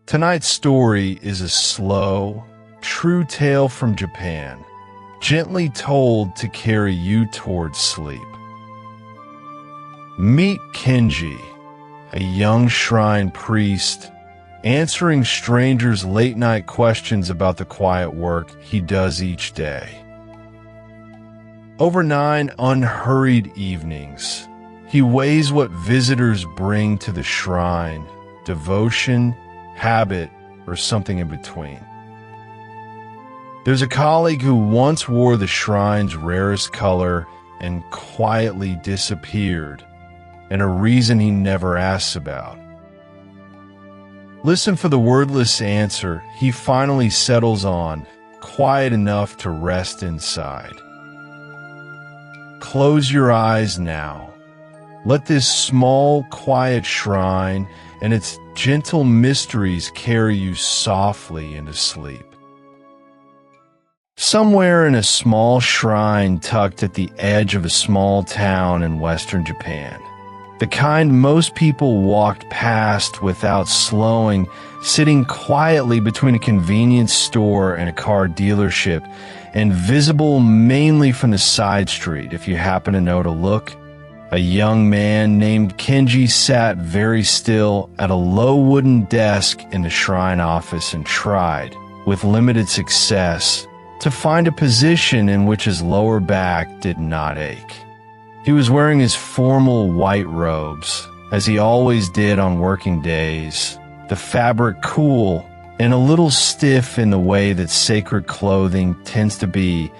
Tonight's story is a slow, true tale from Japan, gently told to carry you towards sleep. Meet Kenji, a young shrine priest, answering strangers' late-night questions about the quiet work he does each day. Over 9 unhurried evenings, he weighs what visitors bring to the shrine, devotion, habit, or something in between. There's a colleague who once wore the shrine's rarest color and quietly disappeared, and a reason he never asks about. Listen for the wordless answer he finally settles on, quiet enough to rest inside. Close your eyes now. Let this small, quiet shrine and its gentle mysteries carry you softly into sleep. Somewhere in a small shrine tucked at the edge of a small town in western Japan, the kind most people walked past without slowing, sitting quietly between a convenience store and a car dealership, and visible mainly from the side street if you happen to know to look, a young man named Kenji sat very still at a low wooden desk in the shrine office and tried, with limited success, to find a position in which his lower back did not ache. He was wearing his formal white robes, as he always did on working days, the fabric cool and a little stiff in the way that sacred clothing tends to be,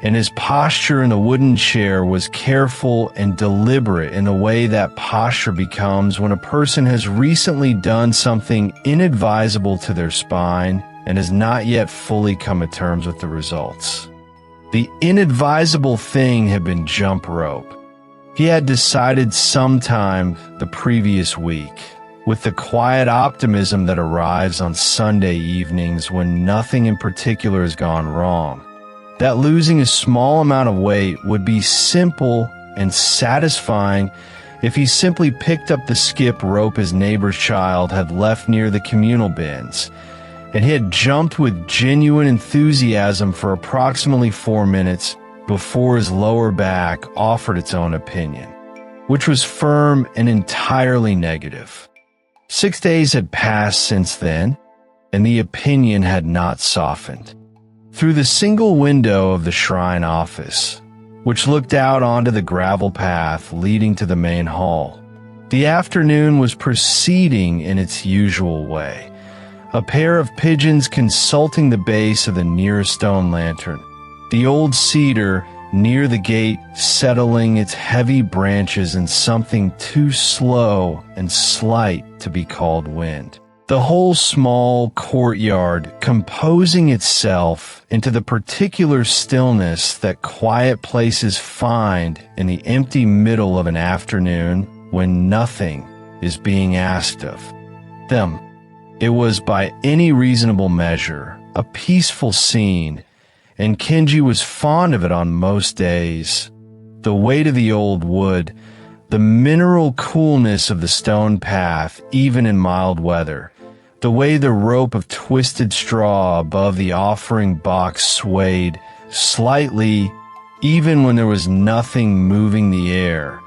and his posture in the wooden chair was careful and deliberate in the way that posture becomes when a person has recently done something inadvisable to their spine and has not yet fully come to terms with the results. The inadvisable thing had been jump rope. He had decided sometime the previous week, with the quiet optimism that arrives on Sunday evenings when nothing in particular has gone wrong, that losing a small amount of weight would be simple and satisfying if he simply picked up the skip rope his neighbor's child had left near the communal bins, and he had jumped with genuine enthusiasm for approximately 4 minutes before his lower back offered its own opinion, which was firm and entirely negative. 6 days had passed since then, and the opinion had not softened. Through the single window of the shrine office, which looked out onto the gravel path leading to the main hall, the afternoon was proceeding in its usual way. A pair of pigeons consulting the base of the nearest stone lantern, the old cedar near the gate settling its heavy branches in something too slow and slight to be called wind. The whole small courtyard composing itself into the particular stillness that quiet places find in the empty middle of an afternoon when nothing is being asked of them. It was by any reasonable measure a peaceful scene, and Kenji was fond of it on most days. The weight of the old wood, the mineral coolness of the stone path, even in mild weather, the way the rope of twisted straw above the offering box swayed slightly even when there was nothing moving the air,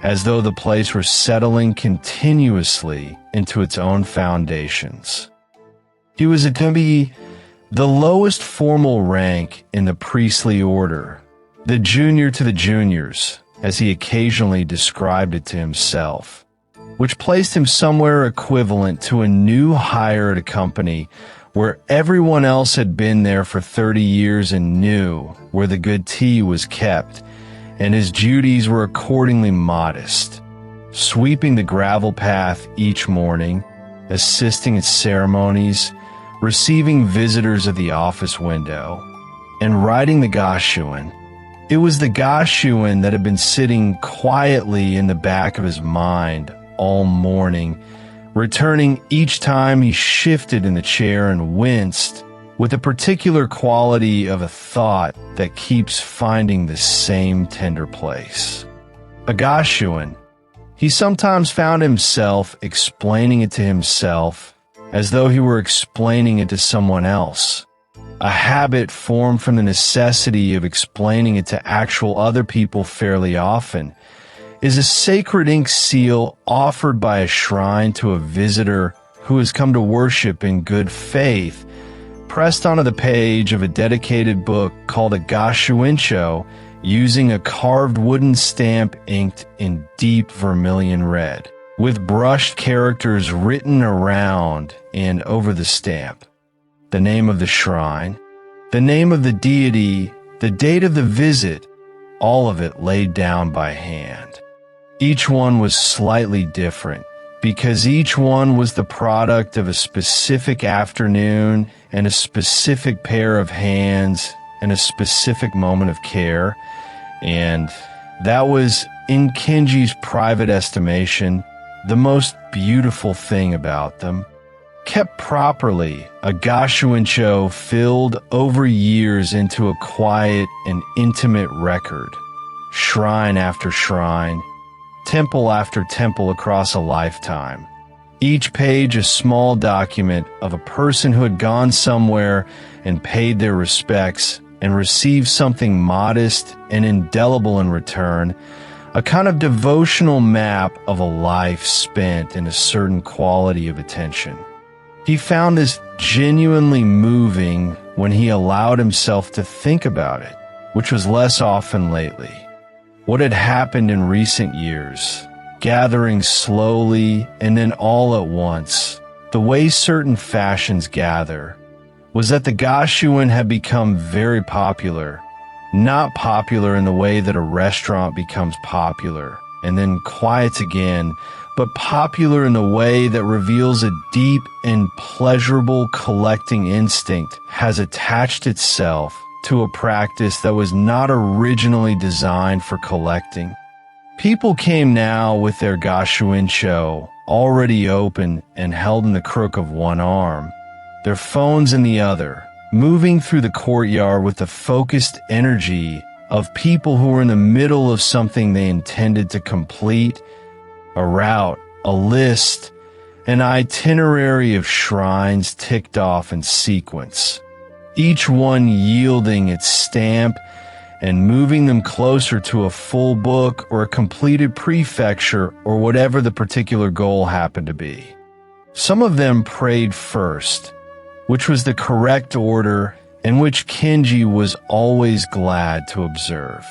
as though the place were settling continuously into its own foundations. He was to be the lowest formal rank in the priestly order, the junior to the juniors, as he occasionally described it to himself, which placed him somewhere equivalent to a new hire at a company where everyone else had been there for 30 years and knew where the good tea was kept, and his duties were accordingly modest, sweeping the gravel path each morning, assisting at ceremonies, receiving visitors at the office window, and riding the gashuin. It was the gashuin that had been sitting quietly in the back of his mind all morning, returning each time he shifted in the chair and winced, with a particular quality of a thought that keeps finding the same tender place. A gashuin. He sometimes found himself explaining it to himself as though he were explaining it to someone else. A habit formed from the necessity of explaining it to actual other people fairly often is a sacred ink seal offered by a shrine to a visitor who has come to worship in good faith, pressed onto the page of a dedicated book called a gashuincho using a carved wooden stamp inked in deep vermilion red, with brushed characters written around and over the stamp. The name of the shrine, the name of the deity, the date of the visit, all of it laid down by hand. Each one was slightly different, because each one was the product of a specific afternoon and a specific pair of hands and a specific moment of care, and that was, in Kenji's private estimation, the most beautiful thing about them. Kept properly, a gashuincho filled over years into a quiet and intimate record, shrine after shrine, temple after temple across a lifetime. Each page a small document of a person who had gone somewhere and paid their respects and received something modest and indelible in return, a kind of devotional map of a life spent in a certain quality of attention. He found this genuinely moving when he allowed himself to think about it, which was less often lately. What had happened in recent years, gathering slowly and then all at once, the way certain fashions gather, was that the gashuin had become very popular, not popular in the way that a restaurant becomes popular and then quiets again, but popular in the way that reveals a deep and pleasurable collecting instinct has attached itself to a practice that was not originally designed for collecting. People came now with their gashuincho already open and held in the crook of one arm, their phones in the other, moving through the courtyard with the focused energy of people who were in the middle of something they intended to complete, a route, a list, an itinerary of shrines ticked off in sequence, each one yielding its stamp and moving them closer to a full book or a completed prefecture or whatever the particular goal happened to be. Some of them prayed first, which was the correct order and which Kenji was always glad to observe.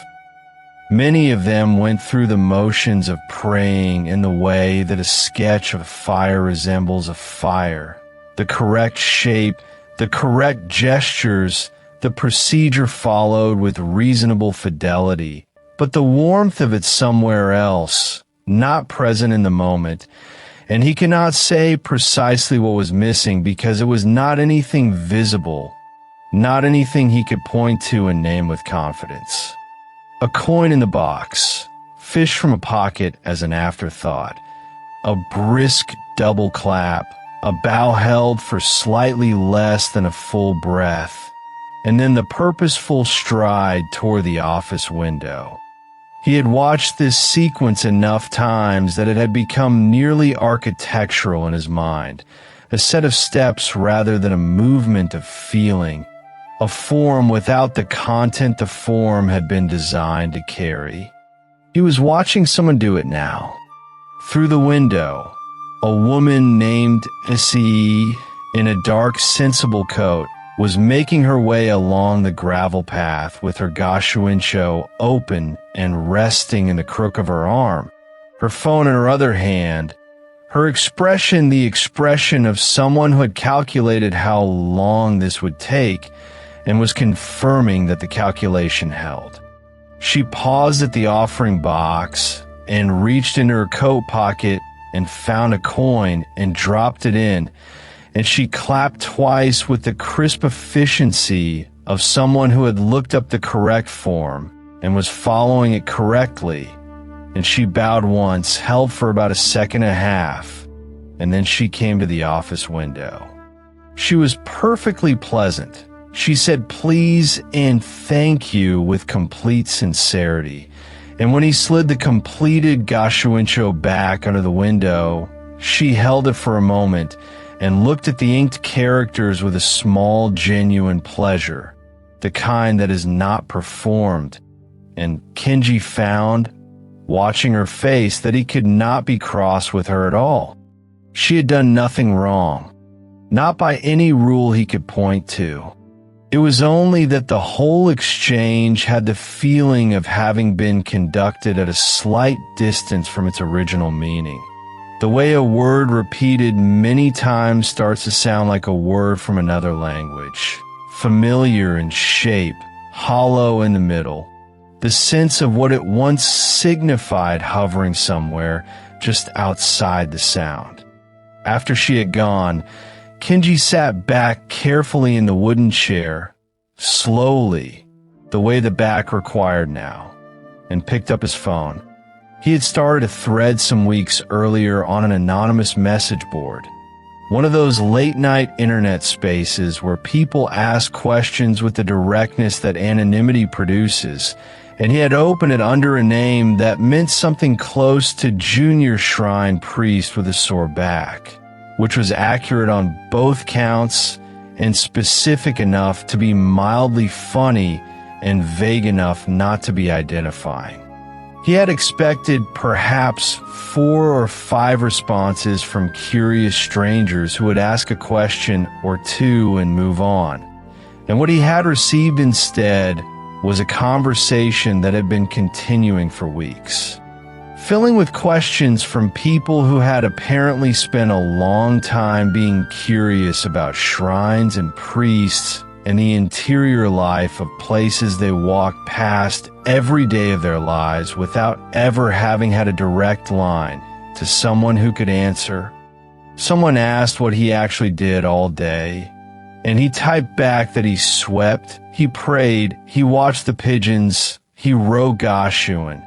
Many of them went through the motions of praying in the way that a sketch of fire resembles a fire. The correct shape, the correct gestures, the procedure followed with reasonable fidelity, but the warmth of it somewhere else, not present in the moment, and he cannot say precisely what was missing because it was not anything visible, not anything he could point to and name with confidence. A coin in the box, fish from a pocket as an afterthought, a brisk double clap, a bow held for slightly less than a full breath, and then the purposeful stride toward the office window. He had watched this sequence enough times that it had become nearly architectural in his mind, a set of steps rather than a movement of feeling, a form without the content the form had been designed to carry. He was watching someone do it now. Through the window, a woman named Issei, in a dark, sensible coat, was making her way along the gravel path with her gashuincho open and resting in the crook of her arm, her phone in her other hand, her expression the expression of someone who had calculated how long this would take and was confirming that the calculation held. She paused at the offering box and reached into her coat pocket and found a coin and dropped it in, and she clapped twice with the crisp efficiency of someone who had looked up the correct form and was following it correctly, and she bowed once, held for about a second and a half, and then she came to the office window. She was perfectly pleasant. She said please and thank you with complete sincerity, and when he slid the completed gashuincho back under the window, she held it for a moment and looked at the inked characters with a small, genuine pleasure, the kind that is not performed. And Kenji found, watching her face, that he could not be cross with her at all. She had done nothing wrong, not by any rule he could point to. It was only that the whole exchange had the feeling of having been conducted at a slight distance from its original meaning. The way a word repeated many times starts to sound like a word from another language, familiar in shape, hollow in the middle, the sense of what it once signified hovering somewhere just outside the sound. After she had gone, Kenji sat back carefully in the wooden chair, slowly, the way the back required now, and picked up his phone. He had started a thread some weeks earlier on an anonymous message board, one of those late-night internet spaces where people ask questions with the directness that anonymity produces, and he had opened it under a name that meant something close to junior shrine priest with a sore back, which was accurate on both counts and specific enough to be mildly funny and vague enough not to be identifying. He had expected perhaps 4 or 5 responses from curious strangers who would ask a question or two and move on. And what he had received instead was a conversation that had been continuing for weeks, filling with questions from people who had apparently spent a long time being curious about shrines and priests and the interior life of places they walked past every day of their lives without ever having had a direct line to someone who could answer. Someone asked what he actually did all day, and he typed back that he swept, he prayed, he watched the pigeons, he wrote Gashuin.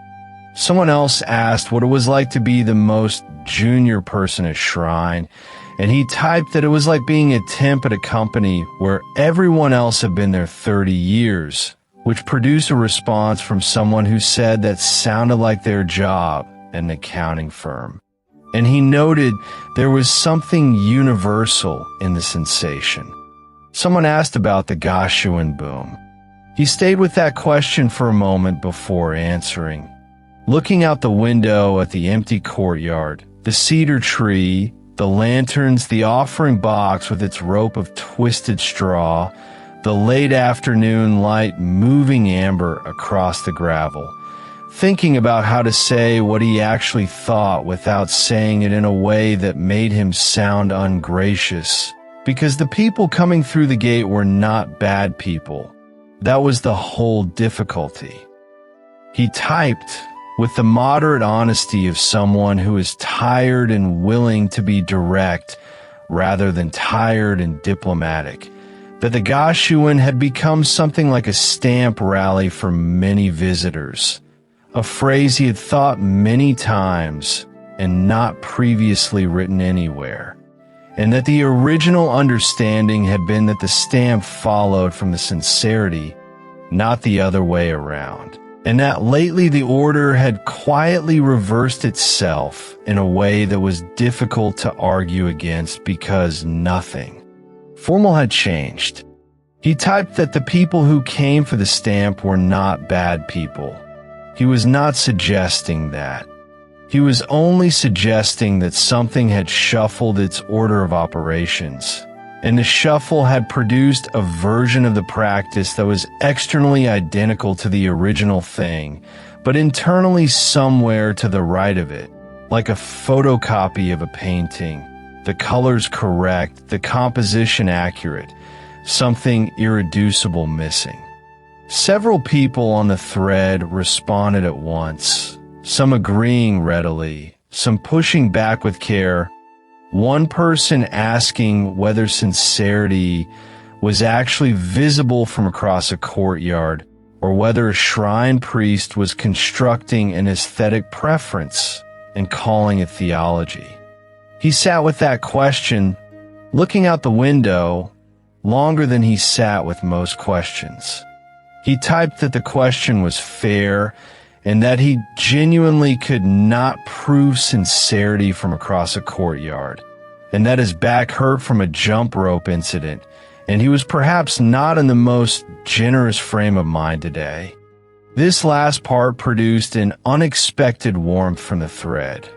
Someone else asked what it was like to be the most junior person at Shrine, and he typed that it was like being a temp at a company where everyone else had been there 30 years, which produced a response from someone who said that sounded like their job at an accounting firm. And he noted there was something universal in the sensation. Someone asked about the Gashuin boom. He stayed with that question for a moment before answering. Looking out the window at the empty courtyard, the cedar tree, the lanterns, the offering box with its rope of twisted straw, the late afternoon light moving amber across the gravel, thinking about how to say what he actually thought without saying it in a way that made him sound ungracious, because the people coming through the gate were not bad people. That was the whole difficulty. He typed with the moderate honesty of someone who is tired and willing to be direct rather than tired and diplomatic, that the Gashuin had become something like a stamp rally for many visitors, a phrase he had thought many times and not previously written anywhere, and that the original understanding had been that the stamp followed from the sincerity, not the other way around. And that lately the order had quietly reversed itself in a way that was difficult to argue against because nothing formal had changed. He typed that the people who came for the stamp were not bad people. He was not suggesting that. He was only suggesting that something had shuffled its order of operations, and the shuffle had produced a version of the practice that was externally identical to the original thing, but internally somewhere to the right of it, like a photocopy of a painting, the colors correct, the composition accurate, something irreducible missing. Several people on the thread responded at once, some agreeing readily, some pushing back with care. One person asking whether sincerity was actually visible from across a courtyard, or whether a shrine priest was constructing an aesthetic preference and calling it theology. He sat with that question, looking out the window, longer than he sat with most questions. He typed that the question was fair and that he genuinely could not prove sincerity from across a courtyard, and that his back hurt from a jump rope incident, and he was perhaps not in the most generous frame of mind today. This last part produced an unexpected warmth from the thread.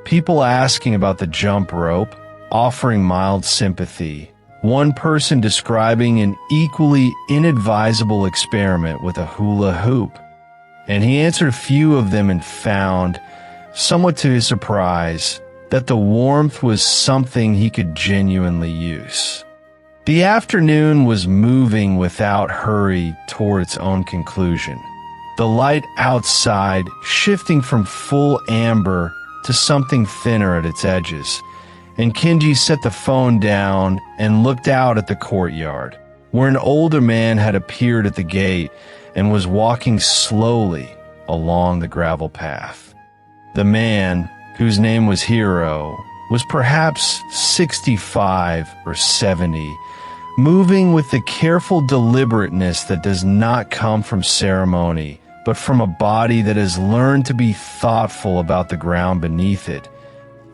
People asking about the jump rope, offering mild sympathy. One person describing an equally inadvisable experiment with a hula hoop. And he answered a few of them and found, somewhat to his surprise, that the warmth was something he could genuinely use. The afternoon was moving without hurry toward its own conclusion. The light outside shifting from full amber to something thinner at its edges, and Kenji set the phone down and looked out at the courtyard, where an older man had appeared at the gate and was walking slowly along the gravel path. The man, whose name was Hiro, was perhaps 65 or 70, moving with the careful deliberateness that does not come from ceremony, but from a body that has learned to be thoughtful about the ground beneath it,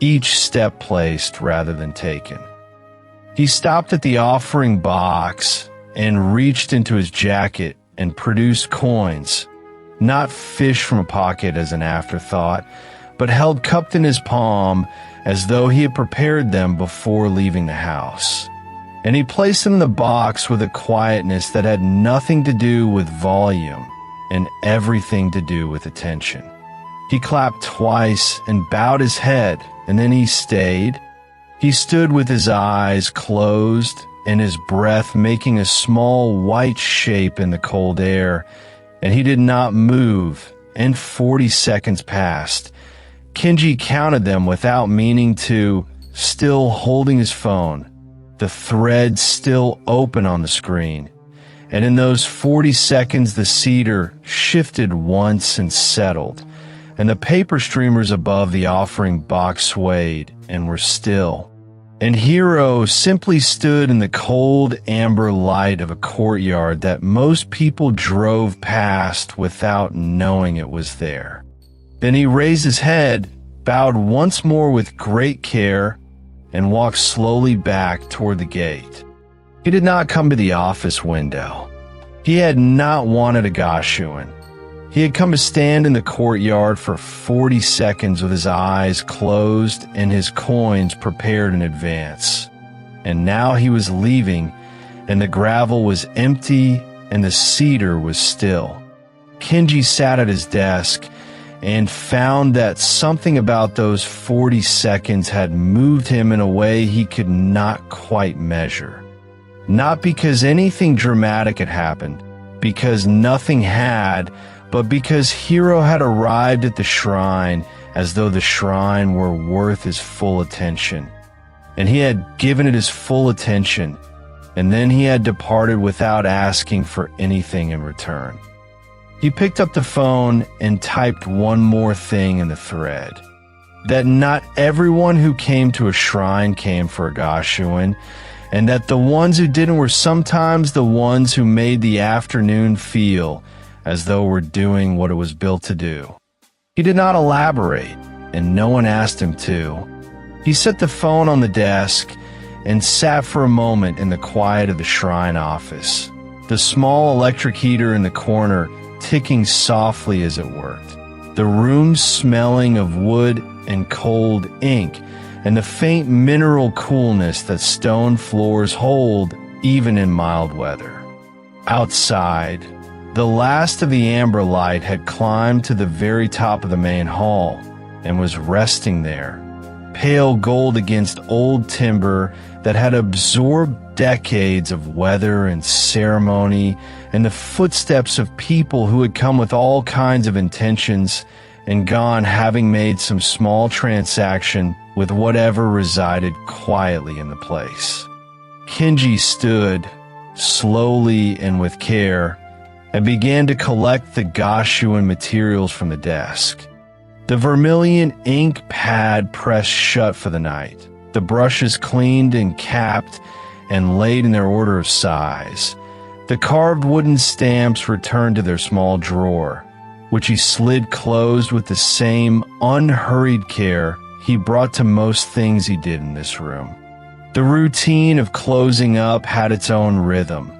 each step placed rather than taken. He stopped at the offering box and reached into his jacket and produced coins, not fish from a pocket as an afterthought, but held cupped in his palm as though he had prepared them before leaving the house. And he placed them in the box with a quietness that had nothing to do with volume and everything to do with attention. He clapped twice and bowed his head, and then he stayed. He stood with his eyes closed and his breath making a small white shape in the cold air, and he did not move, and 40 seconds passed. Kenji counted them without meaning to, still holding his phone, the thread still open on the screen. And in those 40 seconds, the cedar shifted once and settled, and the paper streamers above the offering box swayed and were still. And Hiro simply stood in the cold amber light of a courtyard that most people drove past without knowing it was there. Then he raised his head, bowed once more with great care, and walked slowly back toward the gate. He did not come to the office window. He had not wanted a gashuin. He had come to stand in the courtyard for 40 seconds with his eyes closed and his coins prepared in advance. And now he was leaving, and the gravel was empty and the cedar was still. Kenji sat at his desk and found that something about those 40 seconds had moved him in a way he could not quite measure. Not because anything dramatic had happened, because nothing had, but because Hiro had arrived at the shrine as though the shrine were worth his full attention. And he had given it his full attention, and then he had departed without asking for anything in return. He picked up the phone and typed one more thing in the thread. That not everyone who came to a shrine came for a gashuin, and that the ones who didn't were sometimes the ones who made the afternoon feel as though we're doing what it was built to do. He did not elaborate, and no one asked him to. He set the phone on the desk and sat for a moment in the quiet of the shrine office, the small electric heater in the corner ticking softly as it worked, the room smelling of wood and cold ink, and the faint mineral coolness that stone floors hold even in mild weather. Outside, the last of the amber light had climbed to the very top of the main hall and was resting there, pale gold against old timber that had absorbed decades of weather and ceremony and the footsteps of people who had come with all kinds of intentions and gone having made some small transaction with whatever resided quietly in the place. Kenji stood, slowly and with care, and began to collect the gashuin materials from the desk. The vermilion ink pad pressed shut for the night, the brushes cleaned and capped and laid in their order of size. The carved wooden stamps returned to their small drawer, which he slid closed with the same unhurried care he brought to most things he did in this room. The routine of closing up had its own rhythm,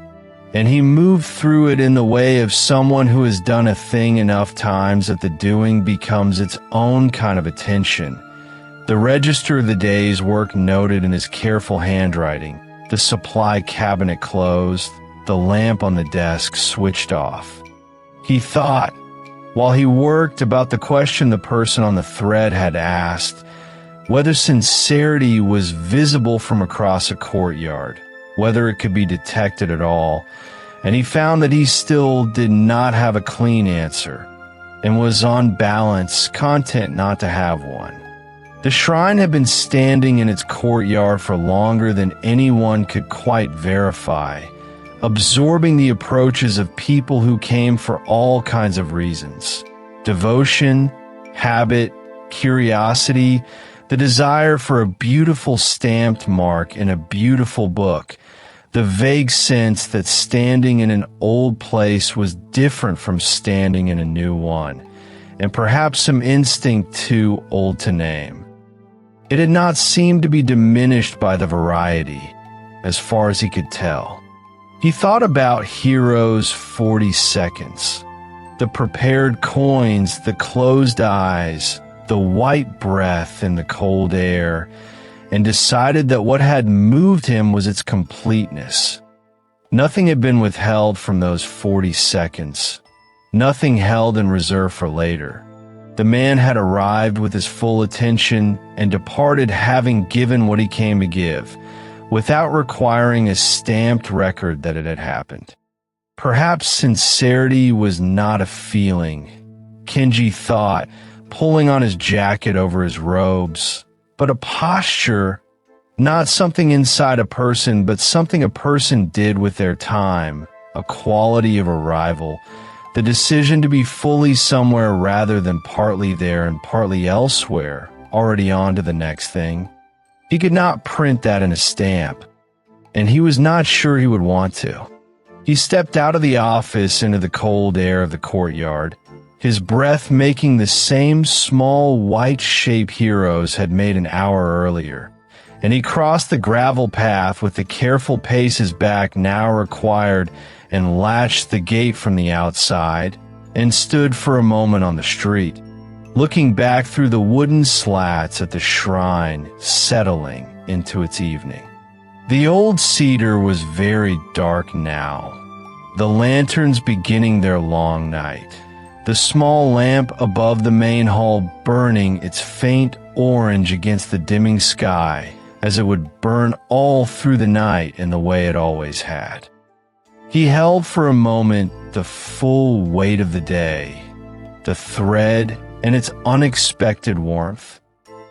and he moved through it in the way of someone who has done a thing enough times that the doing becomes its own kind of attention. The register of the day's work noted in his careful handwriting, the supply cabinet closed, the lamp on the desk switched off. He thought, while he worked, about the question the person on the thread had asked, whether sincerity was visible from across a courtyard, whether it could be detected at all, and he found that he still did not have a clean answer, and was on balance content not to have one. The shrine had been standing in its courtyard for longer than anyone could quite verify, absorbing the approaches of people who came for all kinds of reasons: devotion, habit, curiosity, the desire for a beautiful stamped mark in a beautiful book, the vague sense that standing in an old place was different from standing in a new one, and perhaps some instinct too old to name. It had not seemed to be diminished by the variety, as far as he could tell. He thought about Hero's 40 seconds, the prepared coins, the closed eyes, the white breath in the cold air, and decided that what had moved him was its completeness. Nothing had been withheld from those 40 seconds, nothing held in reserve for later. The man had arrived with his full attention and departed having given what he came to give, without requiring a stamped record that it had happened. Perhaps sincerity was not a feeling, Kenji thought, pulling on his jacket over his robes, but a posture, not something inside a person, but something a person did with their time, a quality of arrival, the decision to be fully somewhere rather than partly there and partly elsewhere, already on to the next thing. He could not print that in a stamp, and he was not sure he would want to. He stepped out of the office into the cold air of the courtyard, his breath making the same small white shape Heroes had made an hour earlier, and he crossed the gravel path with the careful pace his back now required and latched the gate from the outside and stood for a moment on the street, looking back through the wooden slats at the shrine settling into its evening. The old cedar was very dark now, the lanterns beginning their long night, the small lamp above the main hall burning its faint orange against the dimming sky as it would burn all through the night in the way it always had. He held for a moment the full weight of the day, the thread and its unexpected warmth.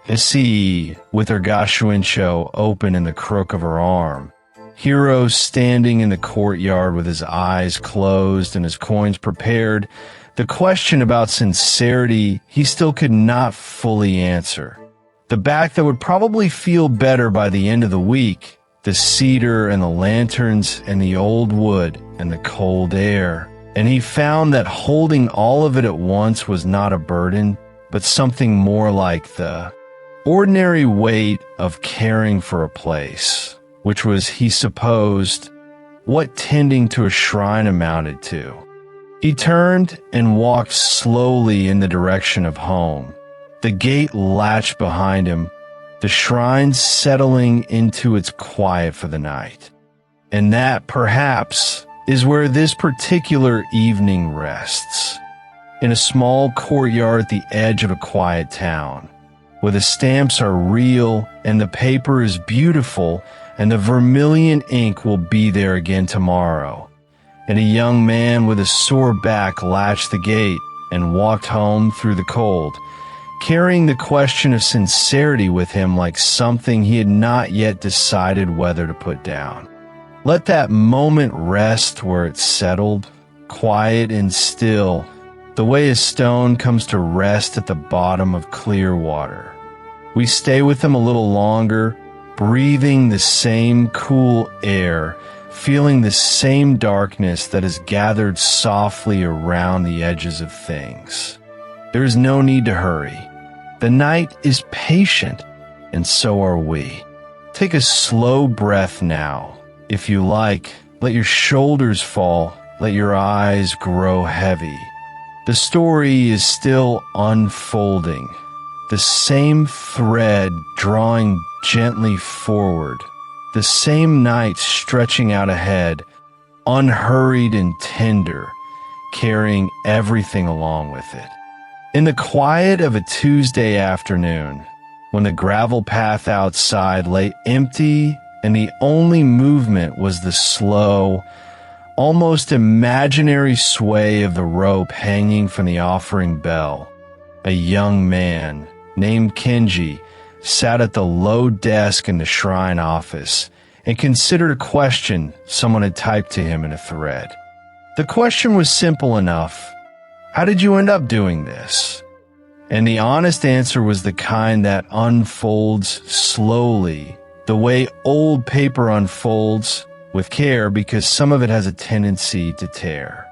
Issei, with her gashuinsho open in the crook of her arm, Hero standing in the courtyard with his eyes closed and his coins prepared, the question about sincerity he still could not fully answer. The back that would probably feel better by the end of the week, the cedar and the lanterns and the old wood and the cold air. And he found that holding all of it at once was not a burden, but something more like the ordinary weight of caring for a place, which was, he supposed, what tending to a shrine amounted to. He turned and walked slowly in the direction of home, the gate latched behind him, the shrine settling into its quiet for the night. And that, perhaps, is where this particular evening rests, in a small courtyard at the edge of a quiet town, where the stamps are real and the paper is beautiful and the vermilion ink will be there again tomorrow. And a young man with a sore back latched the gate and walked home through the cold, carrying the question of sincerity with him like something he had not yet decided whether to put down. Let that moment rest where it settled, quiet and still, the way a stone comes to rest at the bottom of clear water. We stay with him a little longer, breathing the same cool air, feeling the same darkness that has gathered softly around the edges of things. There is no need to hurry. The night is patient, and so are we. Take a slow breath now. If you like, let your shoulders fall, let your eyes grow heavy. The story is still unfolding. The same thread drawing gently forward. The same night stretching out ahead, unhurried and tender, carrying everything along with it. In the quiet of a Tuesday afternoon, when the gravel path outside lay empty and the only movement was the slow, almost imaginary sway of the rope hanging from the offering bell, a young man named Kenji sat at the low desk in the shrine office and considered a question someone had typed to him in a thread. The question was simple enough. How did you end up doing this? And the honest answer was the kind that unfolds slowly, the way old paper unfolds with care because some of it has a tendency to tear.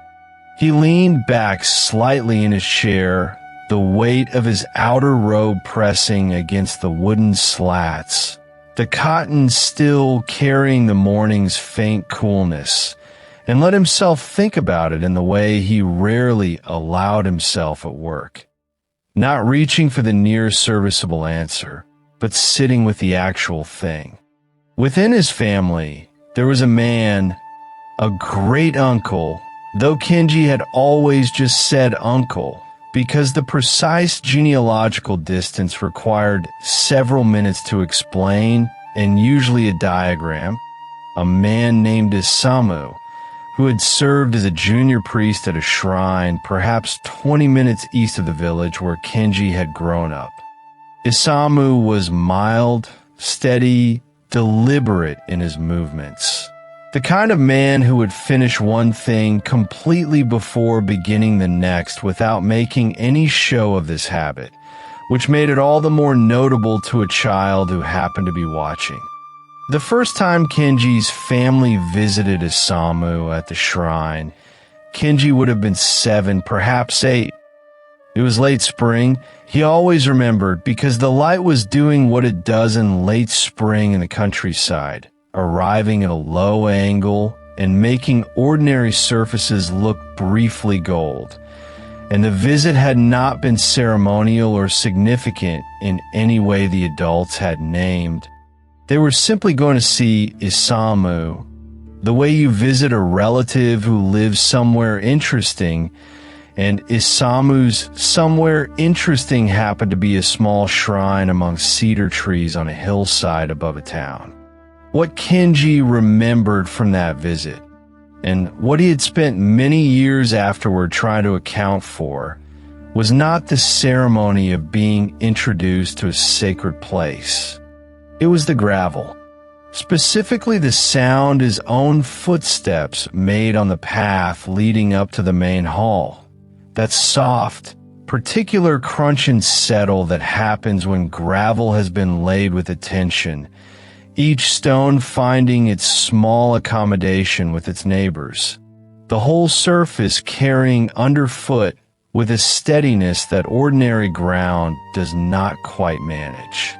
He leaned back slightly in his chair, the weight of his outer robe pressing against the wooden slats, the cotton still carrying the morning's faint coolness, and let himself think about it in the way he rarely allowed himself at work. Not reaching for the near serviceable answer, but sitting with the actual thing. Within his family, there was a man, a great uncle, though Kenji had always just said uncle, because the precise genealogical distance required several minutes to explain, and usually a diagram, a man named Isamu, who had served as a junior priest at a shrine perhaps 20 minutes east of the village where Kenji had grown up. Isamu was mild, steady, deliberate in his movements. The kind of man who would finish one thing completely before beginning the next without making any show of this habit, which made it all the more notable to a child who happened to be watching. The first time Kenji's family visited Isamu at the shrine, Kenji would have been 7, perhaps 8. It was late spring. He always remembered because the light was doing what it does in late spring in the countryside, arriving at a low angle and making ordinary surfaces look briefly gold. And the visit had not been ceremonial or significant in any way the adults had named. They were simply going to see Isamu, the way you visit a relative who lives somewhere interesting, and Isamu's somewhere interesting happened to be a small shrine among cedar trees on a hillside above a town. What Kenji remembered from that visit, and what he had spent many years afterward trying to account for, was not the ceremony of being introduced to a sacred place. It was the gravel, specifically the sound his own footsteps made on the path leading up to the main hall. That soft, particular crunch and settle that happens when gravel has been laid with attention, each stone finding its small accommodation with its neighbors, the whole surface carrying underfoot with a steadiness that ordinary ground does not quite manage.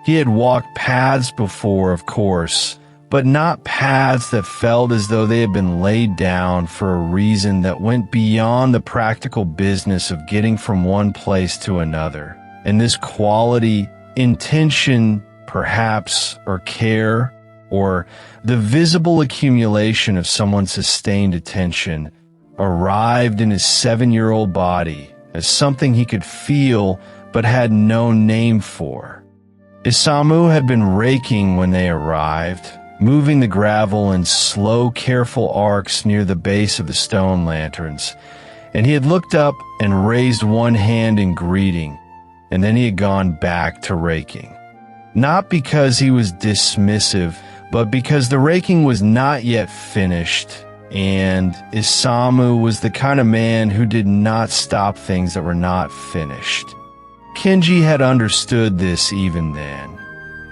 He had walked paths before, of course, but not paths that felt as though they had been laid down for a reason that went beyond the practical business of getting from one place to another. And this quality, intention, perhaps, or care, or the visible accumulation of someone's sustained attention, arrived in his 7-year-old body as something he could feel but had no name for. Isamu had been raking when they arrived, moving the gravel in slow, careful arcs near the base of the stone lanterns, and he had looked up and raised one hand in greeting, and then he had gone back to raking. Not because he was dismissive, but because the raking was not yet finished, and Isamu was the kind of man who did not stop things that were not finished. Kenji had understood this even then,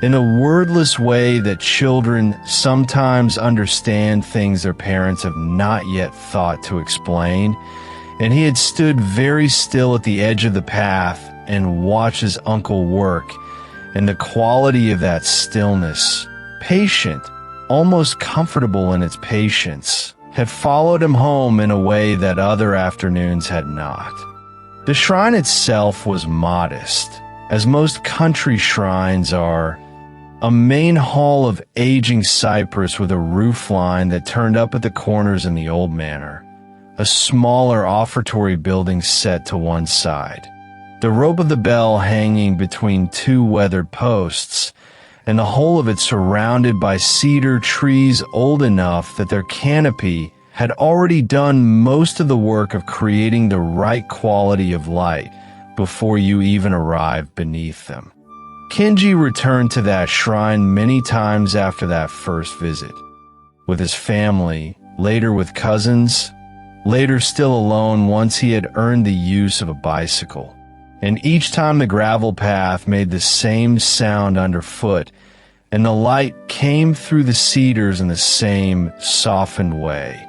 in a wordless way that children sometimes understand things their parents have not yet thought to explain, and he had stood very still at the edge of the path and watched his uncle work, and the quality of that stillness, patient, almost comfortable in its patience, had followed him home in a way that other afternoons had not. The shrine itself was modest, as most country shrines are, a main hall of aging cypress with a roof line that turned up at the corners in the old manor, a smaller offertory building set to one side, the rope of the bell hanging between two weathered posts, and the whole of it surrounded by cedar trees old enough that their canopy had already done most of the work of creating the right quality of light before you even arrived beneath them. Kenji returned to that shrine many times after that first visit, with his family, later with cousins, later still alone once he had earned the use of a bicycle. And each time the gravel path made the same sound underfoot, and the light came through the cedars in the same softened way.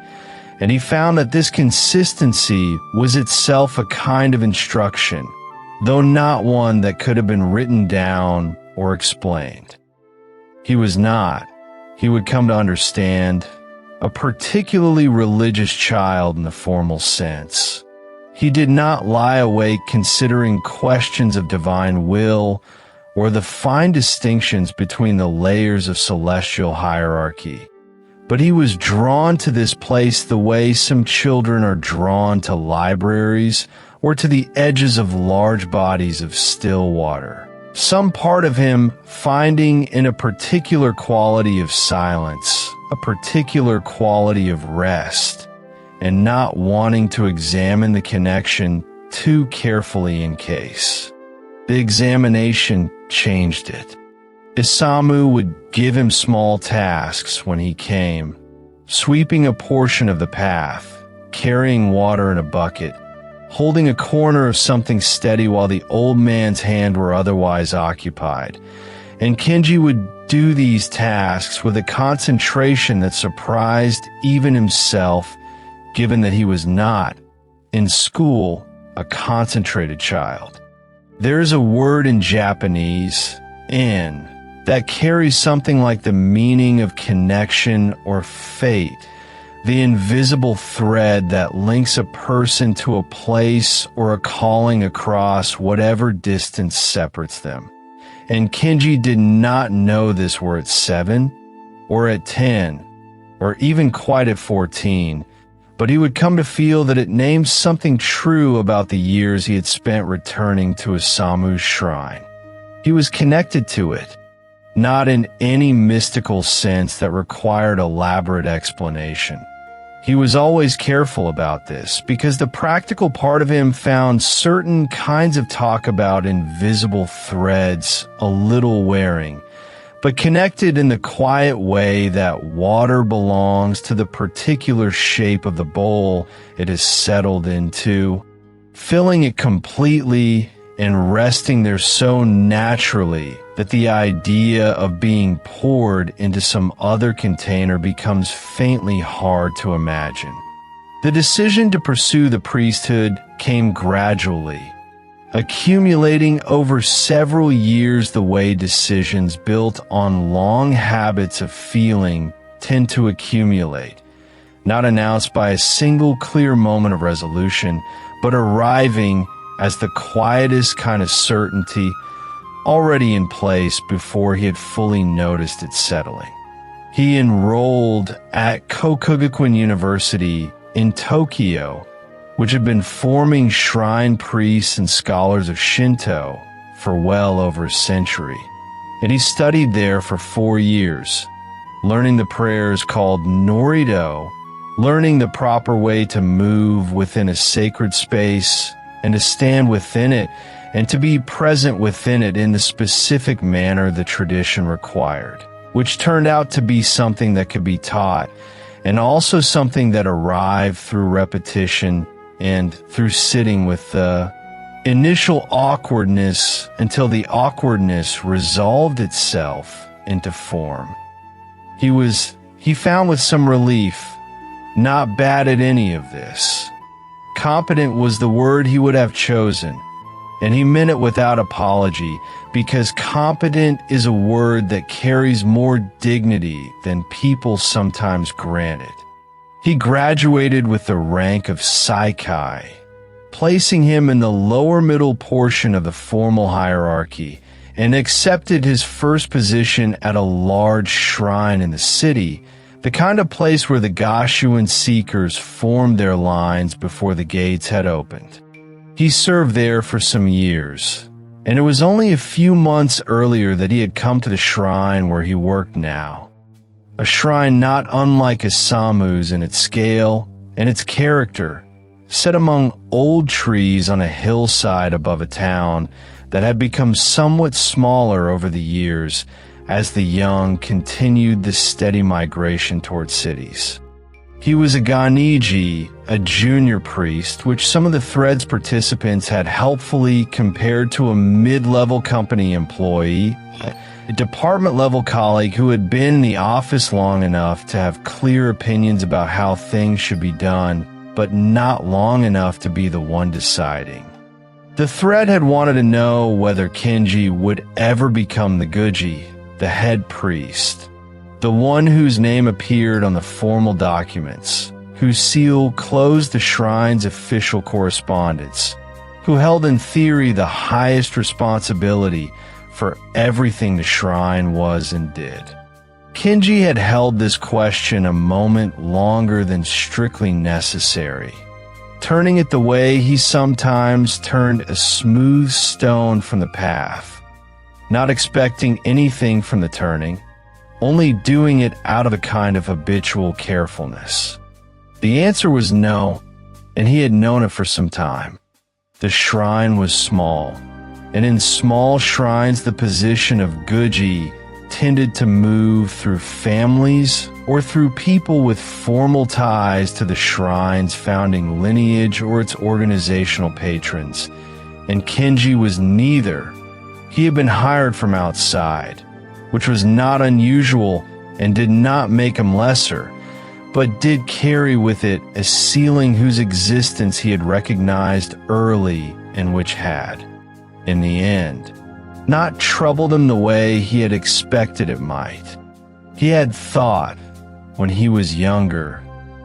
And he found that this consistency was itself a kind of instruction, though not one that could have been written down or explained. He was not, he would come to understand, a particularly religious child in the formal sense. He did not lie awake considering questions of divine will or the fine distinctions between the layers of celestial hierarchy. But he was drawn to this place the way some children are drawn to libraries or to the edges of large bodies of still water. Some part of him finding in a particular quality of silence, a particular quality of rest, and not wanting to examine the connection too carefully in case. The examination changed it. Isamu would give him small tasks when he came, sweeping a portion of the path, carrying water in a bucket, holding a corner of something steady while the old man's hand were otherwise occupied. And Kenji would do these tasks with a concentration that surprised even himself, given that he was not, in school, a concentrated child. There is a word in Japanese, in, that carries something like the meaning of connection or fate, the invisible thread that links a person to a place or a calling across whatever distance separates them. And Kenji did not know this were at 7, or at 10, or even quite at 14, but he would come to feel that it named something true about the years he had spent returning to Isamu's shrine. He was connected to it, not in any mystical sense that required elaborate explanation. He was always careful about this because the practical part of him found certain kinds of talk about invisible threads a little wearing, but connected in the quiet way that water belongs to the particular shape of the bowl it is settled into, filling it completely and resting there so naturally that the idea of being poured into some other container becomes faintly hard to imagine. The decision to pursue the priesthood came gradually, accumulating over several years the way decisions built on long habits of feeling tend to accumulate, not announced by a single clear moment of resolution, but arriving as the quietest kind of certainty already in place before he had fully noticed it settling. He enrolled at Kokugakuin University in Tokyo, which had been forming shrine priests and scholars of Shinto for well over a century. And he studied there for 4 years, learning the prayers called norido, learning the proper way to move within a sacred space and to stand within it and to be present within it in the specific manner the tradition required, which turned out to be something that could be taught, and also something that arrived through repetition and through sitting with the initial awkwardness until the awkwardness resolved itself into form. He found with some relief, not bad at any of this. Competent was the word he would have chosen. And he meant it without apology, because competent is a word that carries more dignity than people sometimes grant it. He graduated with the rank of Saikai, placing him in the lower middle portion of the formal hierarchy, and accepted his first position at a large shrine in the city, the kind of place where the Gashuan seekers formed their lines before the gates had opened. He served there for some years, and it was only a few months earlier that he had come to the shrine where he worked now. A shrine not unlike Isamu's in its scale and its character, set among old trees on a hillside above a town that had become somewhat smaller over the years as the young continued the steady migration toward cities. He was a Ganiji, a junior priest, which some of the Threads participants had helpfully compared to a mid-level company employee, a department-level colleague who had been in the office long enough to have clear opinions about how things should be done, but not long enough to be the one deciding. The Thread had wanted to know whether Kenji would ever become the Guji, the head priest, the one whose name appeared on the formal documents, whose seal closed the shrine's official correspondence, who held in theory the highest responsibility for everything the shrine was and did. Kenji had held this question a moment longer than strictly necessary, turning it the way he sometimes turned a smooth stone from the path, not expecting anything from the turning, only doing it out of a kind of habitual carefulness. The answer was no, and he had known it for some time. The shrine was small, and in small shrines the position of Guji tended to move through families or through people with formal ties to the shrine's founding lineage or its organizational patrons, and Kenji was neither. He had been hired from outside, which was not unusual and did not make him lesser, but did carry with it a ceiling whose existence he had recognized early and which had, in the end, not troubled him the way he had expected it might. He had thought, when he was younger,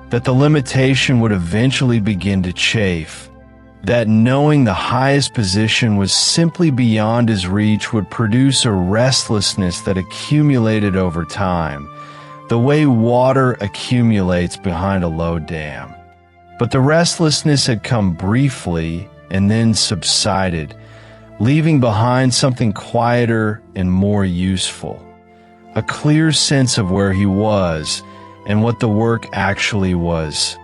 that the limitation would eventually begin to chafe, that knowing the highest position was simply beyond his reach would produce a restlessness that accumulated over time, the way water accumulates behind a low dam. But the restlessness had come briefly and then subsided, leaving behind something quieter and more useful, a clear sense of where he was and what the work actually was.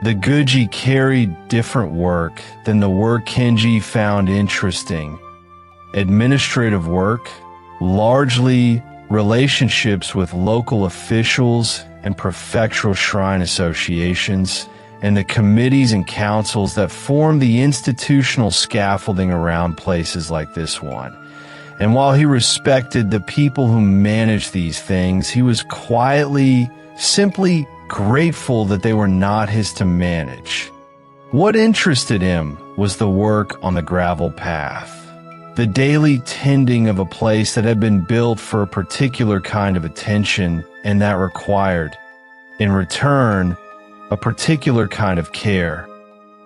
The Guji carried different work than the work Kenji found interesting. Administrative work, largely relationships with local officials and prefectural shrine associations, and the committees and councils that form the institutional scaffolding around places like this one. And while he respected the people who managed these things, he was quietly, simply grateful that they were not his to manage. What interested him was the work on the gravel path, the daily tending of a place that had been built for a particular kind of attention and that required, in return, a particular kind of care.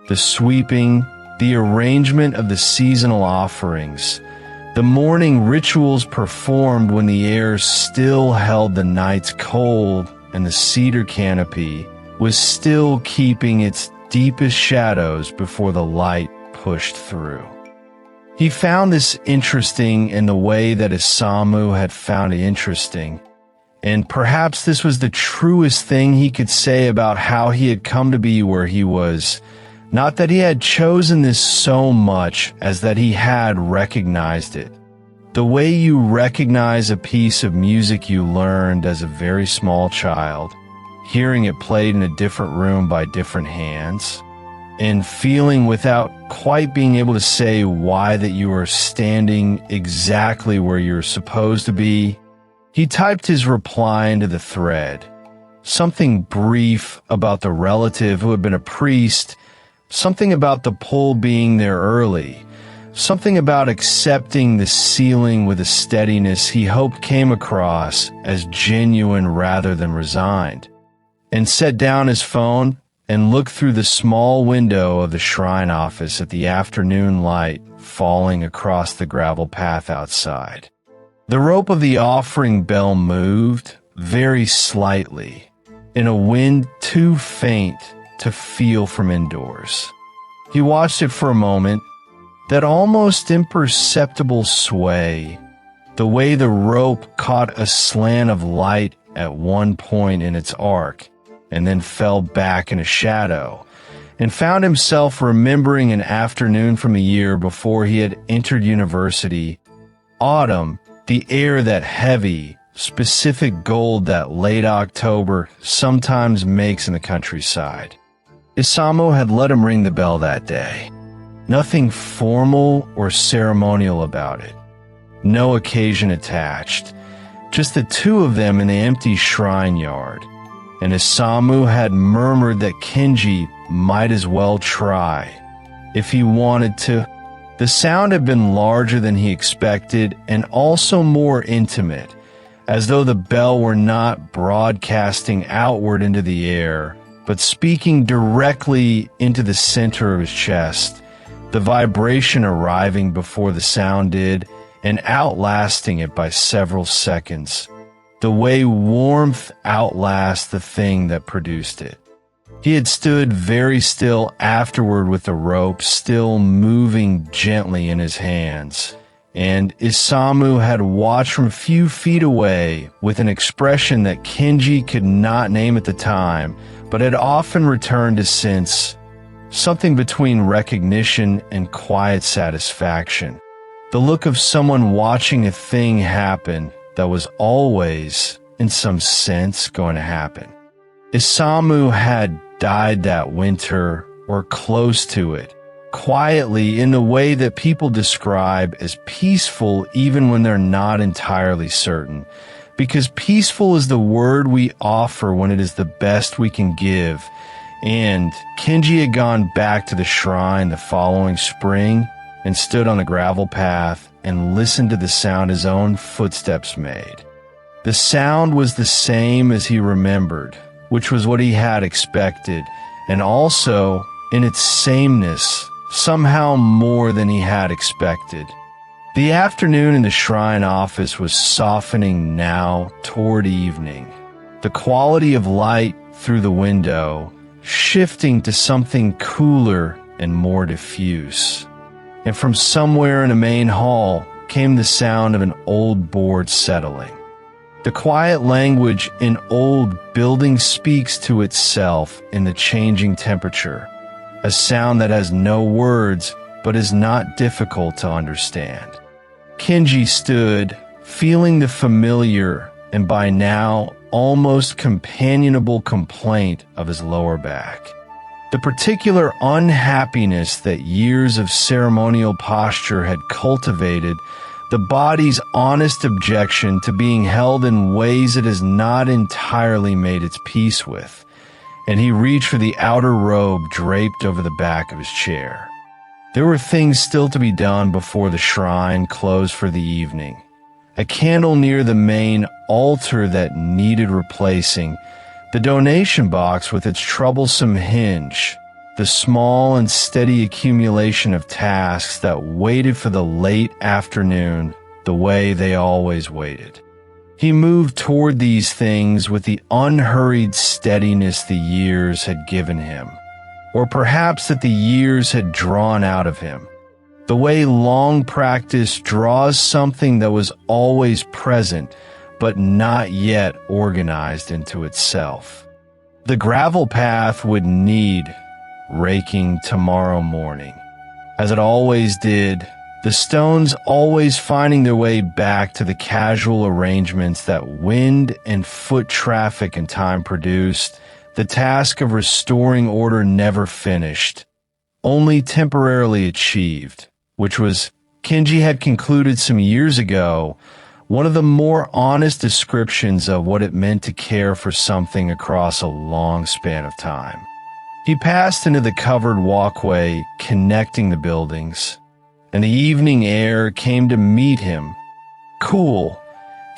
The sweeping, the arrangement of the seasonal offerings, the morning rituals performed when the air still held the night's cold and the cedar canopy was still keeping its deepest shadows before the light pushed through. He found this interesting in the way that Isamu had found it interesting, and perhaps this was the truest thing he could say about how he had come to be where he was. Not that he had chosen this so much as that he had recognized it. The way you recognize a piece of music you learned as a very small child, hearing it played in a different room by different hands, and feeling without quite being able to say why that you are standing exactly where you're supposed to be. He typed his reply into the thread, something brief about the relative who had been a priest, something about the pull being there early, something about accepting the ceiling with a steadiness he hoped came across as genuine rather than resigned, and set down his phone and looked through the small window of the shrine office at the afternoon light falling across the gravel path outside. The rope of the offering bell moved very slightly in a wind too faint to feel from indoors. He watched it for a moment, that almost imperceptible sway, the way the rope caught a slant of light at one point in its arc and then fell back in a shadow, and found himself remembering an afternoon from a year before he had entered university. Autumn, the air that heavy, specific gold that late October sometimes makes in the countryside. Isamu had let him ring the bell that day. Nothing formal or ceremonial about it. No occasion attached. Just the two of them in the empty shrine yard. And Isamu had murmured that Kenji might as well try, if he wanted to. The sound had been larger than he expected and also more intimate, as though the bell were not broadcasting outward into the air, but speaking directly into the center of his chest, the vibration arriving before the sound did and outlasting it by several seconds, the way warmth outlasts the thing that produced it. He had stood very still afterward with the rope still moving gently in his hands, and Isamu had watched from a few feet away with an expression that Kenji could not name at the time, but had often returned to since, something between recognition and quiet satisfaction, the look of someone watching a thing happen that was always, in some sense, going to happen. Isamu had died that winter, or close to it, quietly in the way that people describe as peaceful even when they're not entirely certain, because peaceful is the word we offer when it is the best we can give. And Kenji had gone back to the shrine the following spring and stood on the gravel path and listened to the sound his own footsteps made. The sound was the same as he remembered, which was what he had expected, and also, in its sameness, somehow more than he had expected. The afternoon in the shrine office was softening now toward evening, the quality of light through the window shifting to something cooler and more diffuse. And from somewhere in the main hall came the sound of an old board settling. The quiet language in old building speaks to itself in the changing temperature, a sound that has no words but is not difficult to understand. Kenji stood, feeling the familiar and by now almost companionable complaint of his lower back. The particular unhappiness that years of ceremonial posture had cultivated, the body's honest objection to being held in ways it has not entirely made its peace with, and he reached for the outer robe draped over the back of his chair. There were things still to be done before the shrine closed for the evening. A candle near the main altar that needed replacing, the donation box with its troublesome hinge, the small and steady accumulation of tasks that waited for the late afternoon the way they always waited. He moved toward these things with the unhurried steadiness the years had given him, or perhaps that the years had drawn out of him, the way long practice draws something that was always present but not yet organized into itself. The gravel path would need raking tomorrow morning, as it always did, the stones always finding their way back to the casual arrangements that wind and foot traffic and time produced, the task of restoring order never finished, only temporarily achieved, which was, Kenji had concluded some years ago, one of the more honest descriptions of what it meant to care for something across a long span of time. He passed into the covered walkway connecting the buildings. and the evening air came to meet him, cool,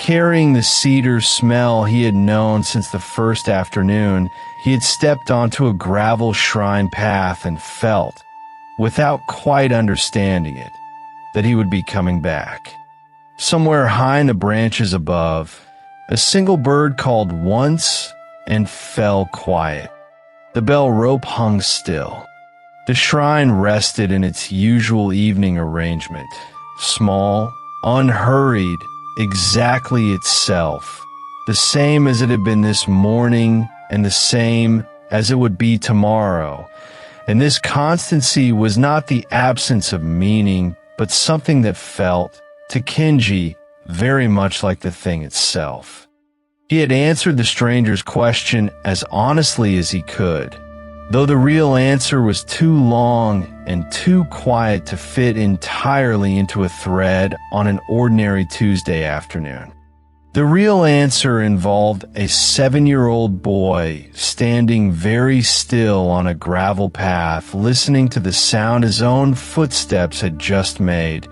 carrying the cedar smell he had known since the first afternoon he had stepped onto a gravel shrine path and felt, without quite understanding it, that he would be coming back. Somewhere high in the branches above, a single bird called once and fell quiet. The bell rope hung still. The shrine rested in its usual evening arrangement, small, unhurried, exactly itself, the same as it had been this morning and the same as it would be tomorrow. And this constancy was not the absence of meaning, but something that felt, to Kenji, very much like the thing itself. He had answered the stranger's question as honestly as he could, though the real answer was too long and too quiet to fit entirely into a thread on an ordinary Tuesday afternoon. The real answer involved a 7-year-old boy standing very still on a gravel path, listening to the sound his own footsteps had just made,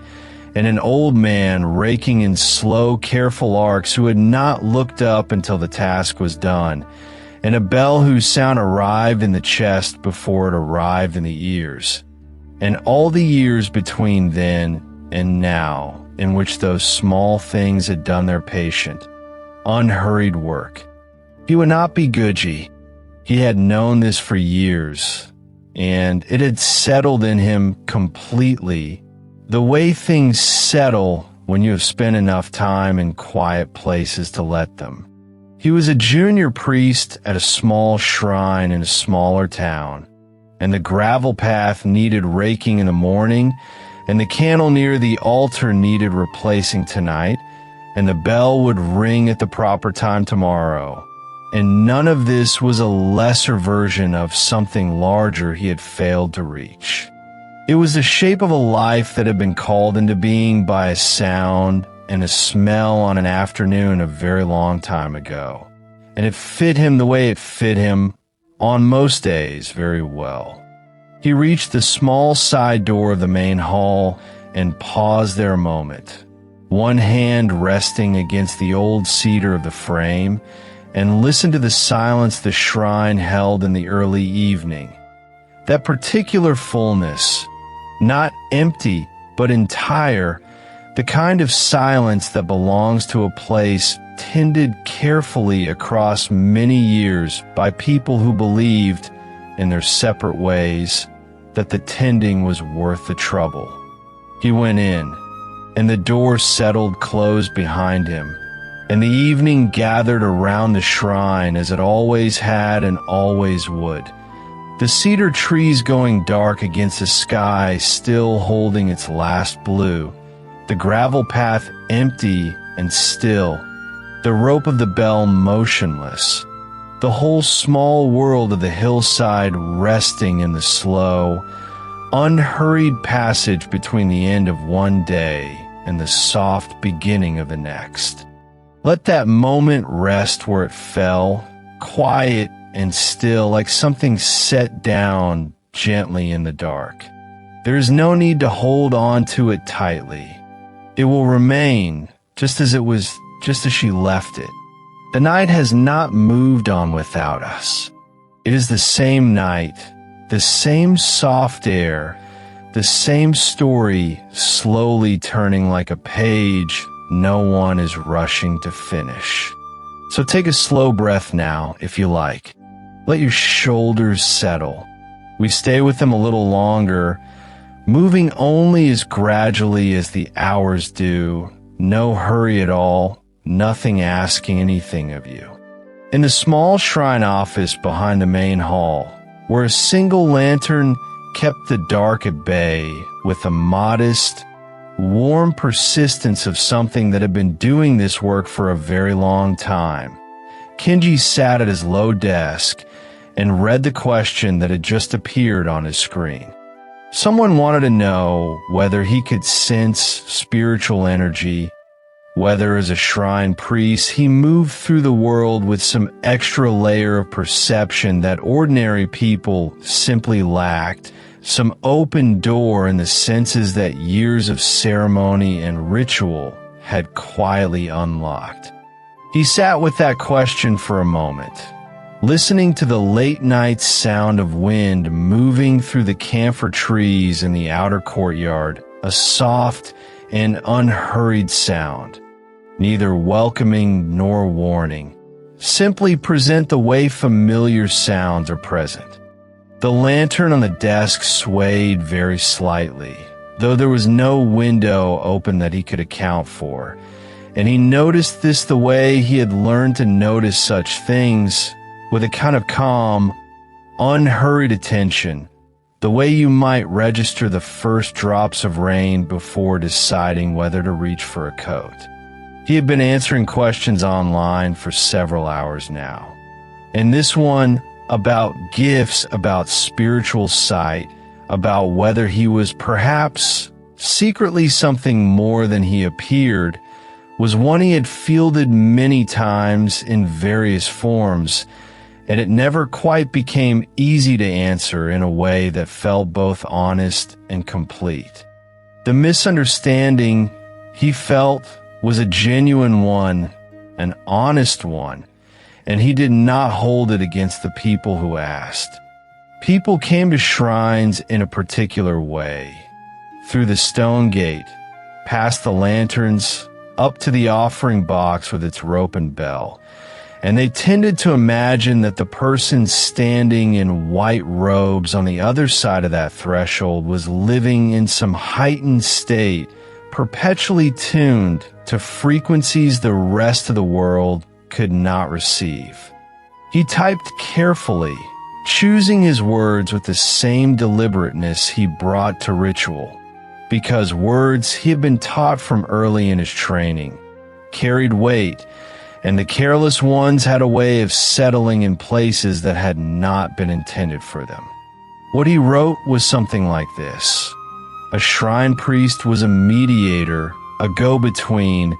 and an old man raking in slow, careful arcs who had not looked up until the task was done, and a bell whose sound arrived in the chest before it arrived in the ears, and all the years between then and now in which those small things had done their patient, unhurried work. He would not be Gucci. He had known this for years, and it had settled in him completely, the way things settle when you have spent enough time in quiet places to let them. He was a junior priest at a small shrine in a smaller town, and the gravel path needed raking in the morning, and the candle near the altar needed replacing tonight, and the bell would ring at the proper time tomorrow. And none of this was a lesser version of something larger he had failed to reach. It was the shape of a life that had been called into being by a sound and a smell on an afternoon a very long time ago, and it fit him the way it fit him on most days very well. He reached the small side door of the main hall and paused there a moment, one hand resting against the old cedar of the frame, and listened to the silence the shrine held in the early evening. That particular fullness, not empty but entire, the kind of silence that belongs to a place tended carefully across many years by people who believed, in their separate ways, that the tending was worth the trouble. He went in, and the door settled closed behind him, and the evening gathered around the shrine as it always had and always would. The cedar trees going dark against the sky still holding its last blue, the gravel path empty and still, the rope of the bell motionless, the whole small world of the hillside resting in the slow, unhurried passage between the end of one day and the soft beginning of the next. Let that moment rest where it fell, quiet and still, like something set down gently in the dark. There is no need to hold on to it tightly. It will remain just as she left it. The night has not moved on without us. It is the same night, the same soft air, the same story slowly turning like a page no one is rushing to finish. So take a slow breath now, if you like. Let your shoulders settle. We stay with them a little longer, moving only as gradually as the hours do, no hurry at all, nothing asking anything of you. In the small shrine office behind the main hall, where a single lantern kept the dark at bay with a modest, warm persistence of something that had been doing this work for a very long time, Kenji sat at his low desk and read the question that had just appeared on his screen. Someone wanted to know whether he could sense spiritual energy, whether as a shrine priest he moved through the world with some extra layer of perception that ordinary people simply lacked, some open door in the senses that years of ceremony and ritual had quietly unlocked. He sat with that question for a moment, listening to the late-night sound of wind moving through the camphor trees in the outer courtyard, a soft and unhurried sound, neither welcoming nor warning, simply present the way familiar sounds are present. The lantern on the desk swayed very slightly, though there was no window open that he could account for, and he noticed this the way he had learned to notice such things, with a kind of calm, unhurried attention, the way you might register the first drops of rain before deciding whether to reach for a coat. He had been answering questions online for several hours now, and this one about gifts, about spiritual sight, about whether he was perhaps secretly something more than he appeared, was one he had fielded many times in various forms, and it never quite became easy to answer in a way that felt both honest and complete. The misunderstanding, he felt, was a genuine one, an honest one, and he did not hold it against the people who asked. People came to shrines in a particular way, through the stone gate, past the lanterns, up to the offering box with its rope and bell, and they tended to imagine that the person standing in white robes on the other side of that threshold was living in some heightened state, perpetually tuned to frequencies the rest of the world could not receive. He typed carefully, choosing his words with the same deliberateness he brought to ritual, because words he had been taught from early in his training carried weight, and the careless ones had a way of settling in places that had not been intended for them. What he wrote was something like this: a shrine priest was a mediator, a go-between,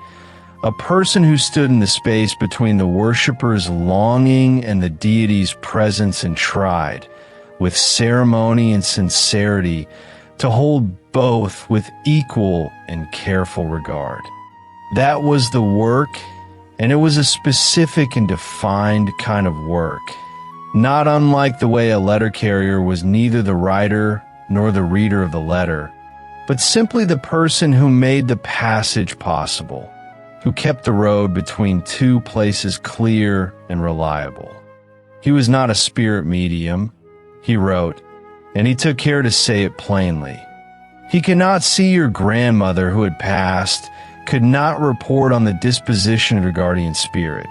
a person who stood in the space between the worshipper's longing and the deity's presence, and tried, with ceremony and sincerity, to hold both with equal and careful regard. That was the work, and it was a specific and defined kind of work, not unlike the way a letter carrier was neither the writer nor the reader of the letter, but simply the person who made the passage possible, who kept the road between two places clear and reliable. He was not a spirit medium, he wrote, and he took care to say it plainly. He could not see your grandmother who had passed, could not report on the disposition of your guardian spirit,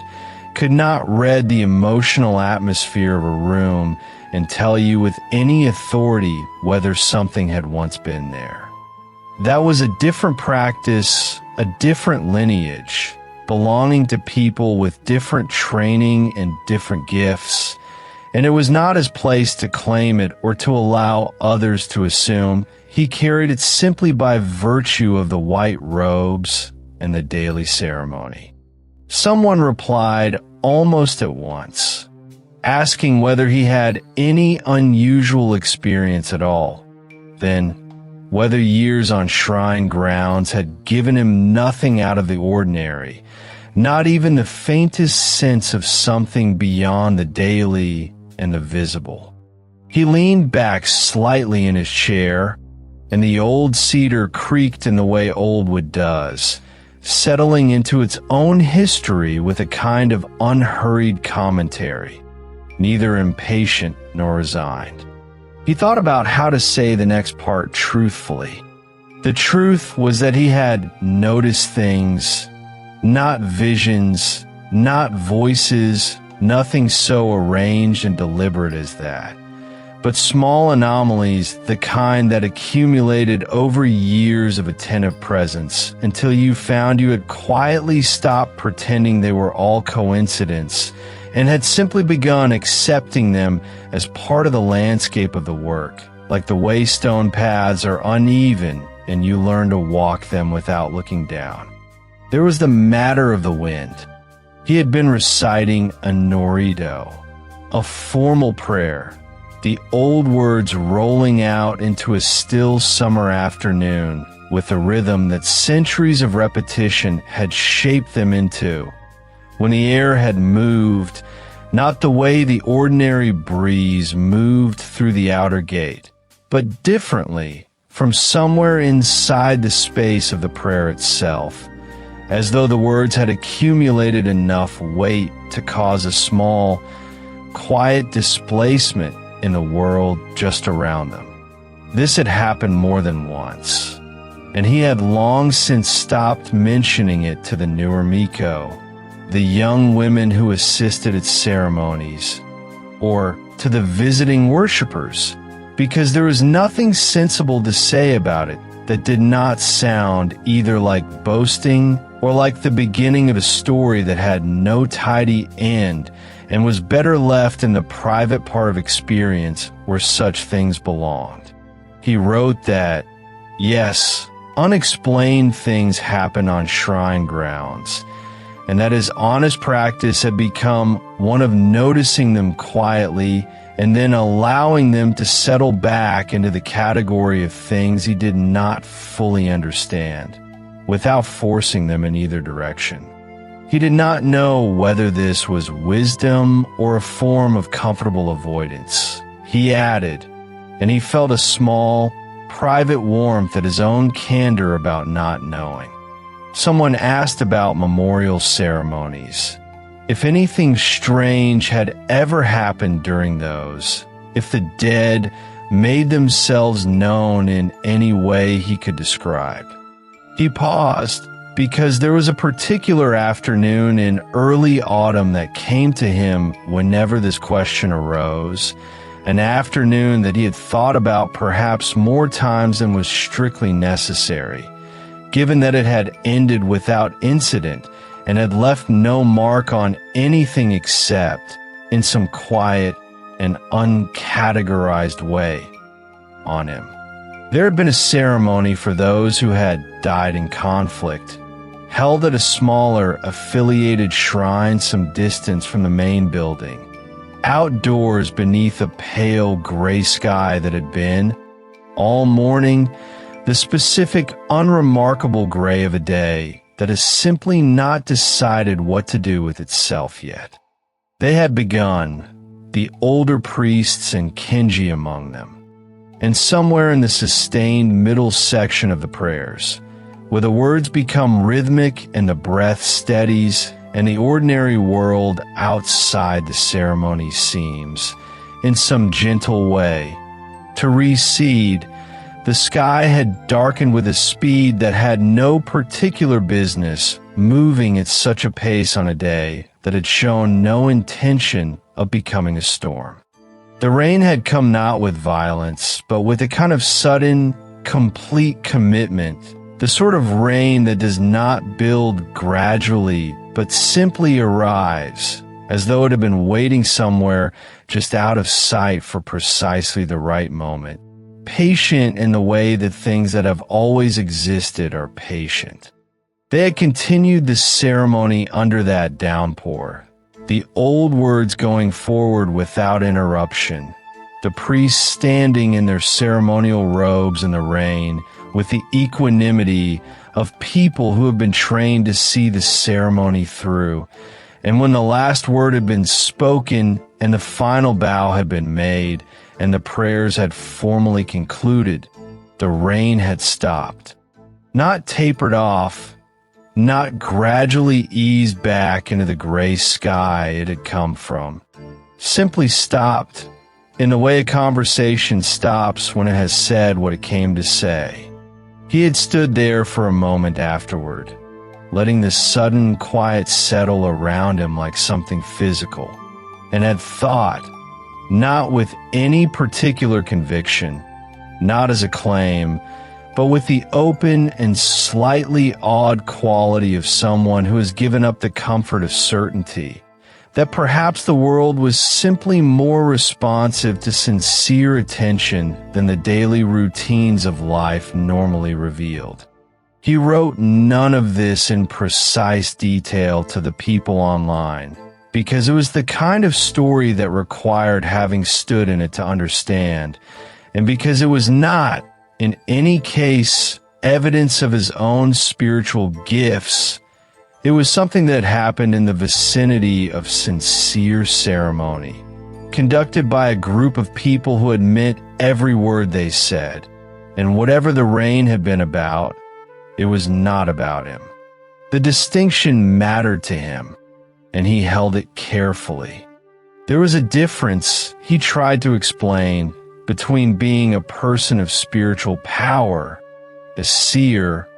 could not read the emotional atmosphere of a room and tell you with any authority whether something had once been there. That was a different practice, a different lineage, belonging to people with different training and different gifts, and it was not his place to claim it or to allow others to assume. He carried it simply by virtue of the white robes and the daily ceremony. Someone replied almost at once, asking whether he had any unusual experience at all, then whether years on shrine grounds had given him nothing out of the ordinary, not even the faintest sense of something beyond the daily and the visible. He leaned back slightly in his chair, and the old cedar creaked in the way old wood does, settling into its own history with a kind of unhurried commentary, neither impatient nor resigned. He thought about how to say the next part truthfully. The truth was that he had noticed things, not visions, not voices, nothing so arranged and deliberate as that, but small anomalies, the kind that accumulated over years of attentive presence until you found you had quietly stopped pretending they were all coincidence and had simply begun accepting them as part of the landscape of the work, like the way stone paths are uneven and you learn to walk them without looking down. There was the matter of the wind. He had been reciting a norido, a formal prayer, the old words rolling out into a still summer afternoon with a rhythm that centuries of repetition had shaped them into. When the air had moved, not the way the ordinary breeze moved through the outer gate, but differently from somewhere inside the space of the prayer itself, as though the words had accumulated enough weight to cause a small, quiet displacement in the world just around them. This had happened more than once, and he had long since stopped mentioning it to the newer Miko, the young women who assisted at ceremonies, or to the visiting worshippers, because there was nothing sensible to say about it that did not sound either like boasting or like the beginning of a story that had no tidy end and was better left in the private part of experience where such things belonged. He wrote that, yes, unexplained things happen on shrine grounds, and that his honest practice had become one of noticing them quietly and then allowing them to settle back into the category of things he did not fully understand, without forcing them in either direction. He did not know whether this was wisdom or a form of comfortable avoidance. He added, and he felt a small, private warmth at his own candor about not knowing. Someone asked about memorial ceremonies. If anything strange had ever happened during those, if the dead made themselves known in any way he could describe. He paused because there was a particular afternoon in early autumn that came to him whenever this question arose, an afternoon that he had thought about perhaps more times than was strictly necessary, given that it had ended without incident and had left no mark on anything except, in some quiet and uncategorized way, on him. There had been a ceremony for those who had died in conflict, held at a smaller, affiliated shrine some distance from the main building, outdoors beneath a pale gray sky that had been, all morning, the specific, unremarkable gray of a day that has simply not decided what to do with itself yet. They had begun, the older priests and Kenji among them, and somewhere in the sustained middle section of the prayers, where the words become rhythmic and the breath steadies, and the ordinary world outside the ceremony seems, in some gentle way, to recede. The sky had darkened with a speed that had no particular business moving at such a pace on a day that had shown no intention of becoming a storm. The rain had come not with violence, but with a kind of sudden, complete commitment, the sort of rain that does not build gradually, but simply arrives, as though it had been waiting somewhere just out of sight for precisely the right moment. Patient in the way that things that have always existed are patient. They had continued the ceremony under that downpour, the old words going forward without interruption, the priests standing in their ceremonial robes in the rain with the equanimity of people who have been trained to see the ceremony through. And when the last word had been spoken and the final bow had been made, and the prayers had formally concluded, the rain had stopped. Not tapered off, not gradually eased back into the gray sky it had come from. Simply stopped, in the way a conversation stops when it has said what it came to say. He had stood there for a moment afterward, letting the sudden quiet settle around him like something physical, and had thought, not with any particular conviction, not as a claim, but with the open and slightly odd quality of someone who has given up the comfort of certainty, that perhaps the world was simply more responsive to sincere attention than the daily routines of life normally revealed. He wrote none of this in precise detail to the people online, because it was the kind of story that required having stood in it to understand, and because it was not, in any case, evidence of his own spiritual gifts. It was something that happened in the vicinity of sincere ceremony, conducted by a group of people who had meant every word they said, and whatever the rain had been about, it was not about him. The distinction mattered to him, and he held it carefully. There was a difference, he tried to explain, between being a person of spiritual power, a seer,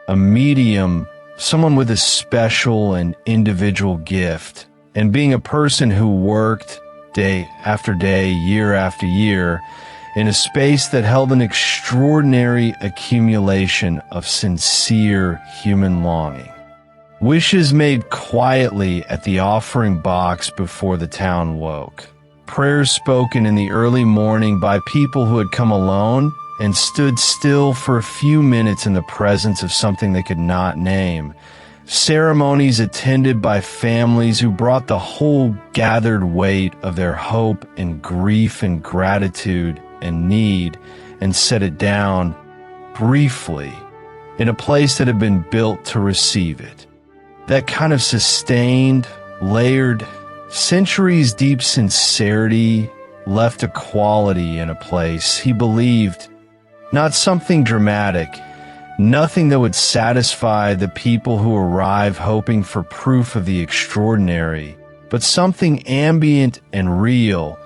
a medium, someone with a special and individual gift, and being a person who worked day after day, year after year, in a space that held an extraordinary accumulation of sincere human longing. Wishes made quietly at the offering box before the town woke. Prayers spoken in the early morning by people who had come alone and stood still for a few minutes in the presence of something they could not name. Ceremonies attended by families who brought the whole gathered weight of their hope and grief and gratitude and need and set it down, briefly, in a place that had been built to receive it. That kind of sustained, layered, centuries-deep sincerity left a quality in a place, he believed, not something dramatic, nothing that would satisfy the people who arrive hoping for proof of the extraordinary, but something ambient and real,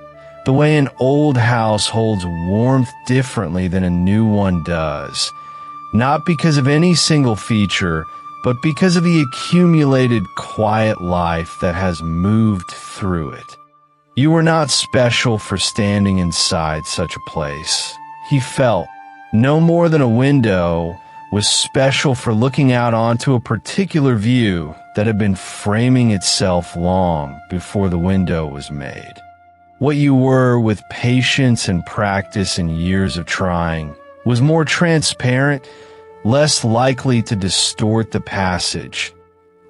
the way an old house holds warmth differently than a new one does, not because of any single feature, but because of the accumulated quiet life that has moved through it. You were not special for standing inside such a place. He felt, no more than a window, was special for looking out onto a particular view that had been framing itself long before the window was made. What you were, with patience and practice and years of trying, was more transparent, less likely to distort the passage,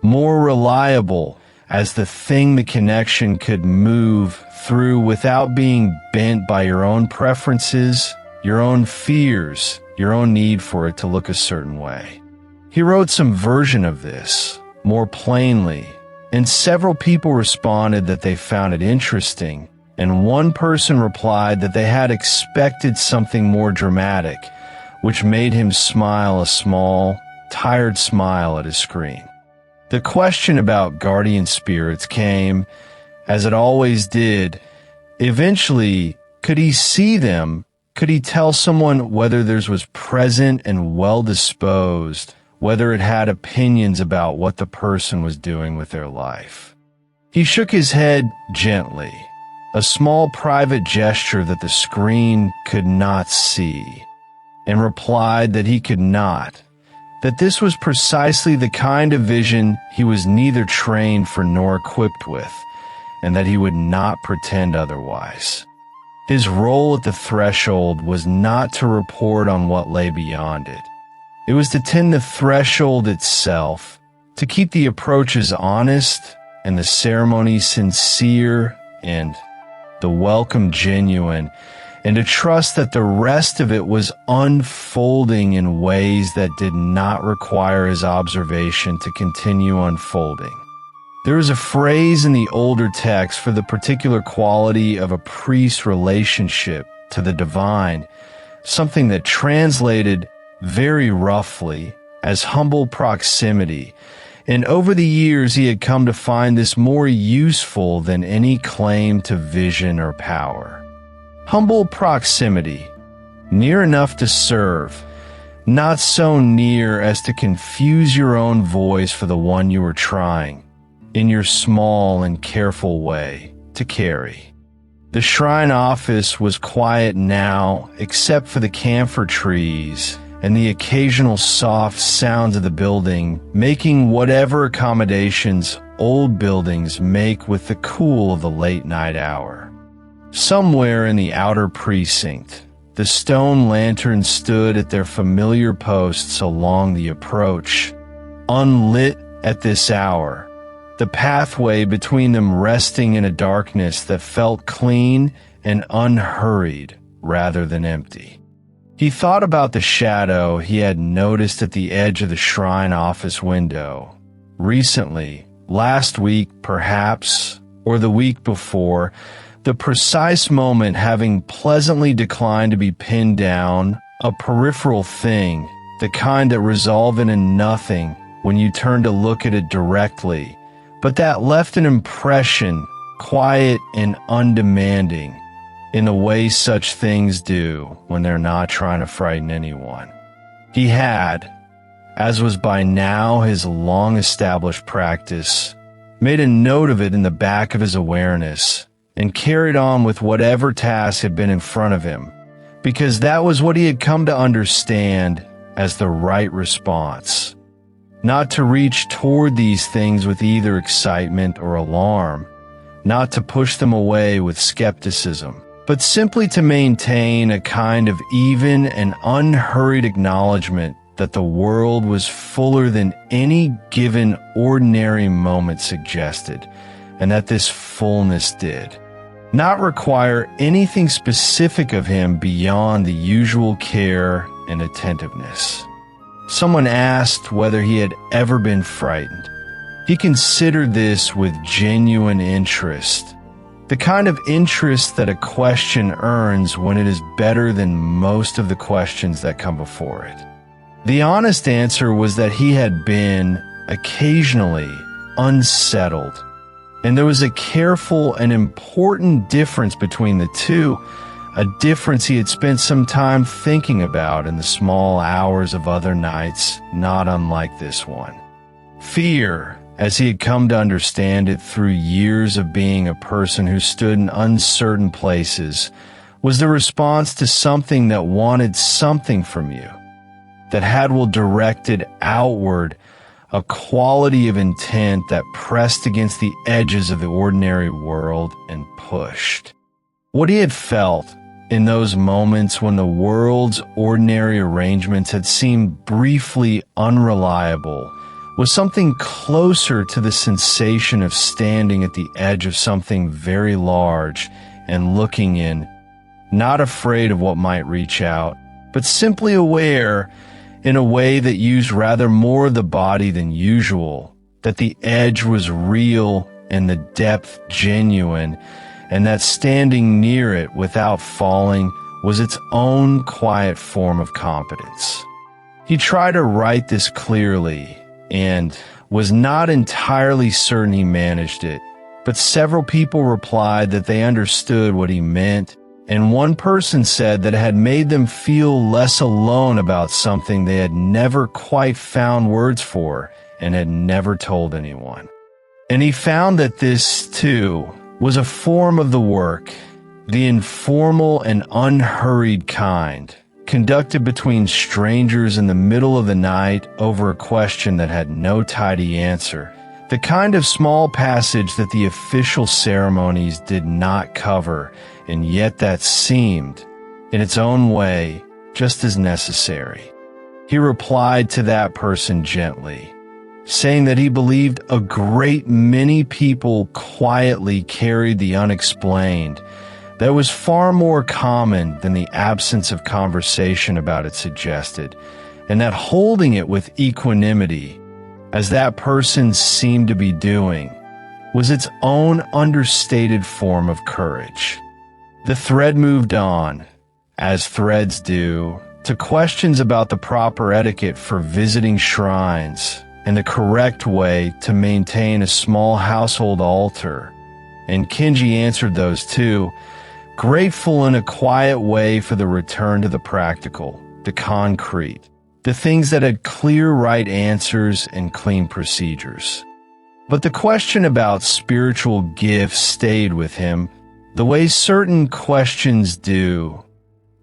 more reliable as the thing the connection could move through without being bent by your own preferences, your own fears, your own need for it to look a certain way. He wrote some version of this, more plainly, and several people responded that they found it interesting, and one person replied that they had expected something more dramatic, which made him smile a small, tired smile at his screen. The question about guardian spirits came, as it always did. Eventually, could he see them? Could he tell someone whether theirs was present and well-disposed, whether it had opinions about what the person was doing with their life? He shook his head gently, a small private gesture that the screen could not see, and replied that he could not, that this was precisely the kind of vision he was neither trained for nor equipped with, and that he would not pretend otherwise. His role at the threshold was not to report on what lay beyond it. It was to tend the threshold itself, to keep the approaches honest and the ceremony sincere and the welcome genuine, and to trust that the rest of it was unfolding in ways that did not require his observation to continue unfolding. There is a phrase in the older text for the particular quality of a priest's relationship to the divine, something that translated very roughly as humble proximity, and over the years he had come to find this more useful than any claim to vision or power. Humble proximity, near enough to serve, not so near as to confuse your own voice for the one you were trying, in your small and careful way, to carry. The shrine office was quiet now, except for the camphor trees and the occasional soft sounds of the building, making whatever accommodations old buildings make with the cool of the late night hour. Somewhere in the outer precinct, the stone lanterns stood at their familiar posts along the approach, unlit at this hour, the pathway between them resting in a darkness that felt clean and unhurried rather than empty. He thought about the shadow he had noticed at the edge of the shrine office window. Recently, last week perhaps, or the week before, the precise moment having pleasantly declined to be pinned down, a peripheral thing, the kind that resulted in nothing when you turned to look at it directly, but that left an impression, quiet and undemanding, in the way such things do when they're not trying to frighten anyone. He had, as was by now his long-established practice, made a note of it in the back of his awareness and carried on with whatever task had been in front of him, because that was what he had come to understand as the right response. Not to reach toward these things with either excitement or alarm, not to push them away with skepticism, but simply to maintain a kind of even and unhurried acknowledgement that the world was fuller than any given ordinary moment suggested, and that this fullness did not require anything specific of him beyond the usual care and attentiveness. Someone asked whether he had ever been frightened. He considered this with genuine interest, the kind of interest that a question earns when it is better than most of the questions that come before it. The honest answer was that he had been, occasionally, unsettled, and there was a careful and important difference between the two, a difference he had spent some time thinking about in the small hours of other nights not unlike this one. Fear, as he had come to understand it through years of being a person who stood in uncertain places, was the response to something that wanted something from you, that had will directed outward, a quality of intent that pressed against the edges of the ordinary world and pushed. What he had felt in those moments when the world's ordinary arrangements had seemed briefly unreliable was something closer to the sensation of standing at the edge of something very large and looking in, not afraid of what might reach out, but simply aware, in a way that used rather more of the body than usual, that the edge was real and the depth genuine, and that standing near it without falling was its own quiet form of competence. He tried to write this clearly and was not entirely certain he managed it, but several people replied that they understood what he meant, and one person said that it had made them feel less alone about something they had never quite found words for and had never told anyone. And he found that this, too, was a form of the work, the informal and unhurried kind, conducted between strangers in the middle of the night over a question that had no tidy answer, the kind of small passage that the official ceremonies did not cover, and yet that seemed, in its own way, just as necessary. He replied to that person gently, saying that he believed a great many people quietly carried the unexplained, that was far more common than the absence of conversation about it suggested, and that holding it with equanimity, as that person seemed to be doing, was its own understated form of courage. The thread moved on, as threads do, to questions about the proper etiquette for visiting shrines and the correct way to maintain a small household altar, and Kenji answered those too, grateful in a quiet way for the return to the practical, the concrete, the things that had clear right answers and clean procedures. But the question about spiritual gifts stayed with him, the way certain questions do,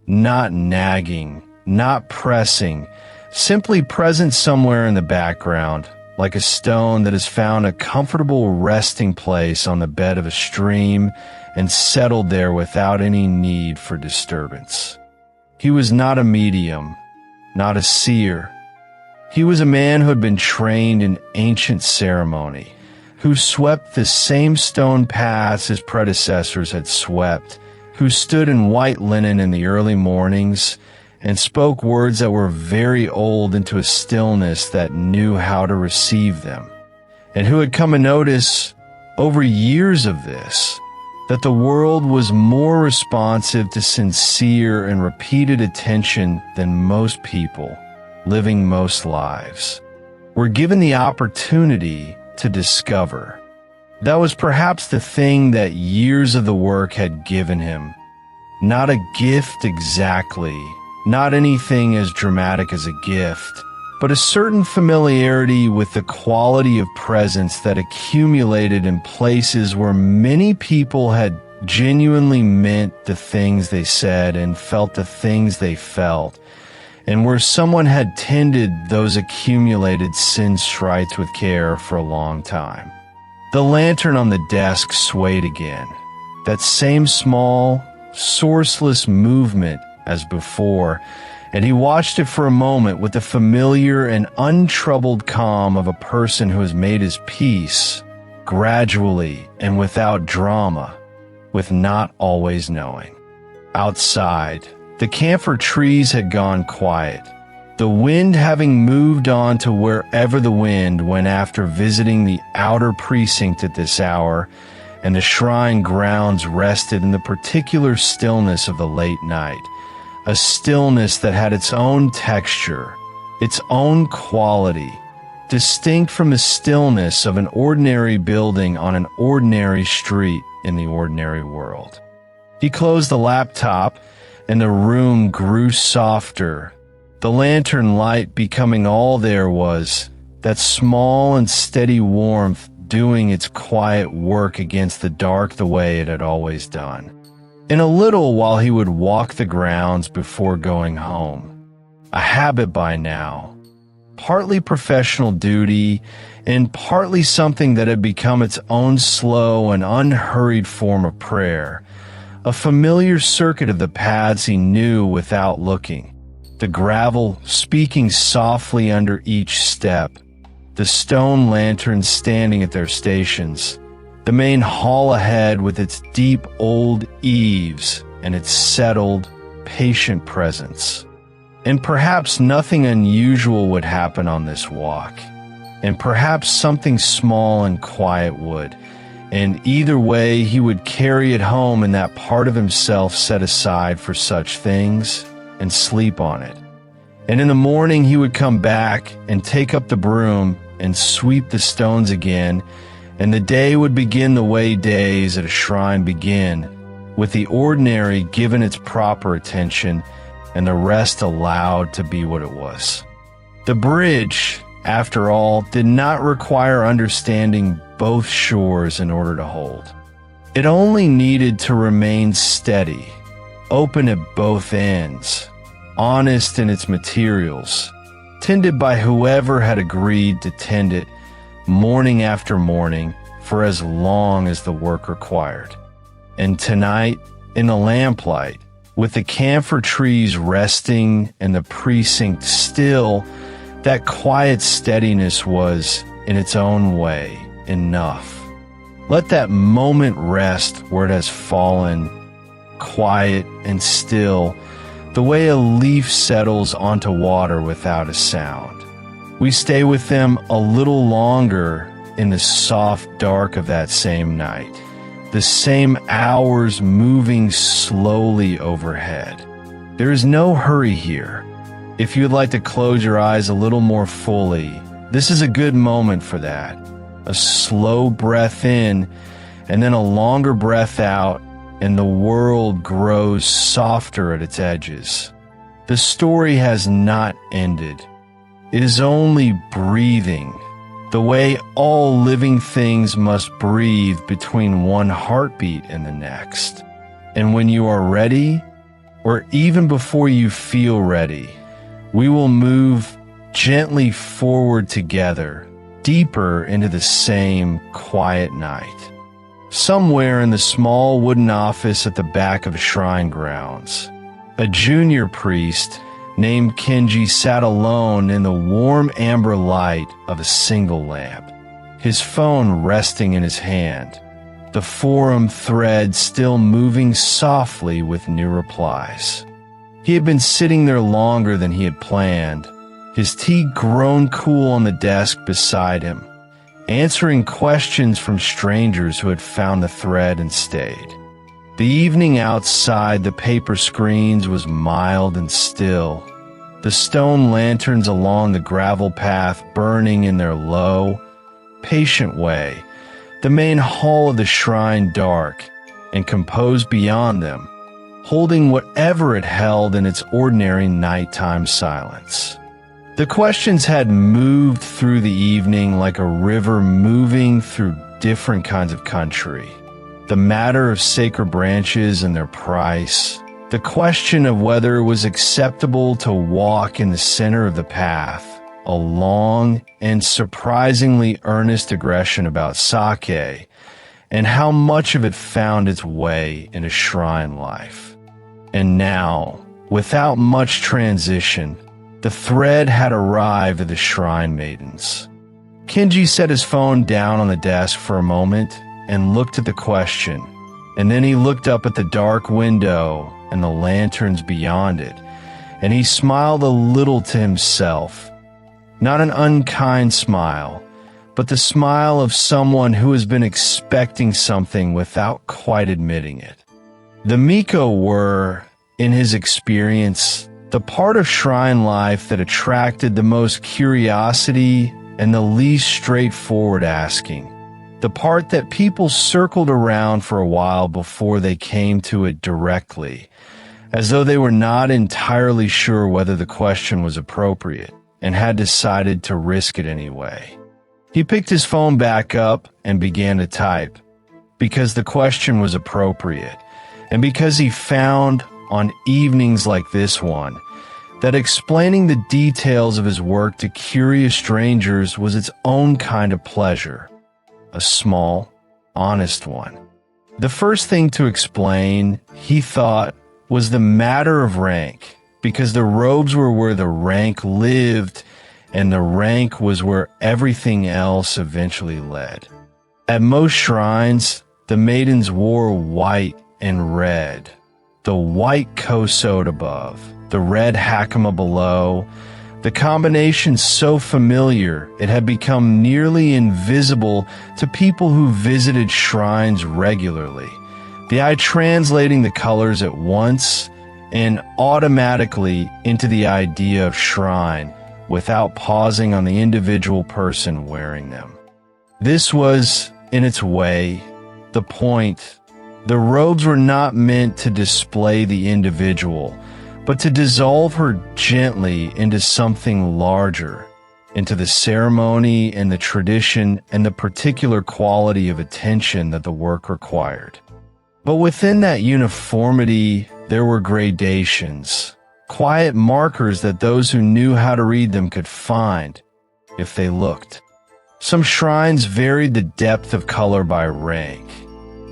not nagging, not pressing, simply present somewhere in the background, like a stone that has found a comfortable resting place on the bed of a stream and settled there without any need for disturbance. He was not a medium, not a seer. He was a man who had been trained in ancient ceremony, who swept the same stone paths his predecessors had swept, who stood in white linen in the early mornings and spoke words that were very old into a stillness that knew how to receive them, and who had come to notice over years of this, that the world was more responsive to sincere and repeated attention than most people living most lives were given the opportunity to discover. That was perhaps the thing that years of the work had given him. Not a gift exactly, not anything as dramatic as a gift, but a certain familiarity with the quality of presence that accumulated in places where many people had genuinely meant the things they said and felt the things they felt, and where someone had tended those accumulated sin strites with care for a long time. The lantern on the desk swayed again, that same small, sourceless movement as before, and he watched it for a moment with the familiar and untroubled calm of a person who has made his peace, gradually and without drama, with not always knowing. Outside, the camphor trees had gone quiet, the wind having moved on to wherever the wind went after visiting the outer precinct at this hour, and the shrine grounds rested in the particular stillness of the late night, a stillness that had its own texture, its own quality, distinct from the stillness of an ordinary building on an ordinary street in the ordinary world. He closed the laptop, and the room grew softer, the lantern light becoming all there was, that small and steady warmth doing its quiet work against the dark the way it had always done. In a little while he would walk the grounds before going home, a habit by now, partly professional duty and partly something that had become its own slow and unhurried form of prayer, a familiar circuit of the paths he knew without looking, the gravel speaking softly under each step, the stone lanterns standing at their stations, the main hall ahead with its deep old eaves and its settled, patient presence. And perhaps nothing unusual would happen on this walk, and perhaps something small and quiet would, and either way he would carry it home in that part of himself set aside for such things and sleep on it. And in the morning he would come back and take up the broom and sweep the stones again, and the day would begin the way days at a shrine begin, with the ordinary given its proper attention and the rest allowed to be what it was. The bridge, after all, did not require understanding both shores in order to hold. It only needed to remain steady, open at both ends, honest in its materials, tended by whoever had agreed to tend it morning after morning for as long as the work required. And tonight, in the lamplight, with the camphor trees resting and the precinct still, that quiet steadiness was, in its own way, enough. Let that moment rest where it has fallen, quiet and still, the way a leaf settles onto water without a sound. We stay with them a little longer in the soft dark of that same night, the same hours moving slowly overhead. There is no hurry here. If you would like to close your eyes a little more fully, this is a good moment for that. A slow breath in, and then a longer breath out, and the world grows softer at its edges. The story has not ended. It is only breathing, the way all living things must breathe between one heartbeat and the next. And when you are ready, or even before you feel ready, we will move gently forward together, deeper into the same quiet night. Somewhere in the small wooden office at the back of shrine grounds, a junior priest named Kenji sat alone in the warm amber light of a single lamp. his phone resting in his hand, the forum thread still moving softly with new replies. He had been sitting there longer than he had planned, his tea grown cool on the desk beside him, answering questions from strangers who had found the thread and stayed. The evening outside the paper screens was mild and still, the stone lanterns along the gravel path burning in their low, patient way, the main hall of the shrine dark and composed beyond them, holding whatever it held in its ordinary nighttime silence. The questions had moved through the evening like a river moving through different kinds of country. The matter of sacred branches and their price, the question of whether it was acceptable to walk in the center of the path, a long and surprisingly earnest aggression about sake, and how much of it found its way into shrine life. And now, without much transition, the thread had arrived at the shrine maidens. Kenji set his phone down on the desk for a moment and looked at the question, and then he looked up at the dark window and the lanterns beyond it, and he smiled a little to himself. Not an unkind smile, but the smile of someone who has been expecting something without quite admitting it. The Miko were, in his experience, the part of shrine life that attracted the most curiosity and the least straightforward asking. The part that people circled around for a while before they came to it directly, as though they were not entirely sure whether the question was appropriate and had decided to risk it anyway. He picked his phone back up and began to type, because the question was appropriate, and because he found, on evenings like this one, that explaining the details of his work to curious strangers was its own kind of pleasure, a small, honest one. The first thing to explain, he thought, was the matter of rank, because the robes were where the rank lived, and the rank was where everything else eventually led. At most shrines, the maidens wore white and red, the white kosode above, the red Hakama below, the combination so familiar it had become nearly invisible to people who visited shrines regularly, the eye translating the colors at once and automatically into the idea of shrine without pausing on the individual person wearing them. This was, in its way, the point. The robes were not meant to display the individual, but to dissolve her gently into something larger, into the ceremony and the tradition and the particular quality of attention that the work required. But within that uniformity, there were gradations, quiet markers that those who knew how to read them could find, if they looked. Some shrines varied the depth of color by rank.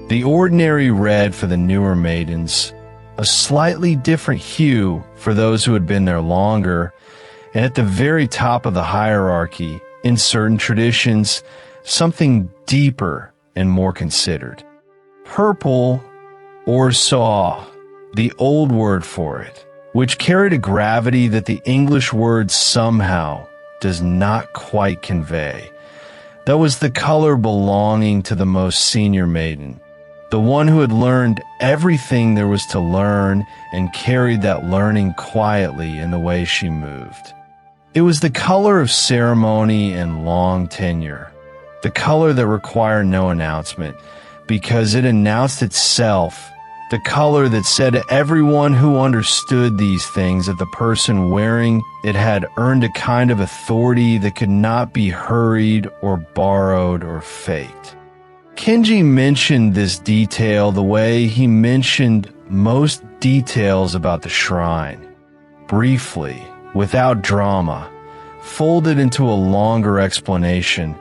The ordinary red for the newer maidens, a slightly different hue for those who had been there longer, and at the very top of the hierarchy, in certain traditions, something deeper and more considered. Purple, or saw, the old word for it, which carried a gravity that the English word somehow does not quite convey. That was the color belonging to the most senior maiden, the one who had learned everything there was to learn and carried that learning quietly in the way she moved. It was the color of ceremony and long tenure, the color that required no announcement, because it announced itself, the color that said to everyone who understood these things that the person wearing it had earned a kind of authority that could not be hurried or borrowed or faked. Kenji mentioned this detail the way he mentioned most details about the shrine, briefly, without drama, folded into a longer explanation,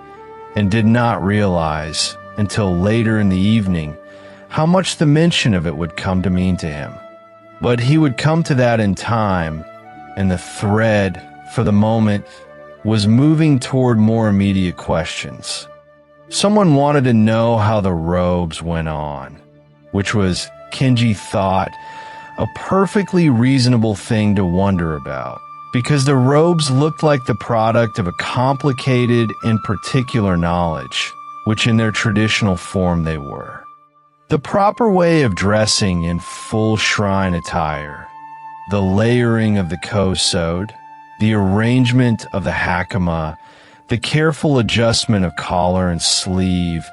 and did not realize, until later in the evening, how much the mention of it would come to mean to him. But he would come to that in time, and the thread, for the moment, was moving toward more immediate questions. Someone wanted to know how the robes went on, which was, Kenji thought, a perfectly reasonable thing to wonder about, because the robes looked like the product of a complicated and particular knowledge, which in their traditional form they were. The proper way of dressing in full shrine attire, the layering of the kosode, the arrangement of the hakama, the careful adjustment of collar and sleeve,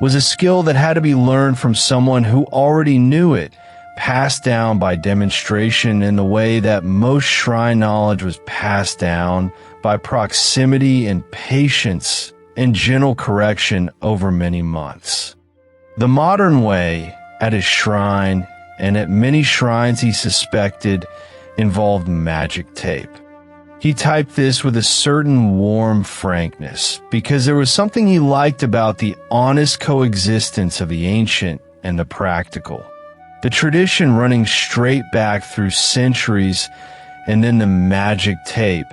was a skill that had to be learned from someone who already knew it, passed down by demonstration in the way that most shrine knowledge was passed down by proximity and patience and gentle correction over many months. The modern way, at his shrine, and at many shrines he suspected, involved magic tape. He typed this with a certain warm frankness, because there was something he liked about the honest coexistence of the ancient and the practical. The tradition running straight back through centuries, and then the magic tape,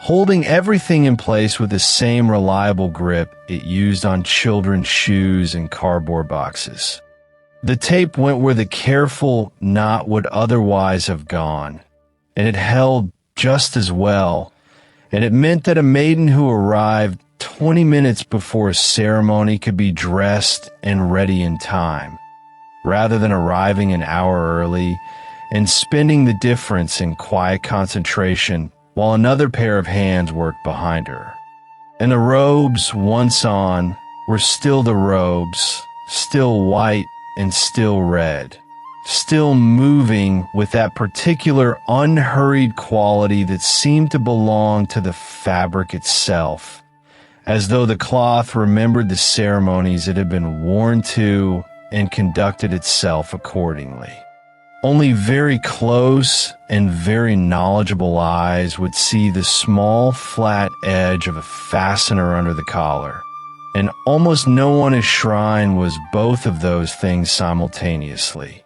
holding everything in place with the same reliable grip it used on children's shoes and cardboard boxes. The tape went where the careful knot would otherwise have gone, and it held just as well, and it meant that a maiden who arrived 20 minutes before a ceremony could be dressed and ready in time, rather than arriving an hour early and spending the difference in quiet concentration while another pair of hands worked behind her. And the robes, once on, were still the robes, still white and still red, still moving with that particular unhurried quality that seemed to belong to the fabric itself, as though the cloth remembered the ceremonies it had been worn to and conducted itself accordingly. Only very close and very knowledgeable eyes would see the small, flat edge of a fastener under the collar, and almost no one at shrine was both of those things simultaneously.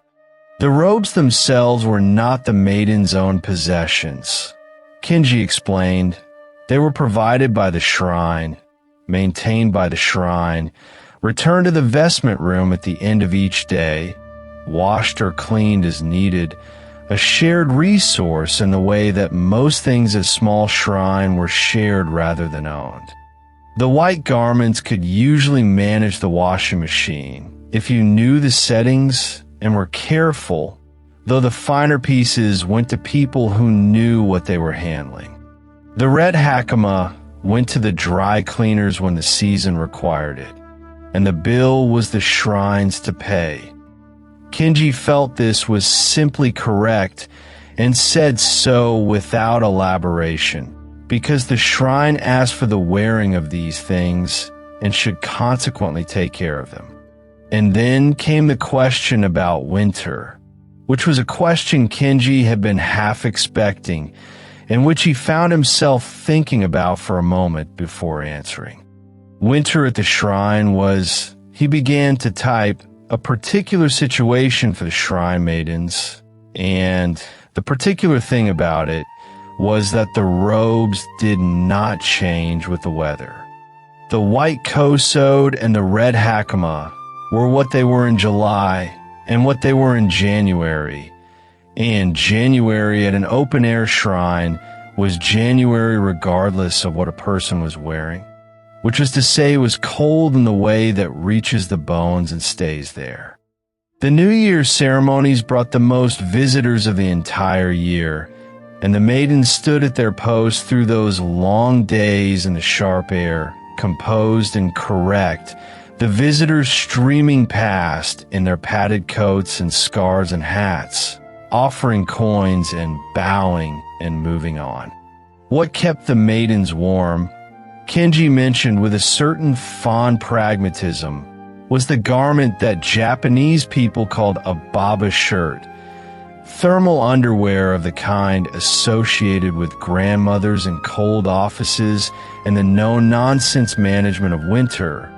The robes themselves were not the maiden's own possessions. Kenji explained, they were provided by the shrine, maintained by the shrine, returned to the vestment room at the end of each day, washed or cleaned as needed, a shared resource in the way that most things at small shrine were shared rather than owned. The white garments could usually manage the washing machine if you knew the settings and were careful, though the finer pieces went to people who knew what they were handling. The red hakama went to the dry cleaners when the season required it, and the bill was the shrine's to pay. Kenji felt this was simply correct and said so without elaboration, because the shrine asked for the wearing of these things and should consequently take care of them. And then came the question about winter, which was a question Kenji had been half expecting, and which he found himself thinking about for a moment before answering. Winter at the shrine was, he began to type, a particular situation for the shrine maidens, and the particular thing about it was that the robes did not change with the weather. The white kosode and the red hakama were what they were in July and what they were in January, and January at an open-air shrine was January regardless of what a person was wearing, which was to say it was cold in the way that reaches the bones and stays there. The New Year's ceremonies brought the most visitors of the entire year, and the maidens stood at their posts through those long days in the sharp air, composed and correct, the visitors streaming past in their padded coats and scarves and hats, offering coins and bowing and moving on. What kept the maidens warm, Kenji mentioned with a certain fond pragmatism, was the garment that Japanese people called a baba shirt, thermal underwear of the kind associated with grandmothers in cold offices and the no-nonsense management of winter,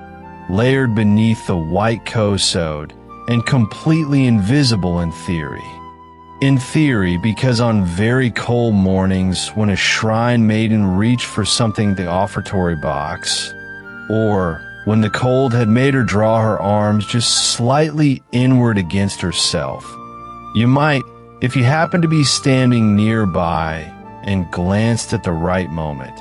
layered beneath the white kosode and completely invisible in theory. In theory, because on very cold mornings when a shrine maiden reached for something in the offertory box, or when the cold had made her draw her arms just slightly inward against herself. You might, if you happened to be standing nearby and glanced at the right moment,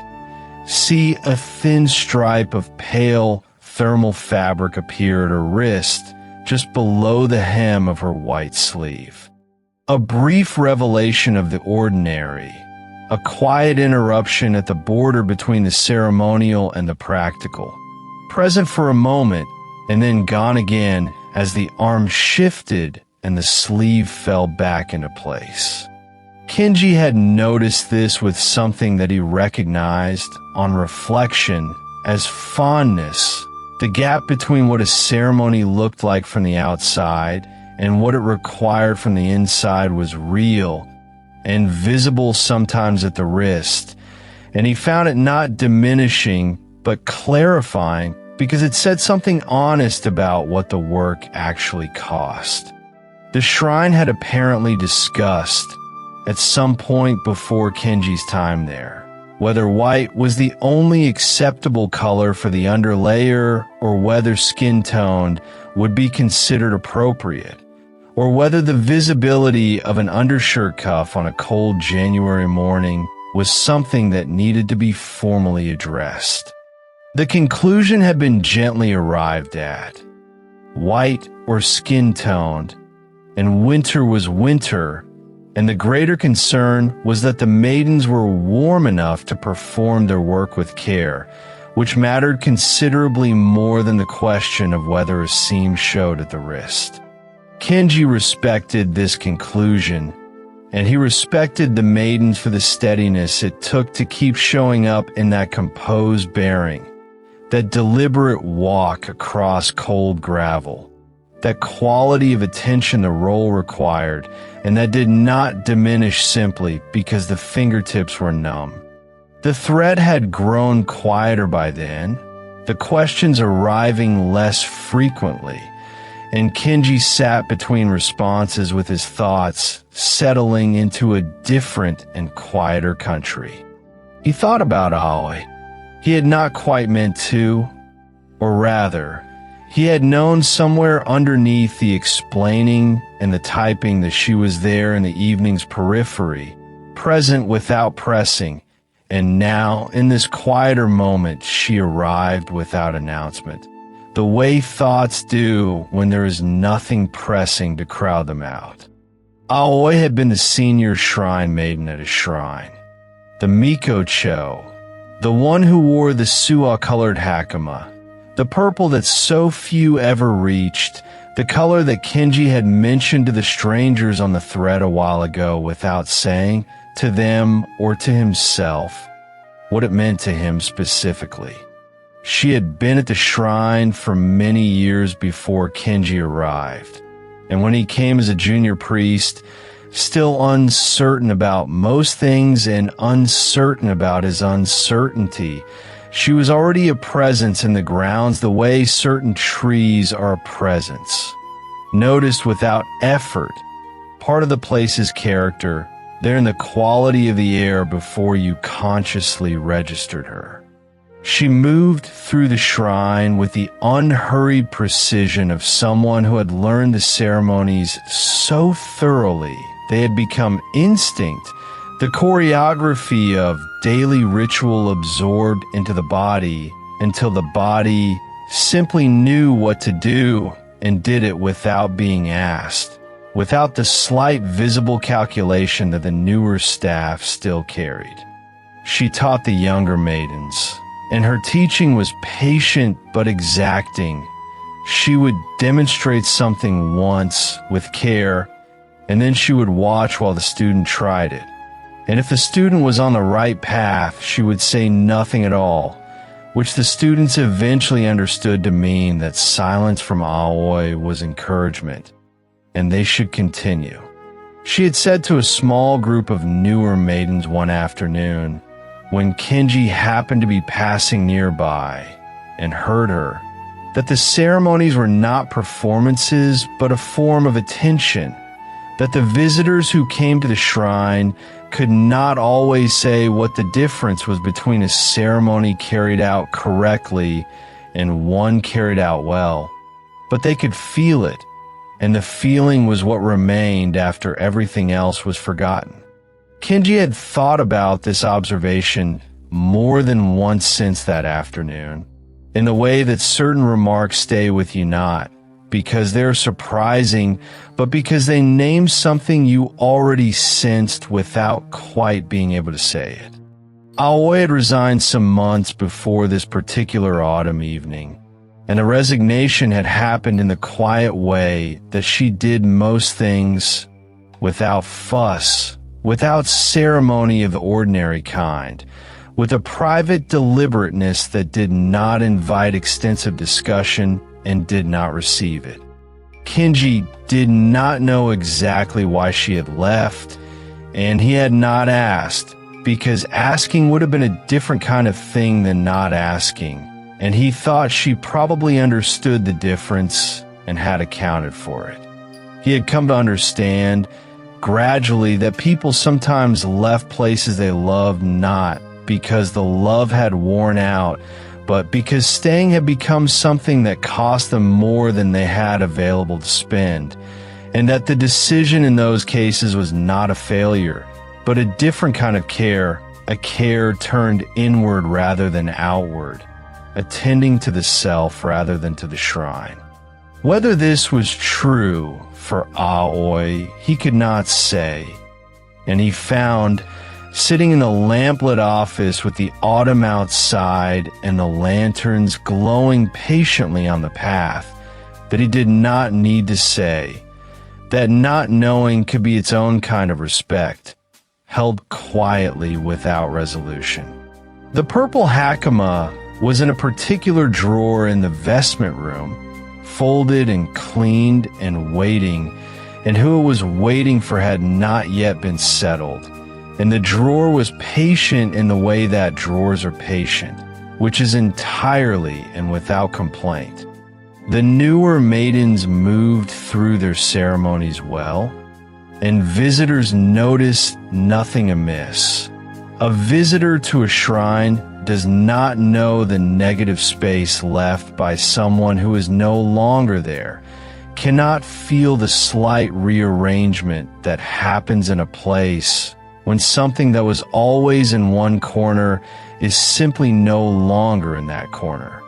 see a thin stripe of pale thermal fabric appear at her wrist just below the hem of her white sleeve. A brief revelation of the ordinary, a quiet interruption at the border between the ceremonial and the practical, present for a moment and then gone again as the arm shifted and the sleeve fell back into place. Kenji had noticed this with something that he recognized on reflection as fondness, the gap between what a ceremony looked like from the outside and what it required from the inside was real and visible sometimes at the wrist, and he found it not diminishing but clarifying because it said something honest about what the work actually cost. The shrine had apparently discussed, at some point before Kenji's time there, whether white was the only acceptable color for the underlayer or whether skin-toned would be considered appropriate, or whether the visibility of an undershirt cuff on a cold January morning was something that needed to be formally addressed. The conclusion had been gently arrived at. White or skin-toned, and winter was winter, and the greater concern was that the maidens were warm enough to perform their work with care, which mattered considerably more than the question of whether a seam showed at the wrist. Kenji respected this conclusion, and he respected the maidens for the steadiness it took to keep showing up in that composed bearing, that deliberate walk across cold gravel, that quality of attention the role required, and that did not diminish simply because the fingertips were numb. The thread had grown quieter by then, the questions arriving less frequently, and Kenji sat between responses with his thoughts settling into a different and quieter country. He thought about Aoi. He had not quite meant to, or rather, he had known somewhere underneath the explaining and the typing that she was there in the evening's periphery, present without pressing, and now, in this quieter moment, she arrived without announcement, the way thoughts do when there is nothing pressing to crowd them out. Aoi had been the senior shrine maiden at a shrine, the Miko-cho, the one who wore the suwa-colored Hakama, the purple that so few ever reached, the color that Kenji had mentioned to the strangers on the thread a while ago without saying, to them or to himself, what it meant to him specifically. She had been at the shrine for many years before Kenji arrived, and when he came as a junior priest, still uncertain about most things and uncertain about his uncertainty, she was already a presence in the grounds the way certain trees are a presence. Noticed without effort, part of the place's character, there in the quality of the air before you consciously registered her. She moved through the shrine with the unhurried precision of someone who had learned the ceremonies so thoroughly they had become instinct, the choreography of daily ritual absorbed into the body until the body simply knew what to do and did it without being asked, without the slight visible calculation that the newer staff still carried. She taught the younger maidens, and her teaching was patient but exacting. She would demonstrate something once with care, and then she would watch while the student tried it. And if the student was on the right path, she would say nothing at all, which the students eventually understood to mean that silence from Aoi was encouragement, and they should continue. She had said to a small group of newer maidens one afternoon, when Kenji happened to be passing nearby and heard her, that the ceremonies were not performances but a form of attention, that the visitors who came to the shrine could not always say what the difference was between a ceremony carried out correctly and one carried out well. But they could feel it, and the feeling was what remained after everything else was forgotten. Kenji had thought about this observation more than once since that afternoon, in the way that certain remarks stay with you not because they're surprising, but because they name something you already sensed without quite being able to say it. Aoi had resigned some months before this particular autumn evening, and the resignation had happened in the quiet way that she did most things, without fuss, without ceremony of the ordinary kind, with a private deliberateness that did not invite extensive discussion and did not receive it. Kenji did not know exactly why she had left, and he had not asked, because asking would have been a different kind of thing than not asking, and he thought she probably understood the difference and had accounted for it. He had come to understand gradually that people sometimes left places they loved not because the love had worn out, but because staying had become something that cost them more than they had available to spend, and that the decision in those cases was not a failure, but a different kind of care, a care turned inward rather than outward, attending to the self rather than to the shrine. Whether this was true for Aoi, he could not say, and he found, sitting in the lamplit office with the autumn outside and the lanterns glowing patiently on the path, that he did not need to say, that not knowing could be its own kind of respect, held quietly without resolution. The purple Hakama was in a particular drawer in the vestment room, folded and cleaned and waiting, and who it was waiting for had not yet been settled. And the drawer was patient in the way that drawers are patient, which is entirely and without complaint. The newer maidens moved through their ceremonies well, and visitors noticed nothing amiss. A visitor to a shrine does not know the negative space left by someone who is no longer there, cannot feel the slight rearrangement that happens in a place when something that was always in one corner is simply no longer in that corner.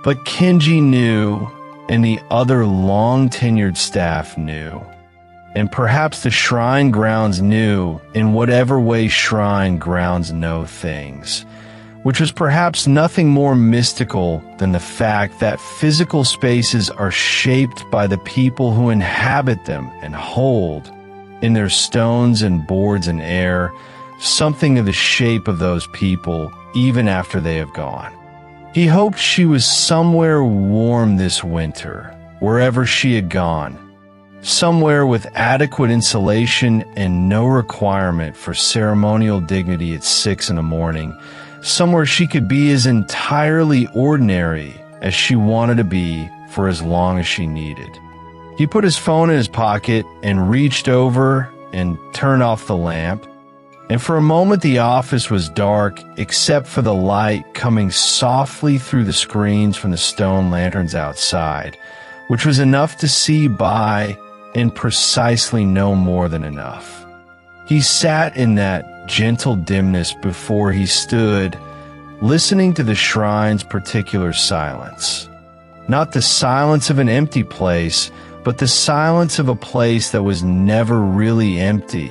But Kenji knew, and the other long-tenured staff knew, and perhaps the shrine grounds knew in whatever way shrine grounds know things, which was perhaps nothing more mystical than the fact that physical spaces are shaped by the people who inhabit them and hold, in their stones and boards and air, something of the shape of those people even after they have gone. He hoped she was somewhere warm this winter, wherever she had gone, somewhere with adequate insulation and no requirement for ceremonial dignity at 6 a.m, somewhere she could be as entirely ordinary as she wanted to be for as long as she needed. He put his phone in his pocket and reached over and turned off the lamp, and for a moment the office was dark except for the light coming softly through the screens from the stone lanterns outside, which was enough to see by and precisely no more than enough. He sat in that gentle dimness before he stood, listening to the shrine's particular silence. Not the silence of an empty place, but the silence of a place that was never really empty,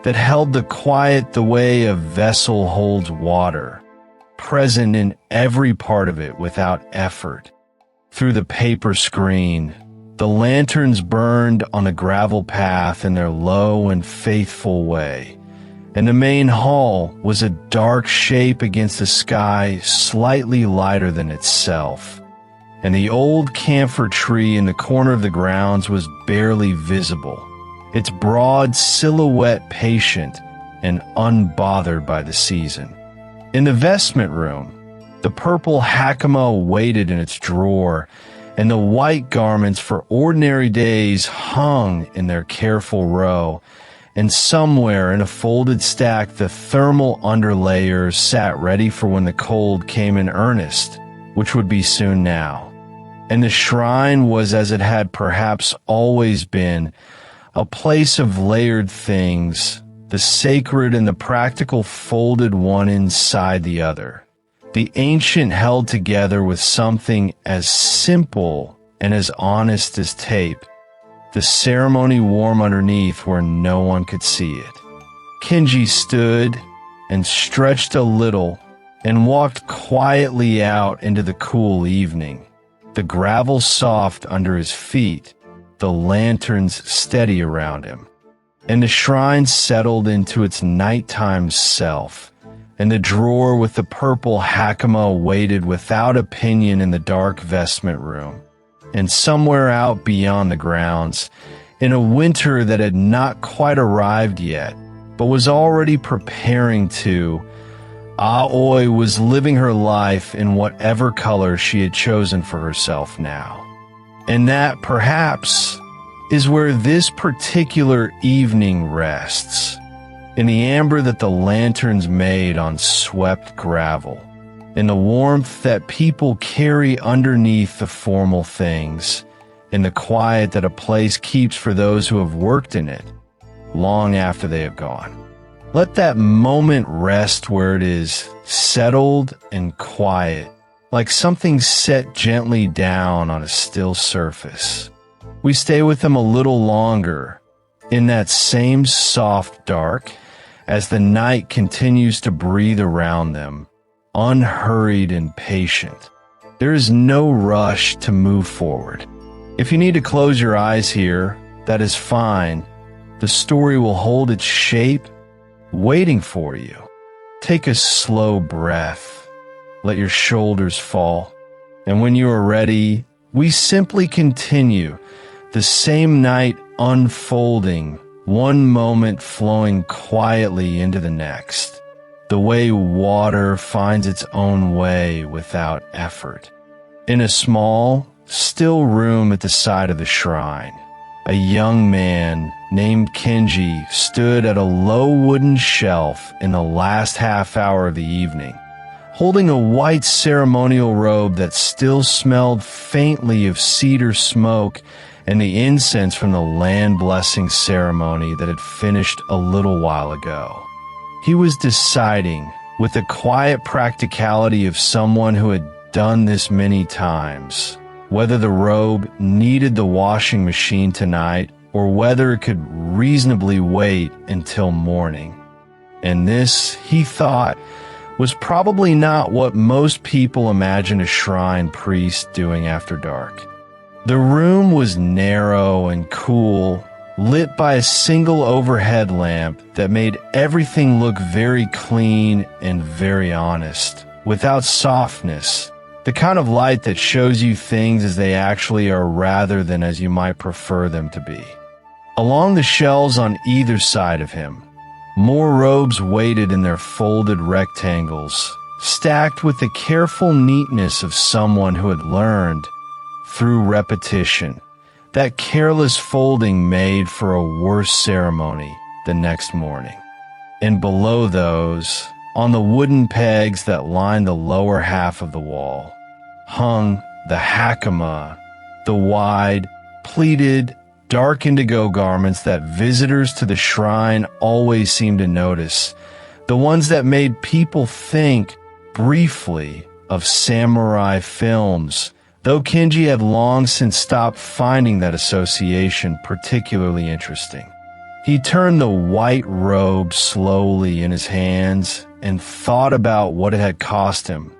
that held the quiet the way a vessel holds water, present in every part of it without effort. Through the paper screen, the lanterns burned on a gravel path in their low and faithful way, and the main hall was a dark shape against the sky slightly lighter than itself, and the old camphor tree in the corner of the grounds was barely visible, its broad silhouette patient and unbothered by the season. In the vestment room, the purple Hakama waited in its drawer, and the white garments for ordinary days hung in their careful row, and somewhere in a folded stack the thermal underlayers sat ready for when the cold came in earnest, which would be soon now. And the shrine was as it had perhaps always been, a place of layered things, the sacred and the practical folded one inside the other. The ancient held together with something as simple and as honest as tape. The ceremony warm underneath where no one could see it. Kenji stood and stretched a little and walked quietly out into the cool evening. The gravel soft under his feet, the lanterns steady around him. And the shrine settled into its nighttime self, and the drawer with the purple Hakama waited without opinion in the dark vestment room. And somewhere out beyond the grounds, in a winter that had not quite arrived yet, but was already preparing to, Aoi was living her life in whatever color she had chosen for herself now. And that, perhaps, is where this particular evening rests, in the amber that the lanterns made on swept gravel, in the warmth that people carry underneath the formal things, in the quiet that a place keeps for those who have worked in it, long after they have gone. Let that moment rest where it is settled and quiet, like something set gently down on a still surface. We stay with them a little longer, in that same soft dark, as the night continues to breathe around them, unhurried and patient. There is no rush to move forward. If you need to close your eyes here, that is fine. The story will hold its shape, waiting for you. Take a slow breath. Let your shoulders fall. And when you are ready, we simply continue, the same night unfolding, one moment flowing quietly into the next, the way water finds its own way without effort. In a small, still room at the side of the shrine, a young man named Kenji stood at a low wooden shelf in the last half hour of the evening, holding a white ceremonial robe that still smelled faintly of cedar smoke and the incense from the land blessing ceremony that had finished a little while ago. He was deciding, with the quiet practicality of someone who had done this many times, whether the robe needed the washing machine tonight or whether it could reasonably wait until morning. And this, he thought, was probably not what most people imagine a shrine priest doing after dark. The room was narrow and cool, lit by a single overhead lamp that made everything look very clean and very honest, without softness, the kind of light that shows you things as they actually are rather than as you might prefer them to be. Along the shelves on either side of him, more robes waited in their folded rectangles, stacked with the careful neatness of someone who had learned, through repetition, that careless folding made for a worse ceremony the next morning. And below those, on the wooden pegs that lined the lower half of the wall, hung the Hakama, the wide, pleated, dark indigo garments that visitors to the shrine always seemed to notice, the ones that made people think, briefly, of samurai films, though Kenji had long since stopped finding that association particularly interesting. He turned the white robe slowly in his hands and thought about what it had cost him,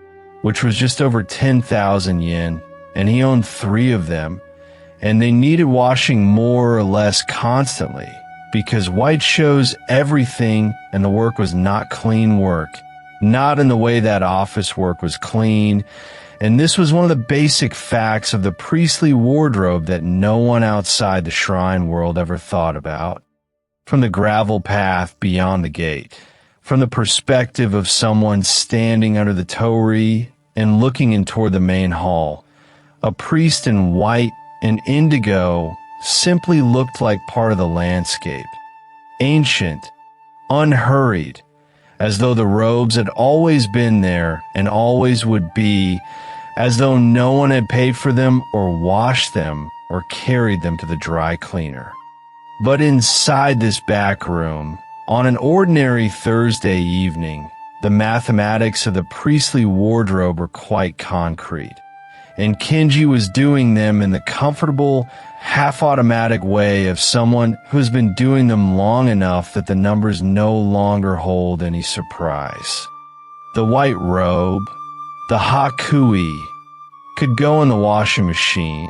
which was just over 10,000 yen, and he owned 3 of them, and they needed washing more or less constantly, because white shows everything and the work was not clean work, not in the way that office work was clean. And this was one of the basic facts of the priestly wardrobe that no one outside the shrine world ever thought about. From the gravel path beyond the gate, from the perspective of someone standing under the torii and looking in toward the main hall, a priest in white and indigo simply looked like part of the landscape. Ancient, unhurried, as though the robes had always been there and always would be, as though no one had paid for them or washed them or carried them to the dry cleaner. But inside this back room, on an ordinary Thursday evening, the mathematics of the priestly wardrobe were quite concrete, and Kenji was doing them in the comfortable, half-automatic way of someone who's been doing them long enough that the numbers no longer hold any surprise. The white robe, the hakui, could go in the washing machine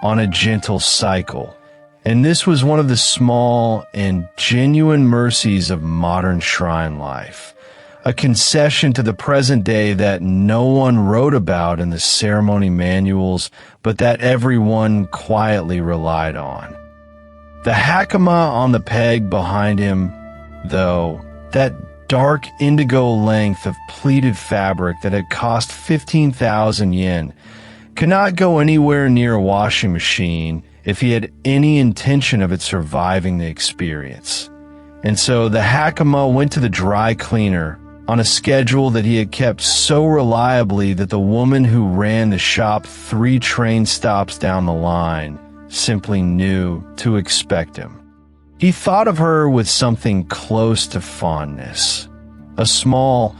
on a gentle cycle, and this was one of the small and genuine mercies of modern shrine life, a concession to the present day that no one wrote about in the ceremony manuals, but that everyone quietly relied on. The Hakama on the peg behind him, though, that dark indigo length of pleated fabric that had cost 15,000 yen, could not go anywhere near a washing machine if he had any intention of it surviving the experience. And so the Hakama went to the dry cleaner on a schedule that he had kept so reliably that the woman who ran the shop 3 train stops down the line simply knew to expect him. He thought of her with something close to fondness. A small,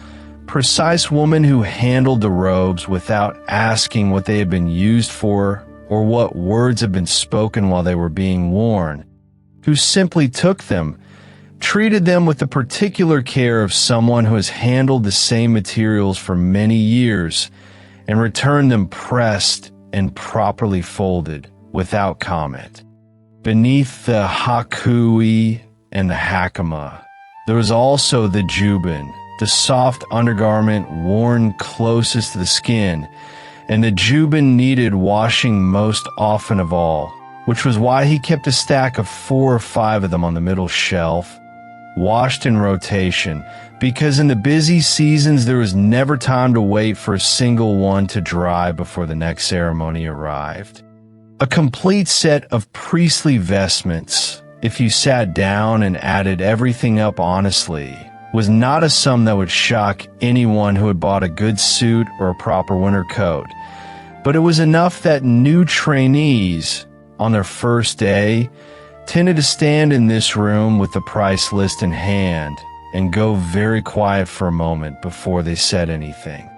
precise woman who handled the robes without asking what they had been used for or what words had been spoken while they were being worn, who simply took them, treated them with the particular care of someone who has handled the same materials for many years, and returned them pressed and properly folded without comment. Beneath the hakui and the hakama, there was also the jubin, the soft undergarment worn closest to the skin, and the jubin needed washing most often of all, which was why he kept a stack of 4 or 5 of them on the middle shelf, washed in rotation, because in the busy seasons there was never time to wait for a single one to dry before the next ceremony arrived. A complete set of priestly vestments, if you sat down and added everything up honestly, was not a sum that would shock anyone who had bought a good suit or a proper winter coat, but it was enough that new trainees, on their first day, tended to stand in this room with the price list in hand and go very quiet for a moment before they said anything.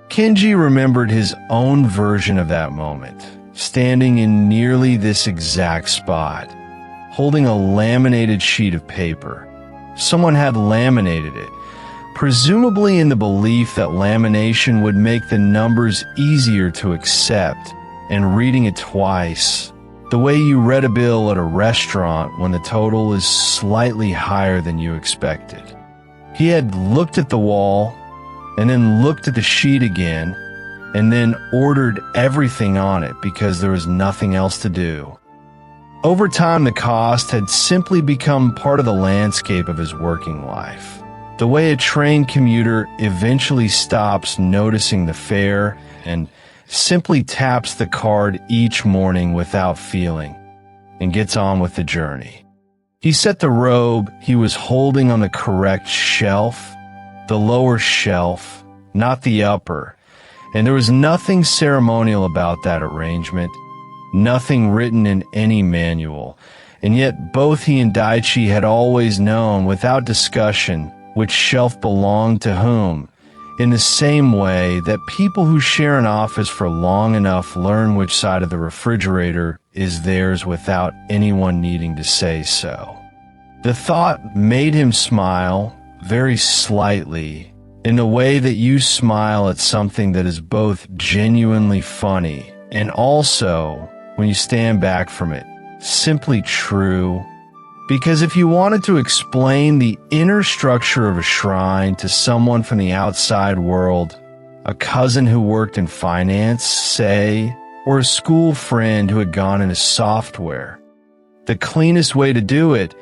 Kenji remembered his own version of that moment, standing in nearly this exact spot, holding a laminated sheet of paper. Someone had laminated it, presumably in the belief that lamination would make the numbers easier to accept, and reading it twice, the way you read a bill at a restaurant when the total is slightly higher than you expected. He had looked at the wall, and then looked at the sheet again, and then ordered everything on it because there was nothing else to do. Over time, the cost had simply become part of the landscape of his working life. The way a train commuter eventually stops noticing the fare and simply taps the card each morning without feeling and gets on with the journey. He set the robe he was holding on the correct shelf, the lower shelf, not the upper, and there was nothing ceremonial about that arrangement, nothing written in any manual, and yet both he and Daichi had always known without discussion which shelf belonged to whom, in the same way that people who share an office for long enough learn which side of the refrigerator is theirs without anyone needing to say so. The thought made him smile very slightly, in the way that you smile at something that is both genuinely funny and also, when you stand back from it, simply true. Because if you wanted to explain the inner structure of a shrine to someone from the outside world, a cousin who worked in finance, say, or a school friend who had gone into software, the cleanest way to do it,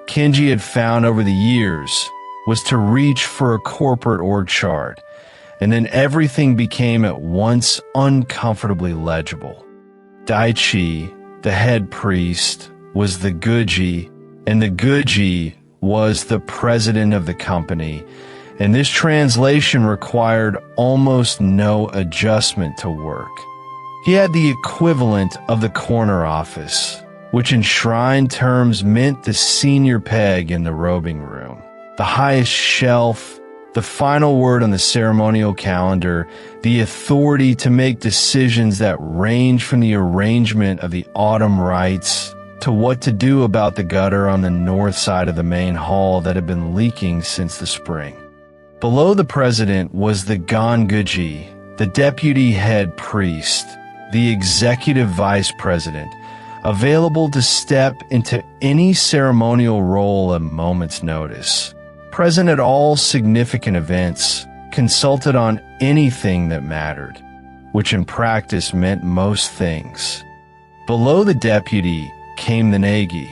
Kenji had found over the years, was to reach for a corporate org chart, and then everything became at once uncomfortably legible. Daichi, the head priest, was the Guji, and the Guji was the president of the company, and this translation required almost no adjustment to work. He had the equivalent of the corner office, which in shrine terms meant the senior peg in the robing room, the highest shelf, the final word on the ceremonial calendar, the authority to make decisions that range from the arrangement of the autumn rites to what to do about the gutter on the north side of the main hall that had been leaking since the spring. Below the president was the ganguji, the deputy head priest, the executive vice president, available to step into any ceremonial role at a moment's notice, present at all significant events, consulted on anything that mattered, which in practice meant most things. Below the deputy came the negi,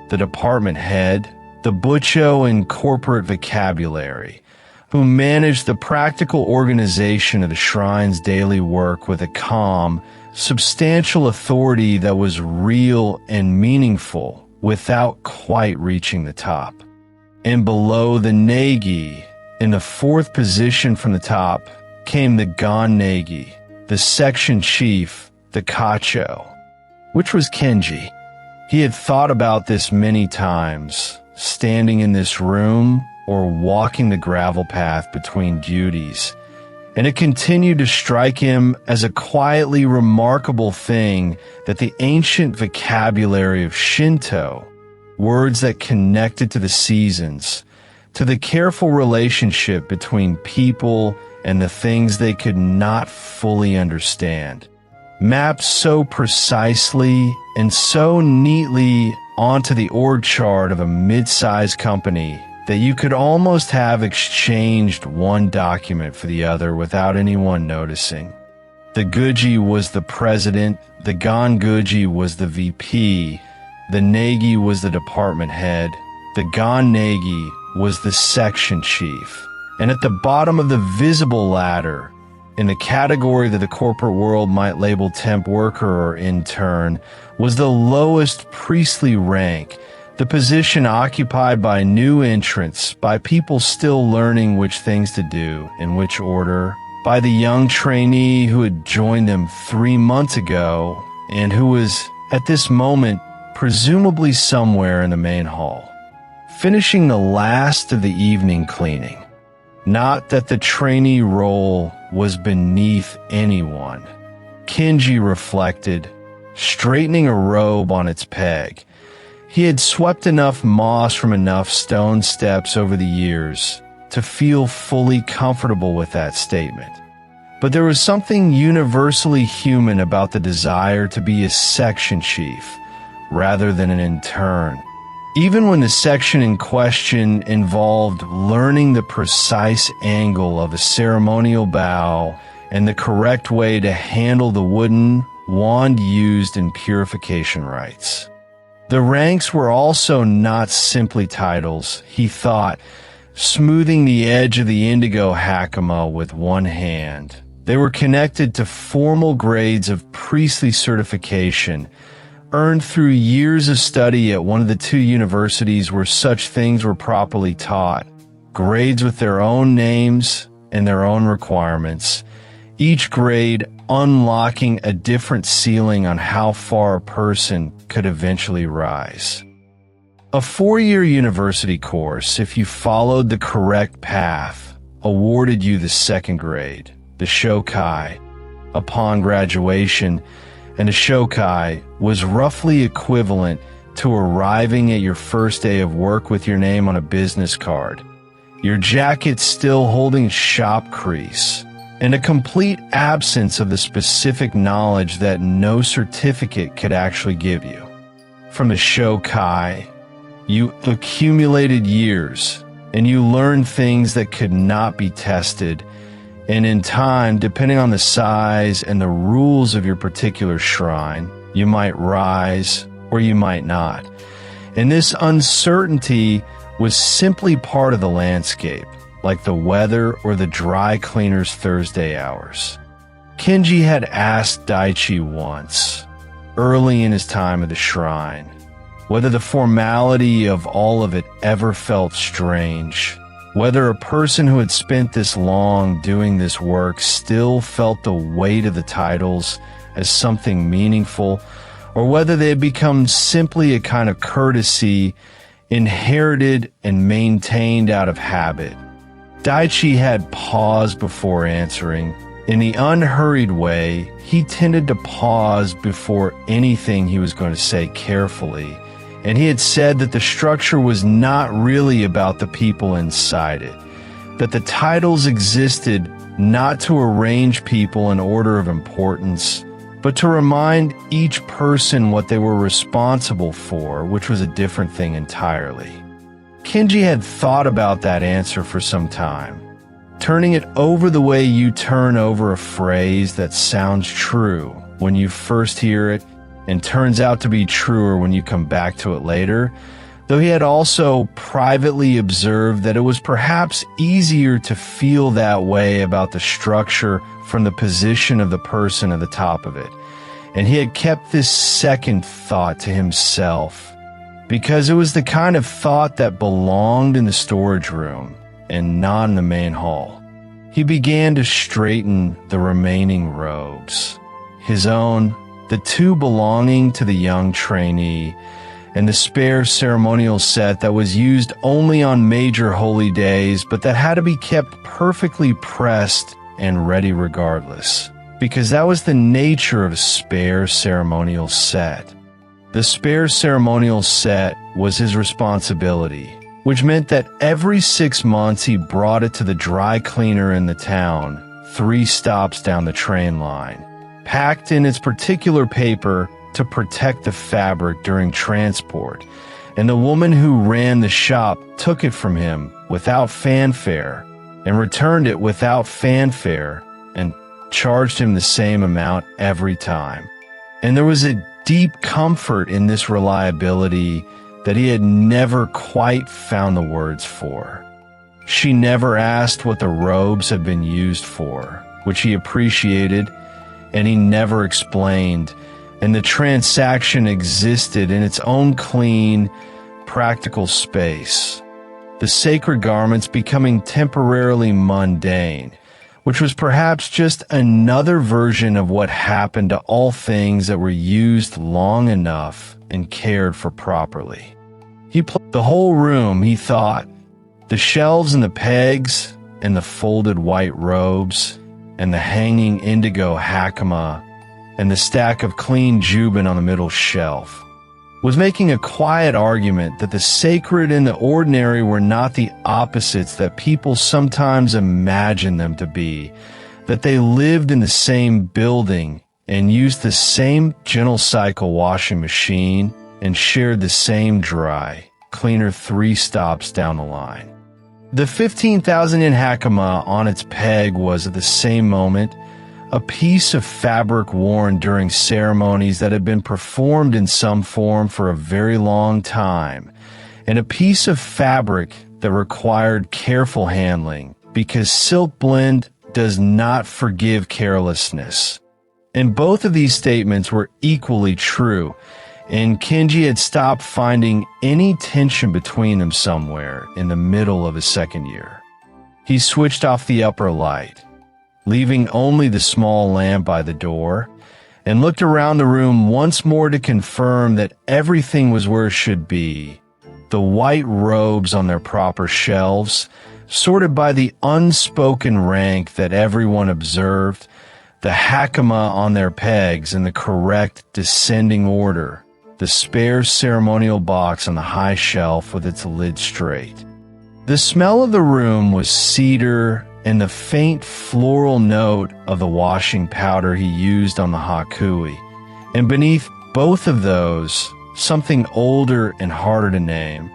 the department head, the butcho in corporate vocabulary, who managed the practical organization of the shrine's daily work with a calm, substantial authority that was real and meaningful without quite reaching the top. And below the negi, in the fourth position from the top, came the gan-negi, the section chief, the kacho, which was Kenji. He had thought about this many times, standing in this room or walking the gravel path between duties, and it continued to strike him as a quietly remarkable thing that the ancient vocabulary of Shinto, words that connected to the seasons, to the careful relationship between people and the things they could not fully understand, mapped so precisely and so neatly onto the org chart of a mid-sized company that you could almost have exchanged one document for the other without anyone noticing. The guji was the president, the ganguji was the VP, the negi was the department head, the gan-negi was the section chief, and at the bottom of the visible ladder, in the category that the corporate world might label temp worker or intern, was the lowest priestly rank, the position occupied by new entrants, by people still learning which things to do, in which order, by the young trainee who had joined them 3 months ago and who was, at this moment, presumably somewhere in the main hall, finishing the last of the evening cleaning. Not that the trainee role was beneath anyone. Kenji reflected, straightening a robe on its peg. He had swept enough moss from enough stone steps over the years to feel fully comfortable with that statement. But there was something universally human about the desire to be a section chief rather than an intern. Even when the section in question involved learning the precise angle of a ceremonial bow and the correct way to handle the wooden wand used in purification rites. The ranks were also not simply titles, he thought, smoothing the edge of the indigo Hakama with one hand. They were connected to formal grades of priestly certification, earned through years of study at one of the 2 universities where such things were properly taught, grades with their own names and their own requirements, each grade unlocking a different ceiling on how far a person could eventually rise. A 4-year university course, if you followed the correct path, awarded you the 2nd grade, the shokai, upon graduation, and a shokai was roughly equivalent to arriving at your first day of work with your name on a business card, your jacket still holding shop crease, and a complete absence of the specific knowledge that no certificate could actually give you. From the shokai, you accumulated years, and you learned things that could not be tested, and in time, depending on the size and the rules of your particular shrine, you might rise or you might not. And this uncertainty was simply part of the landscape, like the weather or the dry cleaner's Thursday hours. Kenji had asked Daichi once, early in his time at the shrine, whether the formality of all of it ever felt strange, whether a person who had spent this long doing this work still felt the weight of the titles as something meaningful, or whether they had become simply a kind of courtesy inherited and maintained out of habit. Daichi had paused before answering. In the unhurried way, he tended to pause before anything he was going to say carefully, and he had said that the structure was not really about the people inside it, that the titles existed not to arrange people in order of importance, but to remind each person what they were responsible for, which was a different thing entirely. Kenji had thought about that answer for some time, turning it over the way you turn over a phrase that sounds true when you first hear it and turns out to be truer when you come back to it later, though he had also privately observed that it was perhaps easier to feel that way about the structure from the position of the person at the top of it. And he had kept this second thought to himself, because it was the kind of thought that belonged in the storage room and not in the main hall. He began to straighten the remaining robes, his own, the two belonging to the young trainee, and the spare ceremonial set that was used only on major holy days, but that had to be kept perfectly pressed and ready regardless, because that was the nature of a spare ceremonial set. The spare ceremonial set was his responsibility, which meant that every 6 months he brought it to the dry cleaner in the town, 3 stops down the train line, packed in its particular paper to protect the fabric during transport, and the woman who ran the shop took it from him without fanfare and returned it without fanfare and charged him the same amount every time. And there was a deep comfort in this reliability that he had never quite found the words for. She never asked what the robes had been used for, which he appreciated, and he never explained, and the transaction existed in its own clean, practical space, the sacred garments becoming temporarily mundane, which was perhaps just another version of what happened to all things that were used long enough and cared for properly. He played the whole room, he thought, the shelves and the pegs and the folded white robes and the hanging indigo hakama and the stack of clean jubin on the middle shelf, was making a quiet argument that the sacred and the ordinary were not the opposites that people sometimes imagine them to be, that they lived in the same building and used the same gentle cycle washing machine and shared the same dry cleaner 3 stops down the line. The 15,000 yen hakama on its peg was at the same moment a piece of fabric worn during ceremonies that had been performed in some form for a very long time, and a piece of fabric that required careful handling, because silk blend does not forgive carelessness. And both of these statements were equally true, and Kenji had stopped finding any tension between them somewhere in the middle of his second year. He switched off the upper light, leaving only the small lamp by the door, and looked around the room once more to confirm that everything was where it should be. The white robes on their proper shelves, sorted by the unspoken rank that everyone observed, the hakama on their pegs in the correct descending order, the spare ceremonial box on the high shelf with its lid straight. The smell of the room was cedar and the faint floral note of the washing powder he used on the hakui, and beneath both of those, something older and harder to name,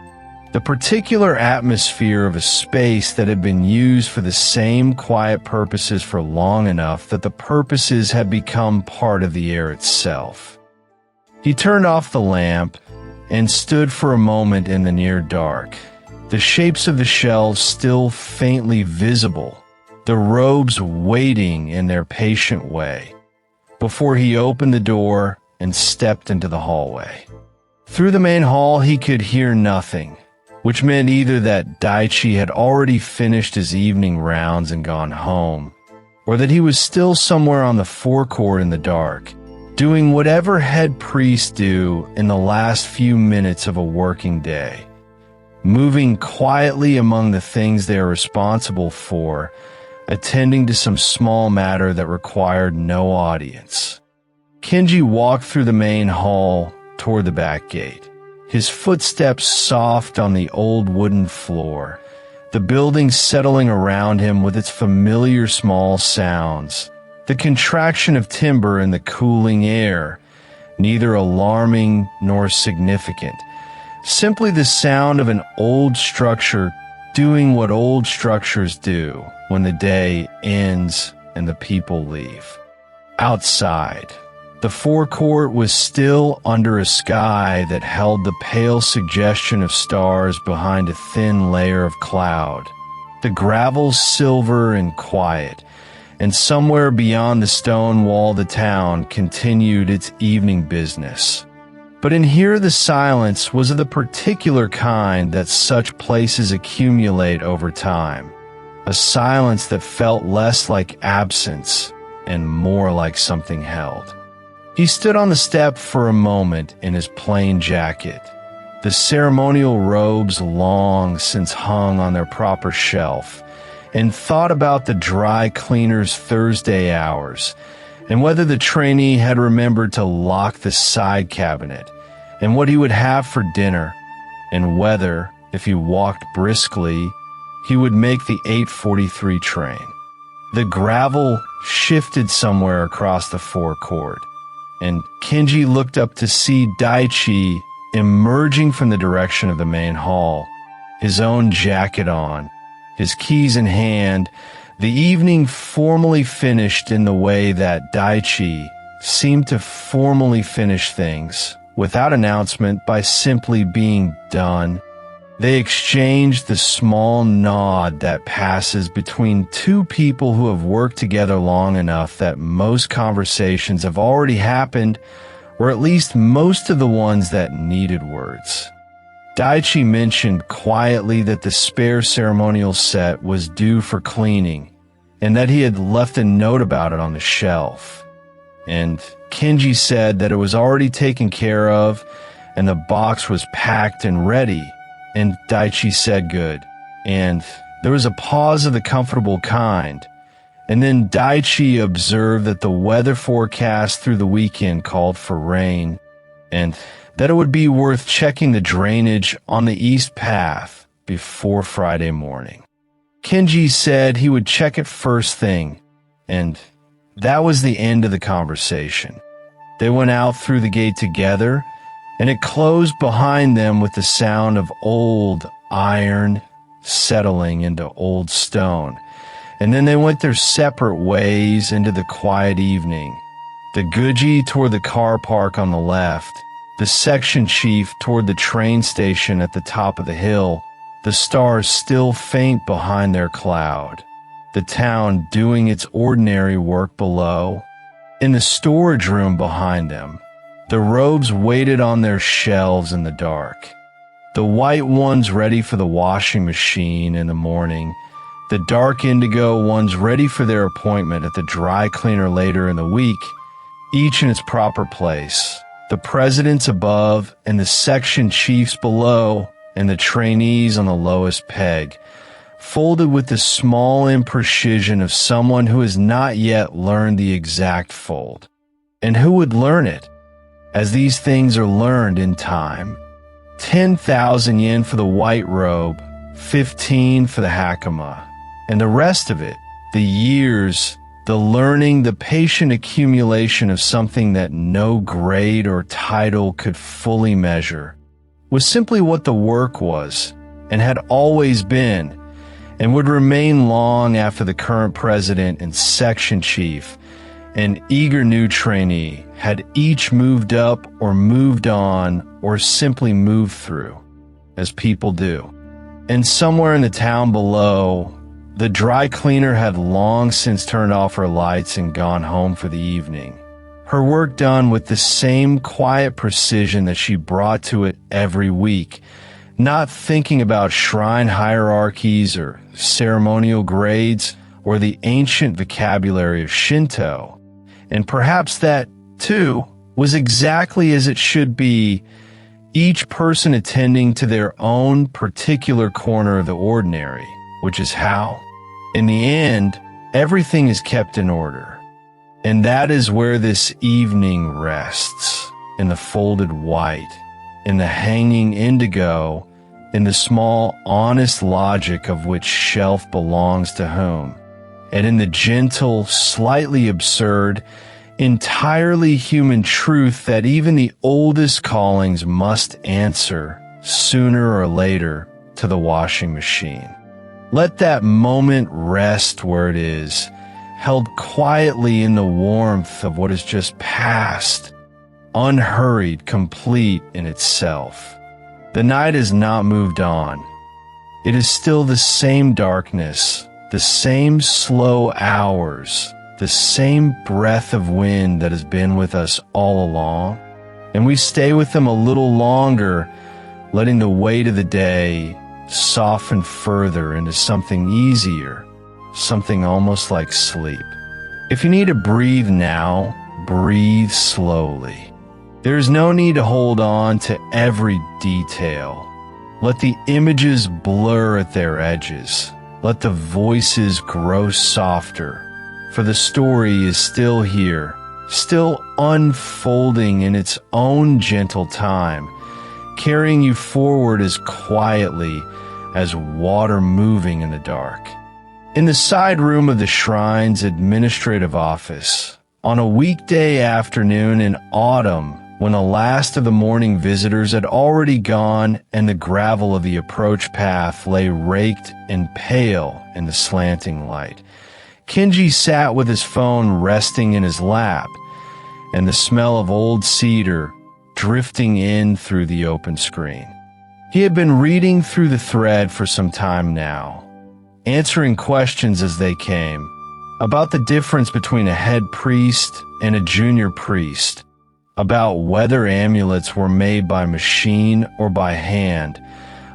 the particular atmosphere of a space that had been used for the same quiet purposes for long enough that the purposes had become part of the air itself. He turned off the lamp and stood for a moment in the near dark, the shapes of the shelves still faintly visible, the robes waiting in their patient way, before he opened the door and stepped into the hallway. Through the main hall he could hear nothing, which meant either that Daichi had already finished his evening rounds and gone home, or that he was still somewhere on the forecourt in the dark, doing whatever head priests do in the last few minutes of a working day, moving quietly among the things they are responsible for, attending to some small matter that required no audience. Kenji walked through the main hall toward the back gate, his footsteps soft on the old wooden floor, the building settling around him with its familiar small sounds, the contraction of timber in the cooling air, neither alarming nor significant, simply the sound of an old structure doing what old structures do when the day ends and the people leave. Outside, the forecourt was still under a sky that held the pale suggestion of stars behind a thin layer of cloud, the gravel silver and quiet, and somewhere beyond the stone wall the town continued its evening business. But in here the silence was of the particular kind that such places accumulate over time, a silence that felt less like absence and more like something held. He stood on the step for a moment in his plain jacket, the ceremonial robes long since hung on their proper shelf, and thought about the dry cleaner's Thursday hours, and whether the trainee had remembered to lock the side cabinet, and what he would have for dinner, and whether, if he walked briskly, he would make the 8:43 train. The gravel shifted somewhere across the forecourt, and Kenji looked up to see Daichi emerging from the direction of the main hall, his own jacket on, his keys in hand, the evening formally finished in the way that Daichi seemed to formally finish things, without announcement, by simply being done. They exchanged the small nod that passes between two people who have worked together long enough that most conversations have already happened, or at least most of the ones that needed words. Daichi mentioned quietly that the spare ceremonial set was due for cleaning, and that he had left a note about it on the shelf. And Kenji said that it was already taken care of, and the box was packed and ready, and Daichi said good. And there was a pause of the comfortable kind, and then Daichi observed that the weather forecast through the weekend called for rain, and that it would be worth checking the drainage on the east path before Friday morning. Kenji said he would check it first thing, and that was the end of the conversation. They went out through the gate together, and it closed behind them with the sound of old iron settling into old stone. And then they went their separate ways into the quiet evening. The Guji toward the car park on the left, the section chief toward the train station at the top of the hill, the stars still faint behind their cloud, the town doing its ordinary work below. In the storage room behind them, the robes waited on their shelves in the dark, the white ones ready for the washing machine in the morning, the dark indigo ones ready for their appointment at the dry cleaner later in the week, each in its proper place, the presidents above and the section chiefs below and the trainees on the lowest peg, folded with the small imprecision of someone who has not yet learned the exact fold, and who would learn it, as these things are learned in time. 10,000 yen for the white robe, 15 for the Hakama, and the rest of it, the years, the learning, the patient accumulation of something that no grade or title could fully measure, was simply what the work was, and had always been, and would remain long after the current president and section chief and eager new trainee had each moved up or moved on or simply moved through, as people do. And somewhere in the town below, the dry cleaner had long since turned off her lights and gone home for the evening, her work done with the same quiet precision that she brought to it every week, not thinking about shrine hierarchies or ceremonial grades or the ancient vocabulary of Shinto. And perhaps that, too, was exactly as it should be, each person attending to their own particular corner of the ordinary, which is how, in the end, everything is kept in order. And that is where this evening rests, in the folded white, in the hanging indigo, in the small, honest logic of which shelf belongs to whom, and in the gentle, slightly absurd, entirely human truth that even the oldest callings must answer, sooner or later, to the washing machine. Let that moment rest where it is, held quietly in the warmth of what has just passed, unhurried, complete in itself. The night has not moved on. It is still the same darkness, the same slow hours, the same breath of wind that has been with us all along, and we stay with them a little longer, letting the weight of the day soften further into something easier, something almost like sleep. If you need to breathe now, breathe slowly. There is no need to hold on to every detail. Let the images blur at their edges. Let the voices grow softer. For the story is still here, still unfolding in its own gentle time, carrying you forward as quietly as water moving in the dark. In the side room of the shrine's administrative office, on a weekday afternoon in autumn, when the last of the morning visitors had already gone and the gravel of the approach path lay raked and pale in the slanting light, Kenji sat with his phone resting in his lap, and the smell of old cedar drifting in through the open screen. He had been reading through the thread for some time now, answering questions as they came, about the difference between a head priest and a junior priest, about whether amulets were made by machine or by hand,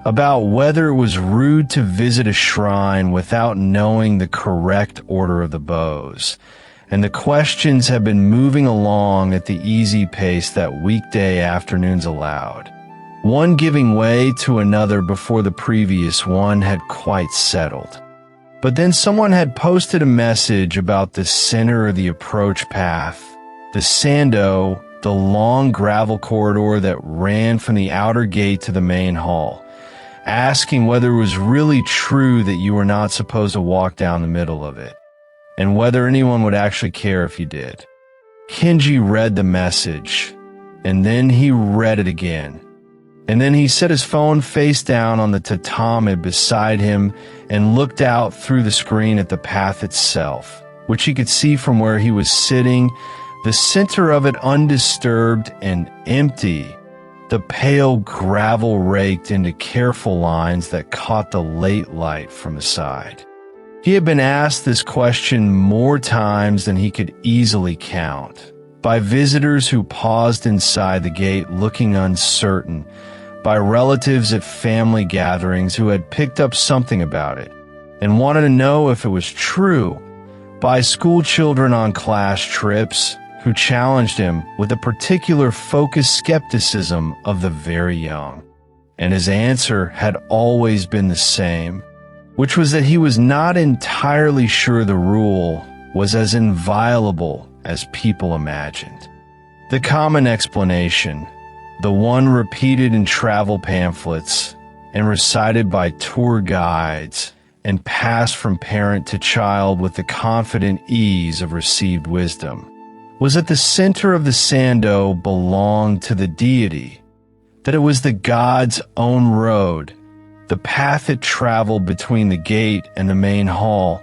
about whether it was rude to visit a shrine without knowing the correct order of the bows, and the questions have been moving along at the easy pace that weekday afternoons allowed, one giving way to another before the previous one had quite settled. But then someone had posted a message about the center of the approach path, the sando, the long gravel corridor that ran from the outer gate to the main hall, asking whether it was really true that you were not supposed to walk down the middle of it, and whether anyone would actually care if you did. Kenji read the message, and then he read it again. And then he set his phone face down on the tatami beside him and looked out through the screen at the path itself, which he could see from where he was sitting, the center of it undisturbed and empty, the pale gravel raked into careful lines that caught the late light from the side. He had been asked this question more times than he could easily count, by visitors who paused inside the gate looking uncertain, by relatives at family gatherings who had picked up something about it and wanted to know if it was true, by school children on class trips who challenged him with a particular focused skepticism of the very young. And his answer had always been the same, which was that he was not entirely sure the rule was as inviolable as people imagined. The common explanation, the one repeated in travel pamphlets and recited by tour guides and passed from parent to child with the confident ease of received wisdom, was that the center of the sando belonged to the deity, that it was the god's own road, the path it traveled between the gate and the main hall,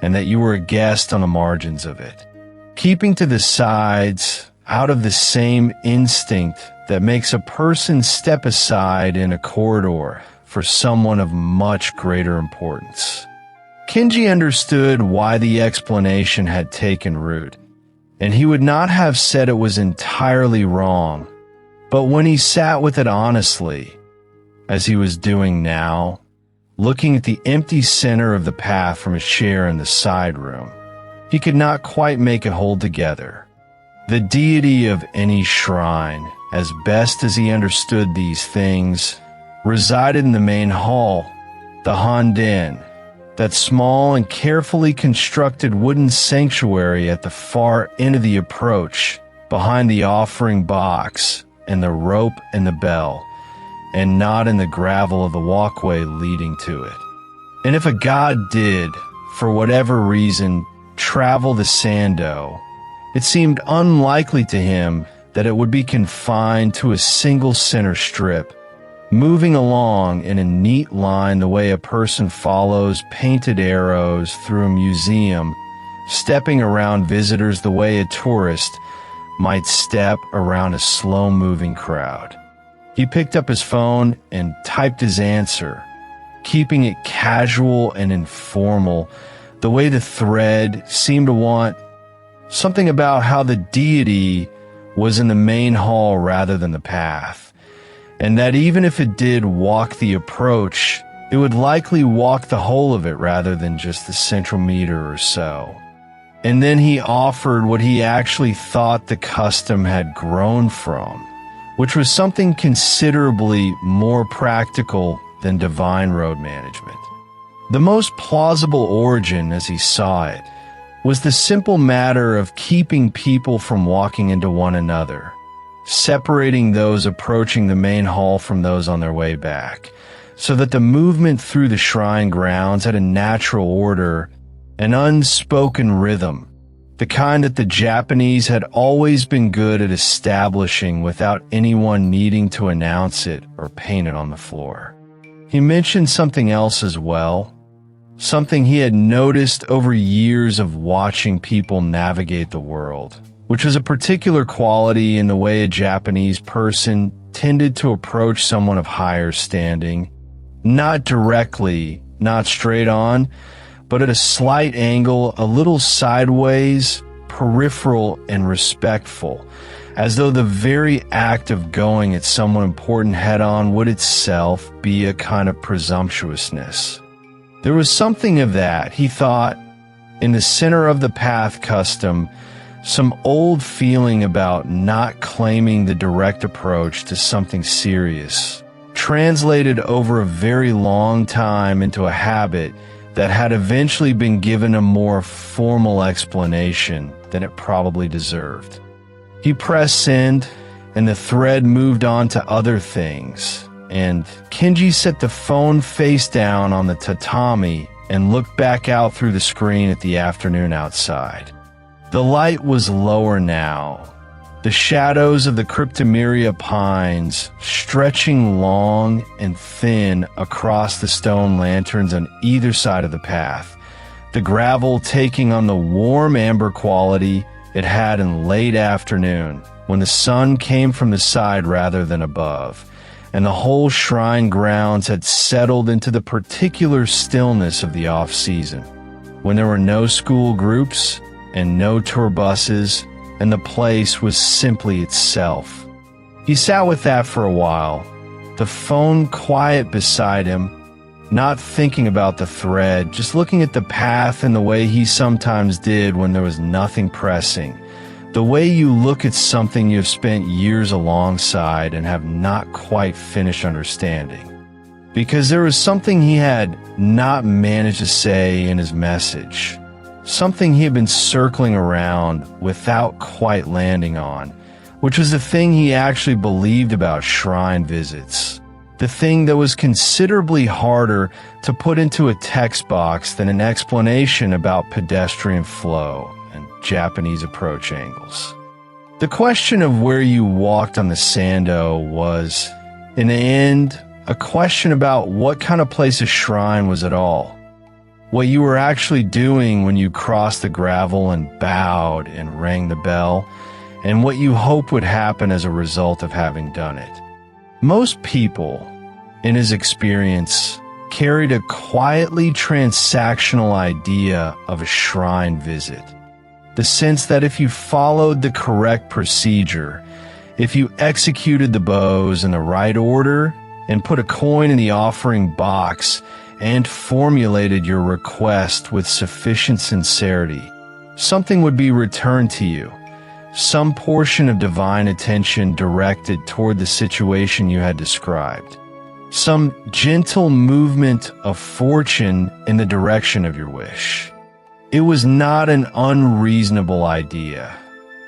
and that you were a guest on the margins of it, keeping to the sides out of the same instinct that makes a person step aside in a corridor for someone of much greater importance. Kenji understood why the explanation had taken root, and he would not have said it was entirely wrong, but when he sat with it honestly, as he was doing now, looking at the empty center of the path from his chair in the side room, he could not quite make it hold together. The deity of any shrine, as best as he understood these things, resided in the main hall, the Honden, that small and carefully constructed wooden sanctuary at the far end of the approach, behind the offering box and the rope and the bell, and not in the gravel of the walkway leading to it. And if a god did, for whatever reason, travel the Sando, it seemed unlikely to him that it would be confined to a single center strip, moving along in a neat line the way a person follows painted arrows through a museum, stepping around visitors the way a tourist might step around a slow-moving crowd. He picked up his phone and typed his answer, keeping it casual and informal, the way the thread seemed to want something about how the deity was in the main hall rather than the path, and that even if it did walk the approach, it would likely walk the whole of it rather than just the central meter or so. And then he offered what he actually thought the custom had grown from, which was something considerably more practical than divine road management. The most plausible origin, as he saw it, was the simple matter of keeping people from walking into one another, separating those approaching the main hall from those on their way back, so that the movement through the shrine grounds had a natural order, an unspoken rhythm, the kind that the Japanese had always been good at establishing without anyone needing to announce it or paint it on the floor. He mentioned something else as well, something he had noticed over years of watching people navigate the world, which was a particular quality in the way a Japanese person tended to approach someone of higher standing, not directly, not straight on, but at a slight angle, a little sideways, peripheral, and respectful, as though the very act of going at someone important head-on would itself be a kind of presumptuousness. There was something of that, he thought, in the center of the path custom, some old feeling about not claiming the direct approach to something serious, translated over a very long time into a habit that had eventually been given a more formal explanation than it probably deserved. He pressed send, and the thread moved on to other things, and Kenji set the phone face down on the tatami and looked back out through the screen at the afternoon outside. The light was lower now, the shadows of the cryptomeria pines stretching long and thin across the stone lanterns on either side of the path, the gravel taking on the warm amber quality it had in late afternoon when the sun came from the side rather than above, and the whole shrine grounds had settled into the particular stillness of the off-season, when there were no school groups and no tour buses, and the place was simply itself. He sat with that for a while, the phone quiet beside him, not thinking about the thread, just looking at the path in the way he sometimes did when there was nothing pressing, the way you look at something you've spent years alongside and have not quite finished understanding. Because there was something he had not managed to say in his message, something he had been circling around without quite landing on, which was the thing he actually believed about shrine visits, the thing that was considerably harder to put into a text box than an explanation about pedestrian flow and Japanese approach angles. The question of where you walked on the Sando was, in the end, a question about what kind of place a shrine was at all. What you were actually doing when you crossed the gravel and bowed and rang the bell, and what you hoped would happen as a result of having done it. Most people, in his experience, carried a quietly transactional idea of a shrine visit. The sense that if you followed the correct procedure, if you executed the bows in the right order, and put a coin in the offering box and formulated your request with sufficient sincerity, something would be returned to you, some portion of divine attention directed toward the situation you had described, some gentle movement of fortune in the direction of your wish. It was not an unreasonable idea.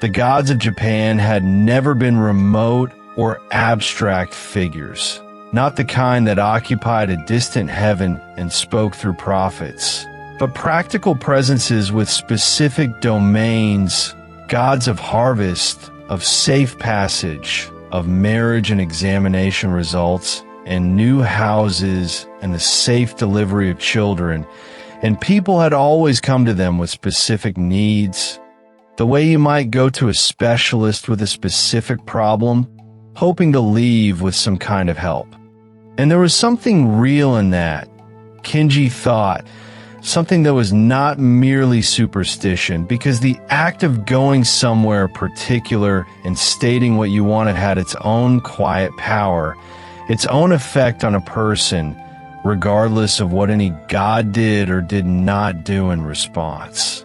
The gods of Japan had never been remote or abstract figures, not the kind that occupied a distant heaven and spoke through prophets, but practical presences with specific domains, gods of harvest, of safe passage, of marriage and examination results, and new houses and the safe delivery of children, and people had always come to them with specific needs, the way you might go to a specialist with a specific problem, hoping to leave with some kind of help. And there was something real in that, Kenji thought, something that was not merely superstition, because the act of going somewhere particular and stating what you wanted had its own quiet power, its own effect on a person, regardless of what any god did or did not do in response.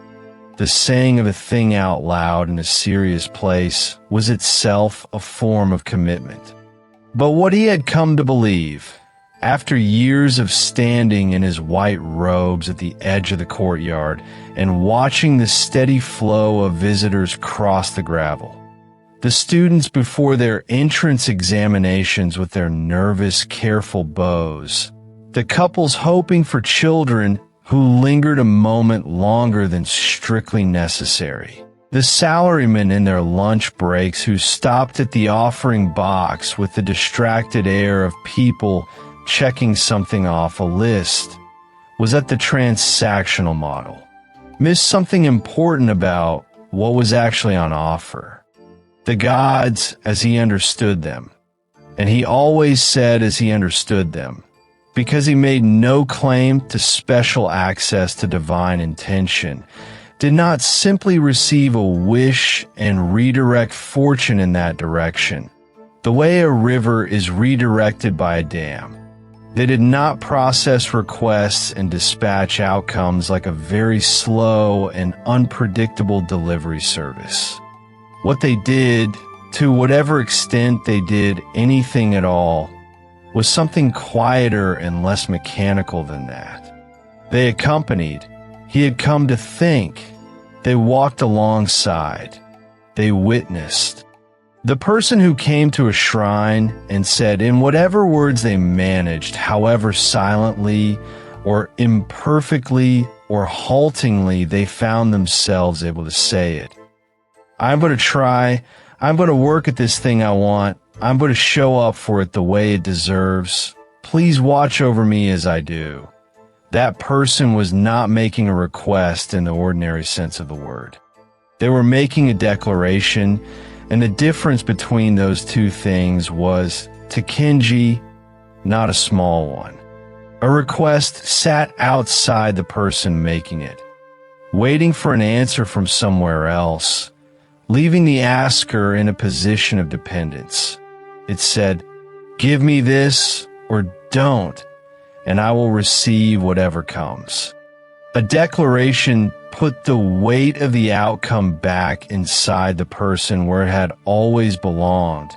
The saying of a thing out loud in a serious place was itself a form of commitment. But what he had come to believe, after years of standing in his white robes at the edge of the courtyard and watching the steady flow of visitors cross the gravel, the students before their entrance examinations with their nervous, careful bows, the couples hoping for children who lingered a moment longer than strictly necessary, the salarymen in their lunch breaks who stopped at the offering box with the distracted air of people checking something off a list, was at the transactional model, missed something important about what was actually on offer. The gods as he understood them, and he always said as he understood them, because he made no claim to special access to divine intention, did not simply receive a wish and redirect fortune in that direction, the way a river is redirected by a dam. They did not process requests and dispatch outcomes like a very slow and unpredictable delivery service. What they did, to whatever extent they did anything at all, was something quieter and less mechanical than that. They accompanied. He had come to think. They walked alongside. They witnessed. The person who came to a shrine and said in whatever words they managed, however silently or imperfectly or haltingly they found themselves able to say it, I'm going to try, I'm going to work at this thing I want, I'm going to show up for it the way it deserves. Please watch over me as I do. That person was not making a request in the ordinary sense of the word. They were making a declaration, and the difference between those two things was, to Kenji, not a small one. A request sat outside the person making it, waiting for an answer from somewhere else, leaving the asker in a position of dependence. It said, "Give me this or don't, and I will receive whatever comes." A declaration put the weight of the outcome back inside the person where it had always belonged.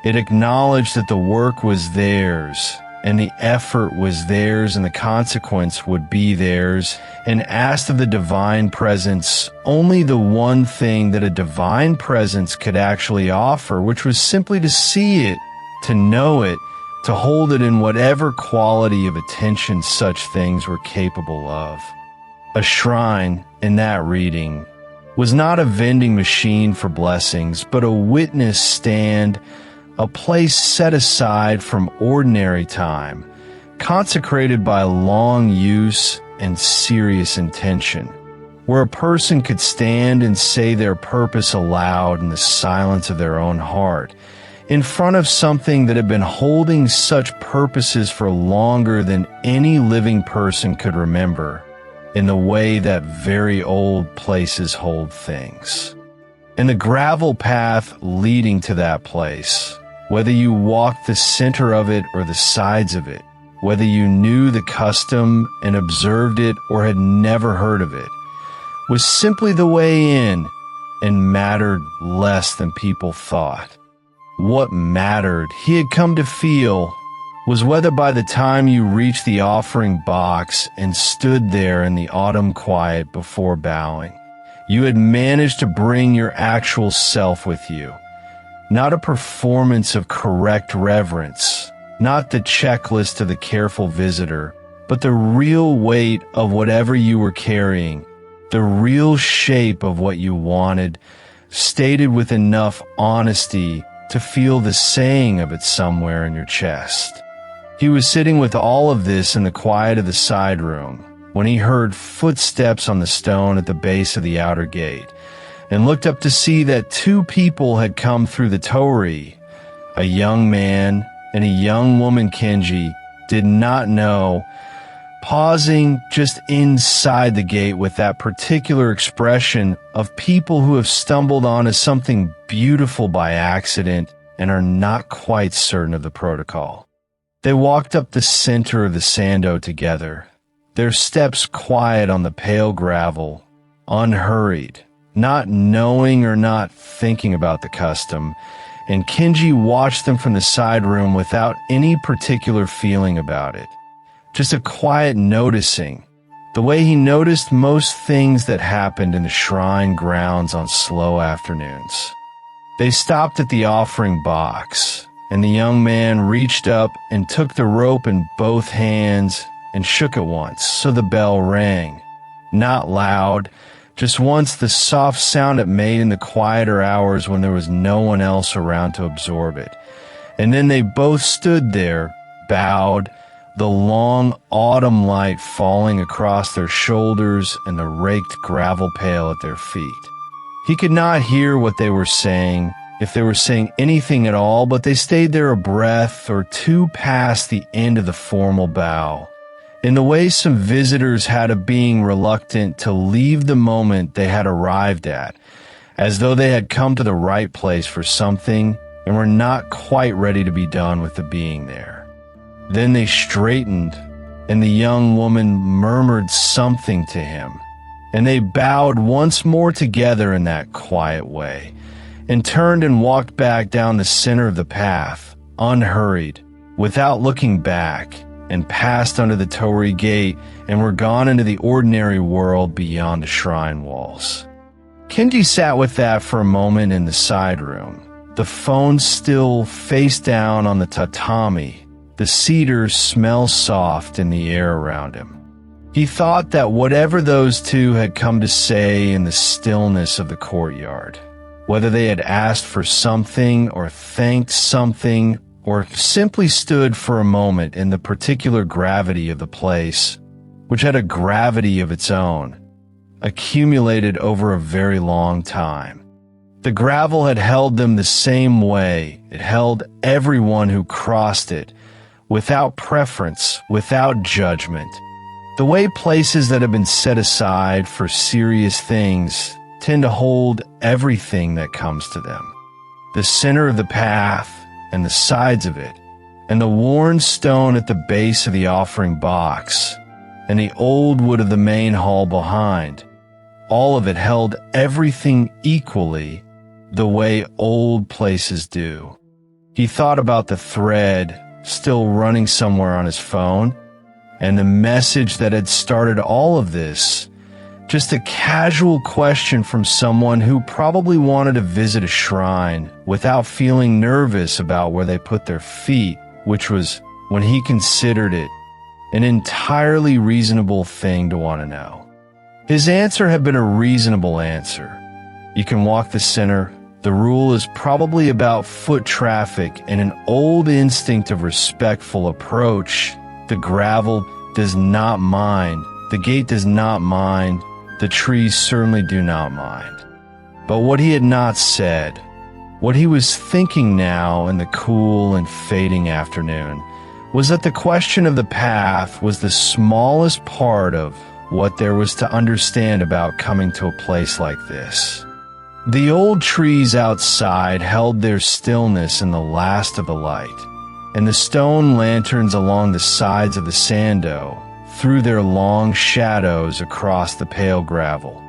It acknowledged that the work was theirs, and the effort was theirs, and the consequence would be theirs, and asked of the divine presence only the one thing that a divine presence could actually offer, which was simply to see it, to know it, to hold it in whatever quality of attention such things were capable of. A shrine, in that reading, was not a vending machine for blessings, but a witness stand, a place set aside from ordinary time, consecrated by long use and serious intention, where a person could stand and say their purpose aloud in the silence of their own heart, in front of something that had been holding such purposes for longer than any living person could remember, in the way that very old places hold things. And the gravel path leading to that place, Whether you walked the center of it or the sides of it, whether you knew the custom and observed it or had never heard of it, was simply the way in and mattered less than people thought. What mattered, he had come to feel, was whether by the time you reached the offering box and stood there in the autumn quiet before bowing, you had managed to bring your actual self with you. Not a performance of correct reverence, not the checklist of the careful visitor, but the real weight of whatever you were carrying, the real shape of what you wanted, stated with enough honesty to feel the saying of it somewhere in your chest. He was sitting with all of this in the quiet of the side room when he heard footsteps on the stone at the base of the outer gate, and looked up to see that two people had come through the torii. A young man and a young woman Kenji did not know, pausing just inside the gate with that particular expression of people who have stumbled onto something beautiful by accident and are not quite certain of the protocol. They walked up the center of the sando together, their steps quiet on the pale gravel, unhurried, not knowing or not thinking about the custom, and Kenji watched them from the side room without any particular feeling about it. Just a quiet noticing, the way he noticed most things that happened in the shrine grounds on slow afternoons. They stopped at the offering box, and the young man reached up and took the rope in both hands and shook it once, so the bell rang. Not loud, just once, the soft sound it made in the quieter hours when there was no one else around to absorb it. And then they both stood there, bowed, the long autumn light falling across their shoulders and the raked gravel pail at their feet. He could not hear what they were saying, if they were saying anything at all, but they stayed there a breath or two past the end of the formal bow, in the way some visitors had of being reluctant to leave the moment they had arrived at, as though they had come to the right place for something and were not quite ready to be done with the being there. Then they straightened, and the young woman murmured something to him, and they bowed once more together in that quiet way, and turned and walked back down the center of the path, unhurried, without looking back, and passed under the torii gate and were gone into the ordinary world beyond the shrine walls. Kenji sat with that for a moment in the side room, the phone still face down on the tatami, the cedars smell soft in the air around him. He thought that whatever those two had come to say in the stillness of the courtyard, whether they had asked for something or thanked something or simply stood for a moment in the particular gravity of the place, which had a gravity of its own, accumulated over a very long time. The gravel had held them the same way it held everyone who crossed it, without preference, without judgment. The way places that have been set aside for serious things tend to hold everything that comes to them. The center of the path, and the sides of it, and the worn stone at the base of the offering box, and the old wood of the main hall behind. All of it held everything equally, the way old places do. He thought about the thread still running somewhere on his phone, and the message that had started all of this, just a casual question from someone who probably wanted to visit a shrine without feeling nervous about where they put their feet, which was, when he considered it, an entirely reasonable thing to want to know. His answer had been a reasonable answer. You can walk the center. The rule is probably about foot traffic and an old instinct of respectful approach. The gravel does not mind. The gate does not mind. The trees certainly do not mind. But what he had not said, what he was thinking now in the cool and fading afternoon, was that the question of the path was the smallest part of what there was to understand about coming to a place like this. The old trees outside held their stillness in the last of the light, and the stone lanterns along the sides of the sando threw their long shadows across the pale gravel,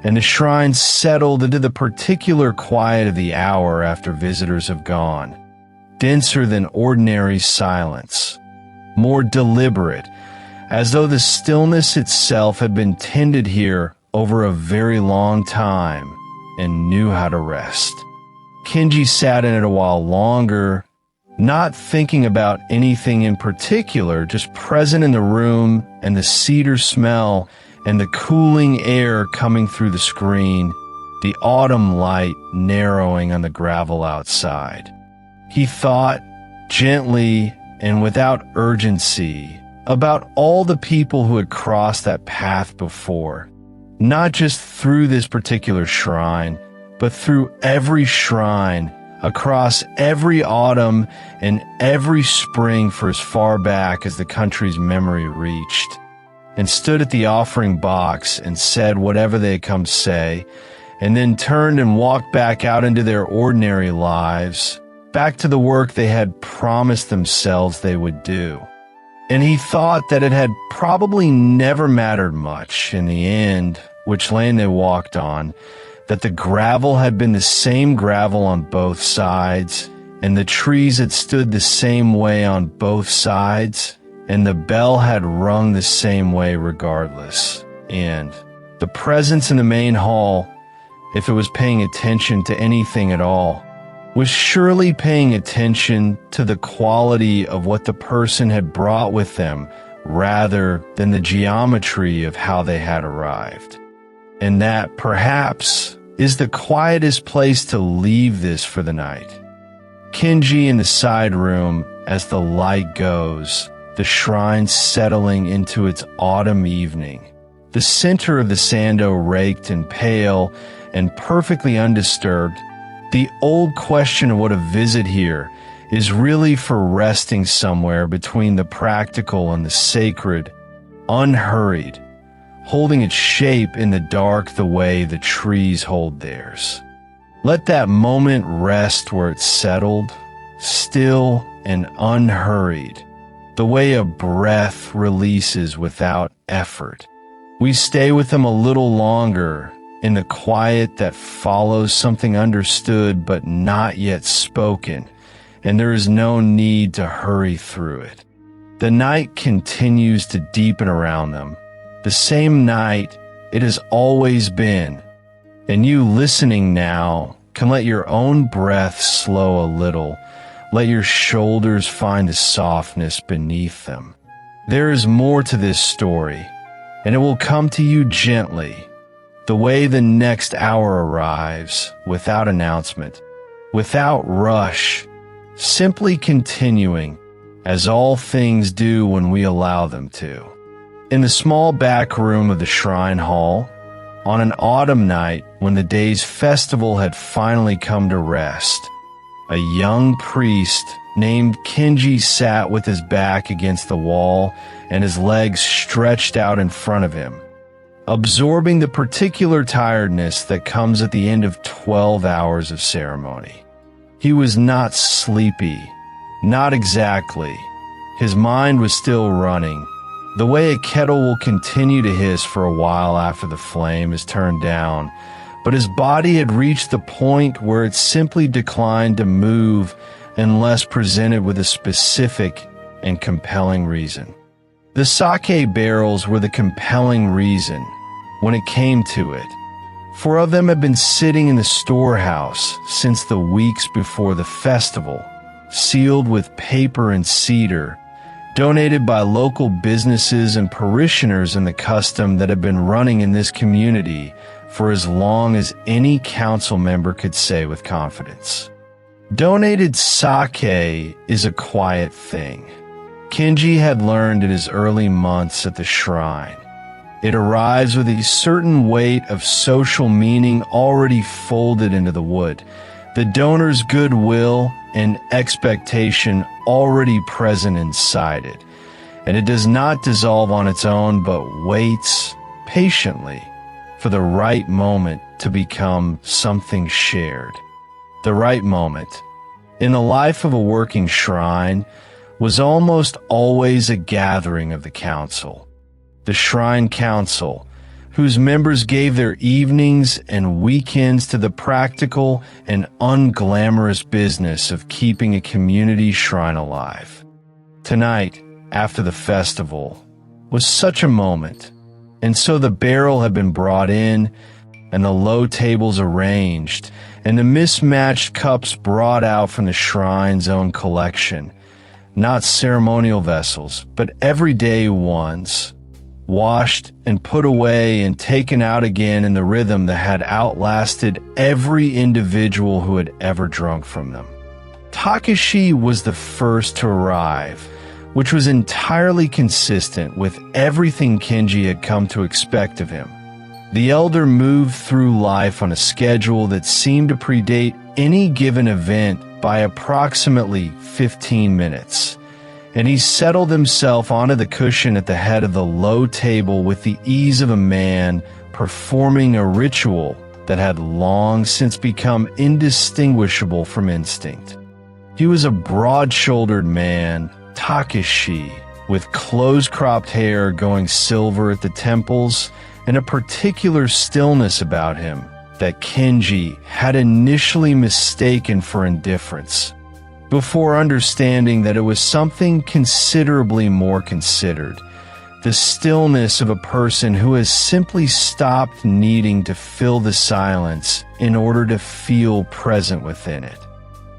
and the shrine settled into the particular quiet of the hour after visitors have gone, denser than ordinary silence, more deliberate, as though the stillness itself had been tended here over a very long time and knew how to rest. Kenji sat in it a while longer, not thinking about anything in particular, just present in the room and the cedar smell and the cooling air coming through the screen, the autumn light narrowing on the gravel outside. He thought, gently and without urgency, about all the people who had crossed that path before, not just through this particular shrine, but through every shrine, across every autumn and every spring for as far back as the country's memory reached, and stood at the offering box and said whatever they had come say, and then turned and walked back out into their ordinary lives, back to the work they had promised themselves they would do. And he thought that it had probably never mattered much in the end which lane they walked on, that the gravel had been the same gravel on both sides, and the trees had stood the same way on both sides, and the bell had rung the same way regardless. And the presence in the main hall, if it was paying attention to anything at all, was surely paying attention to the quality of what the person had brought with them rather than the geometry of how they had arrived. And that, perhaps, is the quietest place to leave this for the night. Kenji in the side room as the light goes, the shrine settling into its autumn evening. The center of the sando raked and pale and perfectly undisturbed. The old question of what a visit here is really for resting somewhere between the practical and the sacred, unhurried, holding its shape in the dark the way the trees hold theirs. Let that moment rest where it's settled, still and unhurried, the way a breath releases without effort. We stay with them a little longer in the quiet that follows something understood but not yet spoken, and there is no need to hurry through it. The night continues to deepen around them, the same night it has always been, and you listening now can let your own breath slow a little, let your shoulders find a softness beneath them. There is more to this story, and it will come to you gently, the way the next hour arrives, without announcement, without rush, simply continuing, as all things do when we allow them to. In the small back room of the shrine hall, on an autumn night when the day's festival had finally come to rest, a young priest named Kenji sat with his back against the wall and his legs stretched out in front of him, absorbing the particular tiredness that comes at the end of 12 hours of ceremony. He was not sleepy, not exactly. His mind was still running, the way a kettle will continue to hiss for a while after the flame is turned down, but his body had reached the point where it simply declined to move unless presented with a specific and compelling reason. The sake barrels were the compelling reason when it came to it. 4 of them had been sitting in the storehouse since the weeks before the festival, sealed with paper and cedar, donated by local businesses and parishioners in the custom that had been running in this community for as long as any council member could say with confidence. Donated sake is a quiet thing. Kenji had learned in his early months at the shrine. It arrives with a certain weight of social meaning already folded into the wood, the donor's goodwill and expectation already present inside it, and it does not dissolve on its own but waits patiently, for the right moment to become something shared. The right moment, in the life of a working shrine, was almost always a gathering of the council. The Shrine Council, whose members gave their evenings and weekends to the practical and unglamorous business of keeping a community shrine alive. Tonight, after the festival, was such a moment, and so the barrel had been brought in, and the low tables arranged, and the mismatched cups brought out from the shrine's own collection, not ceremonial vessels, but everyday ones, washed and put away and taken out again in the rhythm that had outlasted every individual who had ever drunk from them. Takashi was the first to arrive, which was entirely consistent with everything Kenji had come to expect of him. The elder moved through life on a schedule that seemed to predate any given event by approximately 15 minutes, and he settled himself onto the cushion at the head of the low table with the ease of a man performing a ritual that had long since become indistinguishable from instinct. He was a broad-shouldered man, Takashi, with close-cropped hair going silver at the temples and a particular stillness about him that Kenji had initially mistaken for indifference, before understanding that it was something considerably more considered, the stillness of a person who has simply stopped needing to fill the silence in order to feel present within it.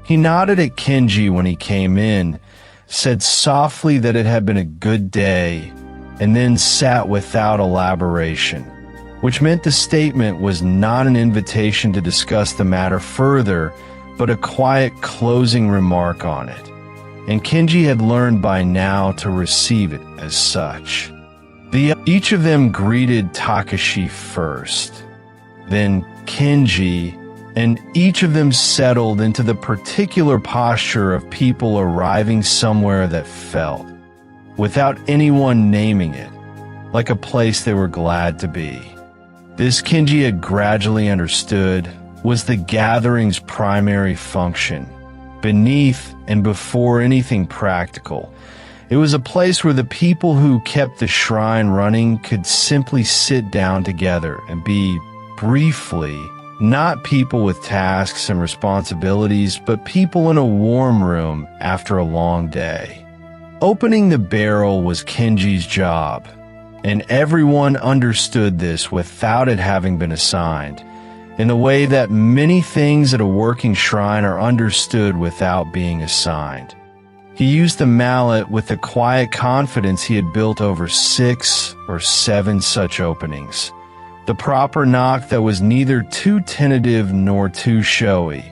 He nodded at Kenji when he came in, said softly that it had been a good day, and then sat without elaboration, which meant the statement was not an invitation to discuss the matter further, but a quiet closing remark on it, and Kenji had learned by now to receive it as such. Each of them greeted Takashi first, then Kenji, and each of them settled into the particular posture of people arriving somewhere that felt, without anyone naming it, like a place they were glad to be. This, Kenji had gradually understood, was the gathering's primary function. Beneath and before anything practical, it was a place where the people who kept the shrine running could simply sit down together and be, briefly, not people with tasks and responsibilities, but people in a warm room after a long day. Opening the barrel was Kenji's job, and everyone understood this without it having been assigned, in the way that many things at a working shrine are understood without being assigned. He used the mallet with the quiet confidence he had built over 6 or 7 such openings, the proper knock that was neither too tentative nor too showy,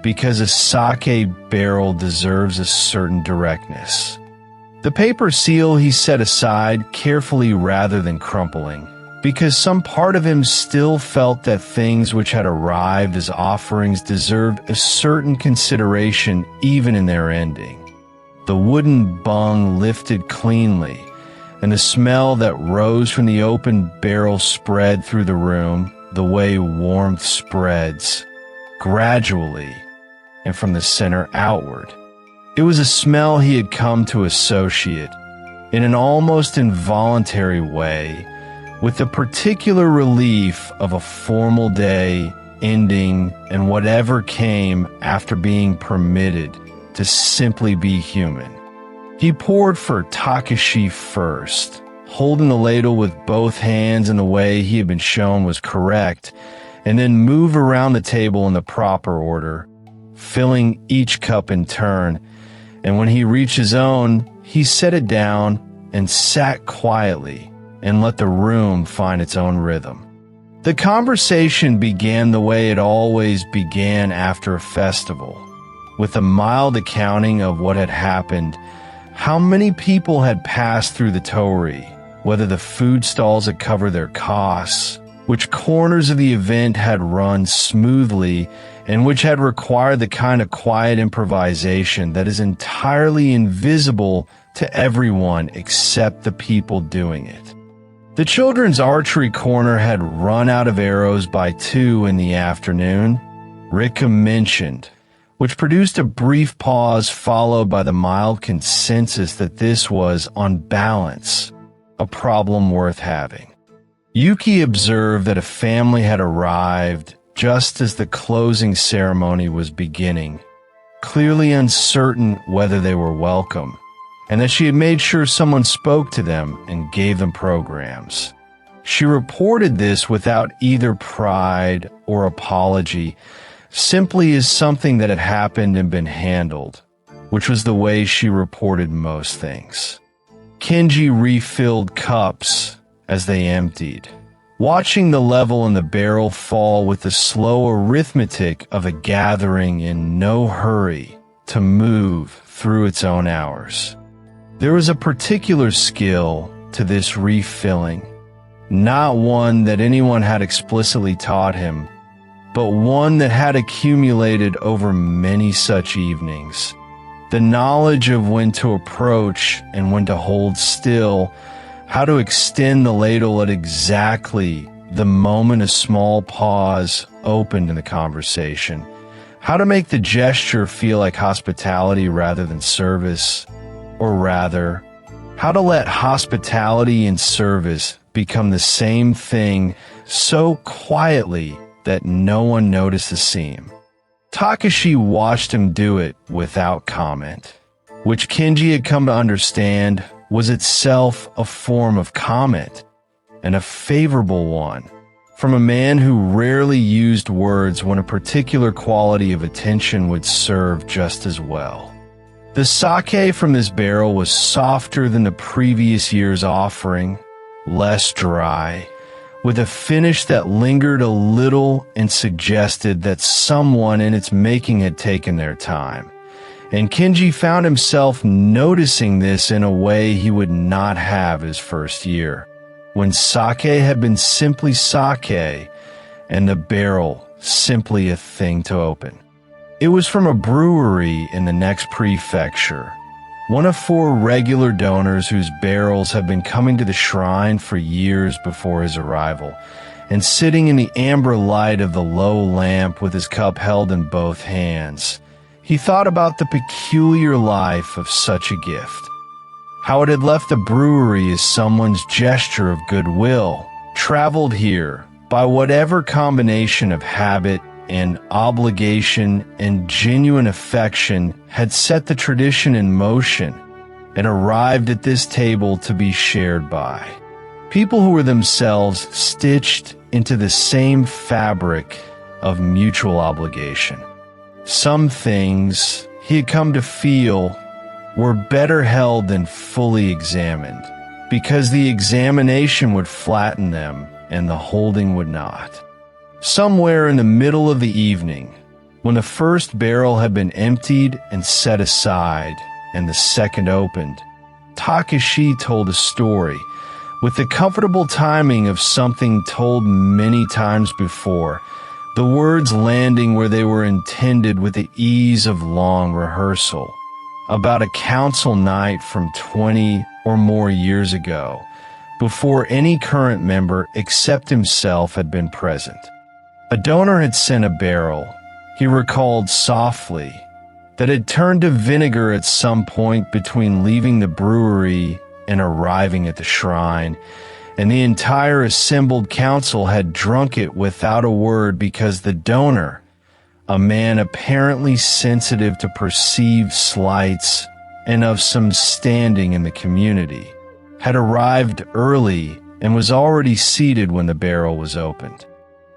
because a sake barrel deserves a certain directness. The paper seal he set aside carefully rather than crumpling, because some part of him still felt that things which had arrived as offerings deserved a certain consideration even in their ending. The wooden bung lifted cleanly, and the smell that rose from the open barrel spread through the room the way warmth spreads, gradually, and from the center outward. It was a smell he had come to associate, in an almost involuntary way, with the particular relief of a formal day ending and whatever came after being permitted to simply be human. He poured for Takashi first, holding the ladle with both hands in the way he had been shown was correct, and then moved around the table in the proper order, filling each cup in turn, and when he reached his own, he set it down and sat quietly and let the room find its own rhythm. The conversation began the way it always began after a festival, with a mild accounting of what had happened, how many people had passed through the torii, whether the food stalls had covered their costs, which corners of the event had run smoothly, and which had required the kind of quiet improvisation that is entirely invisible to everyone except the people doing it. The children's archery corner had run out of arrows by 2 in the afternoon, Rika mentioned, which produced a brief pause followed by the mild consensus that this was, on balance, a problem worth having. Yuki observed that a family had arrived just as the closing ceremony was beginning, clearly uncertain whether they were welcome, and that she had made sure someone spoke to them and gave them programs. She reported this without either pride or apology, simply as something that had happened and been handled, which was the way she reported most things. Kenji refilled cups as they emptied, watching the level in the barrel fall with the slow arithmetic of a gathering in no hurry to move through its own hours. There was a particular skill to this refilling, not one that anyone had explicitly taught him, but one that had accumulated over many such evenings. The knowledge of when to approach and when to hold still, how to extend the ladle at exactly the moment a small pause opened in the conversation, how to make the gesture feel like hospitality rather than service, or rather, how to let hospitality and service become the same thing so quietly that no one noticed the seam. Takashi watched him do it without comment, which Kenji had come to understand was itself a form of comment, and a favorable one, from a man who rarely used words when a particular quality of attention would serve just as well. The sake from this barrel was softer than the previous year's offering, less dry, with a finish that lingered a little and suggested that someone in its making had taken their time. And Kenji found himself noticing this in a way he would not have his first year, when sake had been simply sake and the barrel simply a thing to open. It was from a brewery in the next prefecture, one of 4 regular donors whose barrels had been coming to the shrine for years before his arrival, and sitting in the amber light of the low lamp with his cup held in both hands, he thought about the peculiar life of such a gift, how it had left the brewery as someone's gesture of goodwill, traveled here by whatever combination of habit and obligation and genuine affection had set the tradition in motion and arrived at this table to be shared by people who were themselves stitched into the same fabric of mutual obligation. Some things, he had come to feel, were better held than fully examined, because the examination would flatten them and the holding would not. Somewhere in the middle of the evening, when the first barrel had been emptied and set aside, and the second opened, Takashi told a story, with the comfortable timing of something told many times before, the words landing where they were intended with the ease of long rehearsal, about a council night from 20 or more years ago, before any current member except himself had been present. A donor had sent a barrel, he recalled softly, that had turned to vinegar at some point between leaving the brewery and arriving at the shrine, and the entire assembled council had drunk it without a word because the donor, a man apparently sensitive to perceived slights and of some standing in the community, had arrived early and was already seated when the barrel was opened.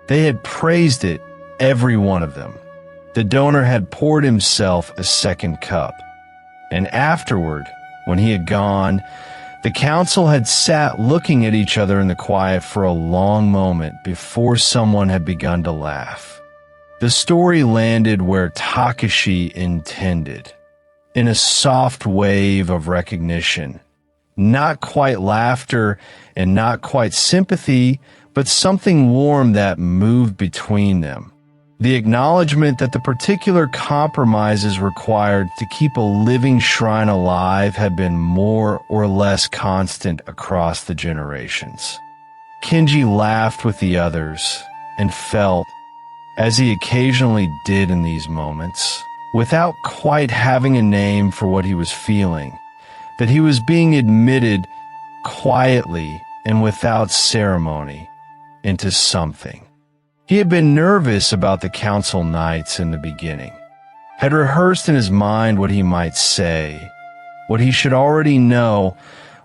They had praised it, every one of them. The donor had poured himself a second cup, and afterward, when he had gone, the council had sat looking at each other in the quiet for a long moment before someone had begun to laugh. The story landed where Takashi intended, in a soft wave of recognition. Not quite laughter and not quite sympathy, but something warm that moved between them. The acknowledgement that the particular compromises required to keep a living shrine alive had been more or less constant across the generations. Kenji laughed with the others and felt, as he occasionally did in these moments, without quite having a name for what he was feeling, that he was being admitted quietly and without ceremony into something. He had been nervous about the council nights in the beginning, had rehearsed in his mind what he might say, what he should already know,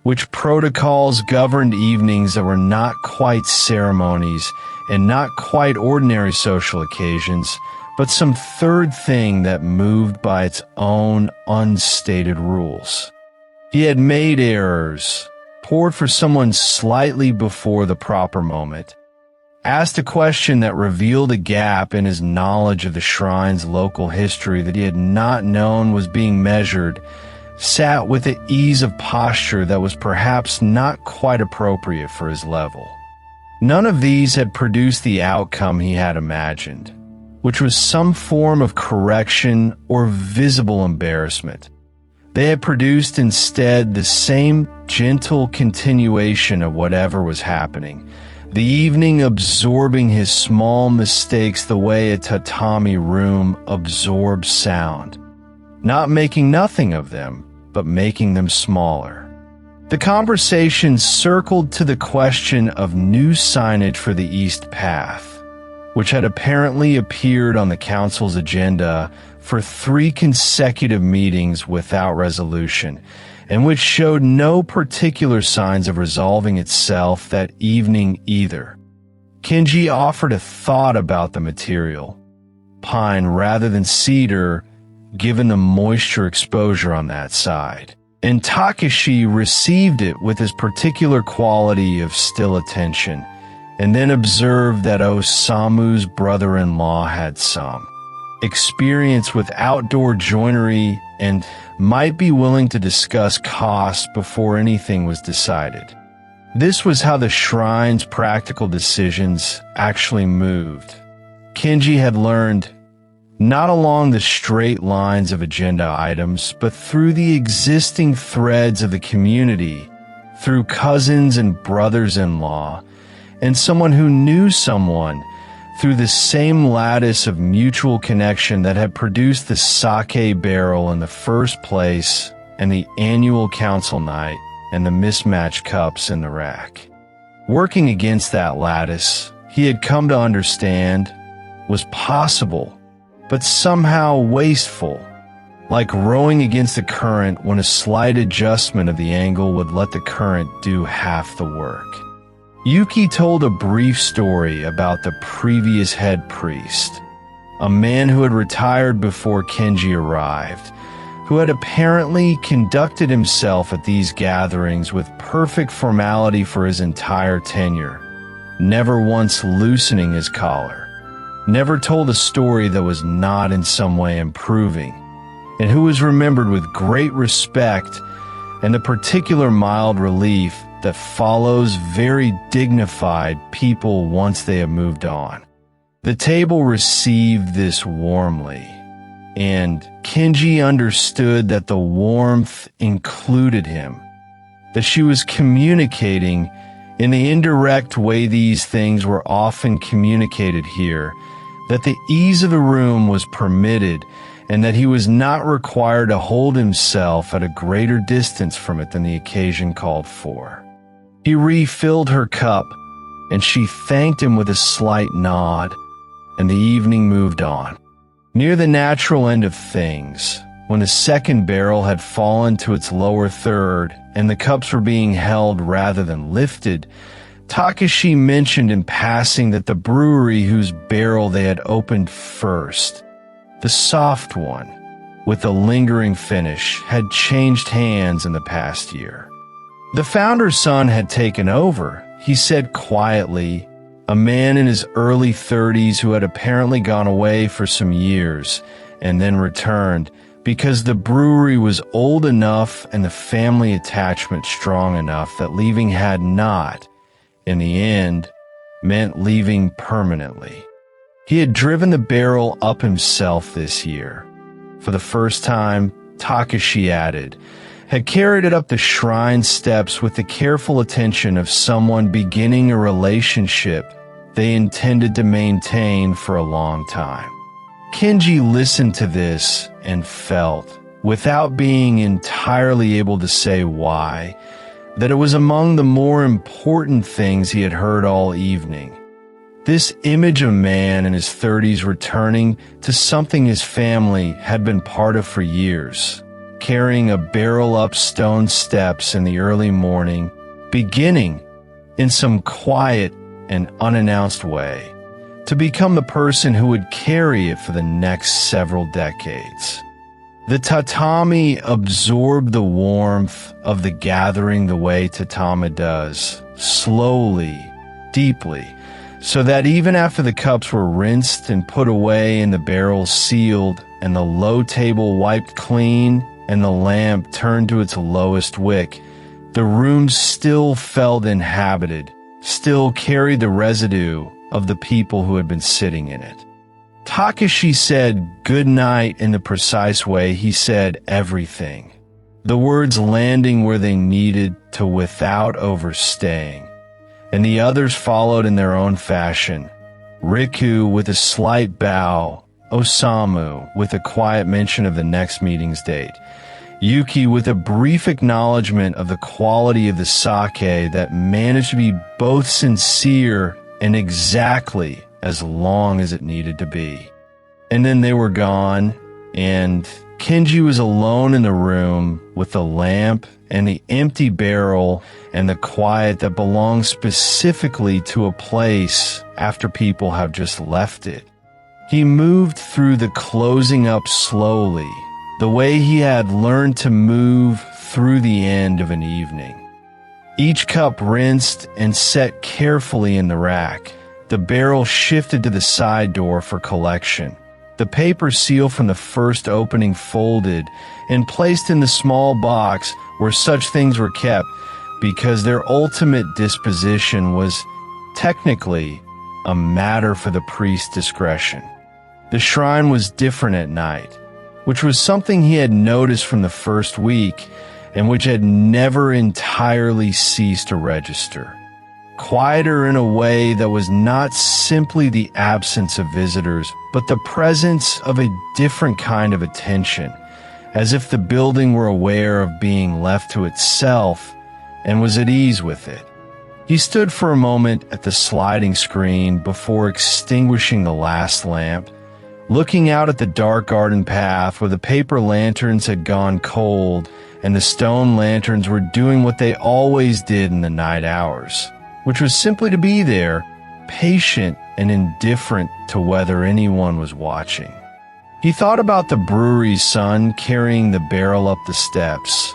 which protocols governed evenings that were not quite ceremonies and not quite ordinary social occasions, but some third thing that moved by its own unstated rules. He had made errors, poured for someone slightly before the proper moment, asked a question that revealed a gap in his knowledge of the shrine's local history that he had not known was being measured, sat with an ease of posture that was perhaps not quite appropriate for his level. None of these had produced the outcome he had imagined, which was some form of correction or visible embarrassment. They had produced instead the same gentle continuation of whatever was happening, the evening absorbing his small mistakes the way a tatami room absorbs sound, not making nothing of them, but making them smaller. The conversation circled to the question of new signage for the East Path, which had apparently appeared on the council's agenda for 3 consecutive meetings without resolution, and which showed no particular signs of resolving itself that evening either. Kenji offered a thought about the material, pine rather than cedar, given the moisture exposure on that side, and Takashi received it with his particular quality of still attention, and then observed that Osamu's brother-in-law had some experience with outdoor joinery and might be willing to discuss costs before anything was decided. This was how the shrine's practical decisions actually moved. Kenji had learned, not along the straight lines of agenda items, but through the existing threads of the community, through cousins and brothers-in-law, and someone who knew someone, through the same lattice of mutual connection that had produced the sake barrel in the first place and the annual council night and the mismatched cups in the rack. Working against that lattice, he had come to understand, was possible, but somehow wasteful, like rowing against the current when a slight adjustment of the angle would let the current do half the work. Yuki told a brief story about the previous head priest, a man who had retired before Kenji arrived, who had apparently conducted himself at these gatherings with perfect formality for his entire tenure, never once loosening his collar, never told a story that was not in some way improving, and who was remembered with great respect and the particular mild relief that follows very dignified people once they have moved on. The table received this warmly, and Kenji understood that the warmth included him, that she was communicating in the indirect way these things were often communicated here, that the ease of the room was permitted, and that he was not required to hold himself at a greater distance from it than the occasion called for. He refilled her cup, and she thanked him with a slight nod, and the evening moved on. Near the natural end of things, when the second barrel had fallen to its lower third and the cups were being held rather than lifted, Takashi mentioned in passing that the brewery whose barrel they had opened first, the soft one, with the lingering finish, had changed hands in the past year. The founder's son had taken over, he said quietly, a man in his early 30s who had apparently gone away for some years and then returned because the brewery was old enough and the family attachment strong enough that leaving had not, in the end, meant leaving permanently. He had driven the barrel up himself this year. For the first time, Takashi added, had carried it up the shrine steps with the careful attention of someone beginning a relationship they intended to maintain for a long time. Kenji listened to this and felt, without being entirely able to say why, that it was among the more important things he had heard all evening. This image of a man in his 30s returning to something his family had been part of for years, carrying a barrel up stone steps in the early morning, beginning, in some quiet and unannounced way, to become the person who would carry it for the next several decades. The tatami absorbed the warmth of the gathering the way tatami does, slowly, deeply, so that even after the cups were rinsed and put away and the barrels sealed and the low table wiped clean and the lamp turned to its lowest wick, the room still felt inhabited, still carried the residue of the people who had been sitting in it. Takashi said good night in the precise way he said everything, the words landing where they needed to without overstaying, and the others followed in their own fashion. Riku with a slight bow, Osamu with a quiet mention of the next meeting's date, Yuki with a brief acknowledgement of the quality of the sake that managed to be both sincere and exactly as long as it needed to be. And then they were gone, and Kenji was alone in the room with the lamp and the empty barrel and the quiet that belongs specifically to a place after people have just left it. He moved through the closing up slowly, the way he had learned to move through the end of an evening. Each cup rinsed and set carefully in the rack. The barrel shifted to the side door for collection. The paper seal from the first opening folded and placed in the small box where such things were kept, because their ultimate disposition was technically a matter for the priest's discretion. The shrine was different at night, which was something he had noticed from the first week and which had never entirely ceased to register. Quieter in a way that was not simply the absence of visitors, but the presence of a different kind of attention, as if the building were aware of being left to itself and was at ease with it. He stood for a moment at the sliding screen before extinguishing the last lamp, looking out at the dark garden path where the paper lanterns had gone cold and the stone lanterns were doing what they always did in the night hours, which was simply to be there, patient and indifferent to whether anyone was watching. He thought about the brewery's son carrying the barrel up the steps.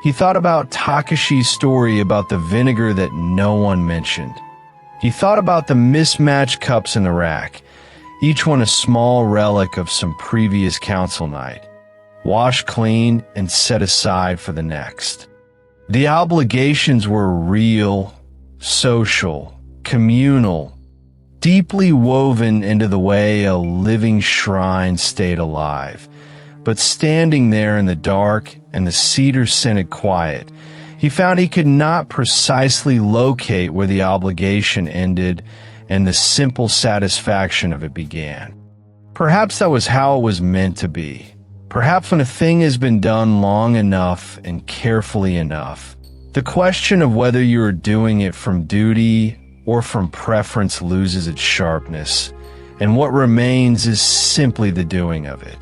He thought about Takashi's story about the vinegar that no one mentioned. He thought about the mismatched cups in the rack, each one a small relic of some previous council night, washed clean and set aside for the next. The obligations were real, social, communal, deeply woven into the way a living shrine stayed alive. But standing there in the dark and the cedar-scented quiet, he found he could not precisely locate where the obligation ended and the simple satisfaction of it began. Perhaps that was how it was meant to be. Perhaps when a thing has been done long enough and carefully enough, the question of whether you are doing it from duty or from preference loses its sharpness, and what remains is simply the doing of it.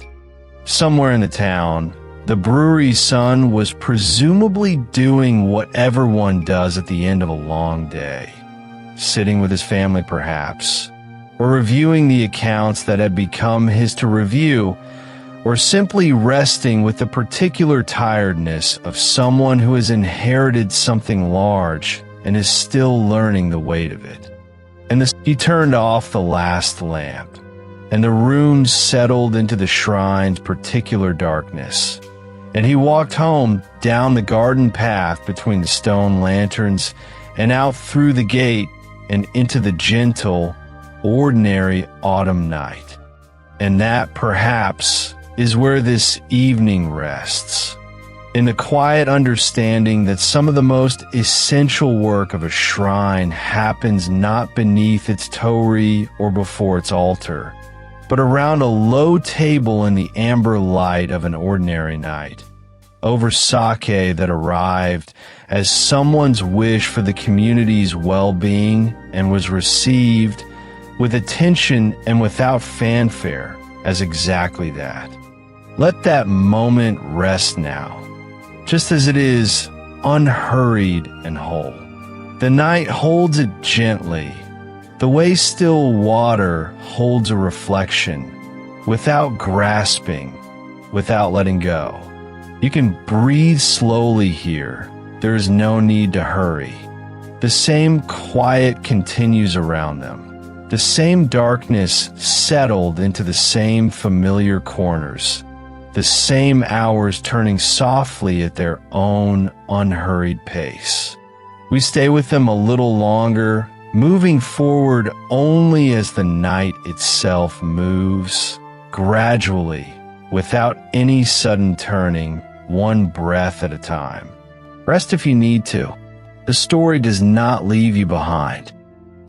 Somewhere in the town, the brewery's son was presumably doing whatever one does at the end of a long day, sitting with his family perhaps, or reviewing the accounts that had become his to review, or simply resting with the particular tiredness of someone who has inherited something large and is still learning the weight of it. And he turned off the last lamp, and the room settled into the shrine's particular darkness, and he walked home down the garden path between the stone lanterns and out through the gate and into the gentle, ordinary autumn night. And that, perhaps, is where this evening rests. in the quiet understanding that some of the most essential work of a shrine happens not beneath its torii or before its altar, but around a low table in the amber light of an ordinary night, over sake that arrived as someone's wish for the community's well-being and was received with attention and without fanfare as exactly that. Let that moment rest now, just as it is, unhurried and whole. The night holds it gently, the way still water holds a reflection, without grasping, without letting go. You can breathe slowly here. There is no need to hurry. The same quiet continues around them. The same darkness settled into the same familiar corners. The same hours turning softly at their own unhurried pace. We stay with them a little longer, moving forward only as the night itself moves, gradually, without any sudden turning, one breath at a time. Rest if you need to. The story does not leave you behind.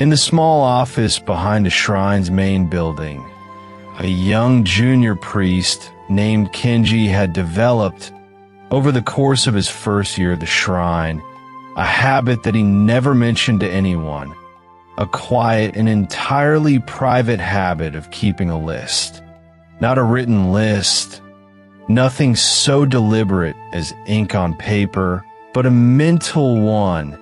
In the small office behind the shrine's main building, a young junior priest named Kenji had developed, over the course of his first year at the shrine, a habit that he never mentioned to anyone, a quiet and entirely private habit of keeping a list. Not a written list, nothing so deliberate as ink on paper, but a mental one,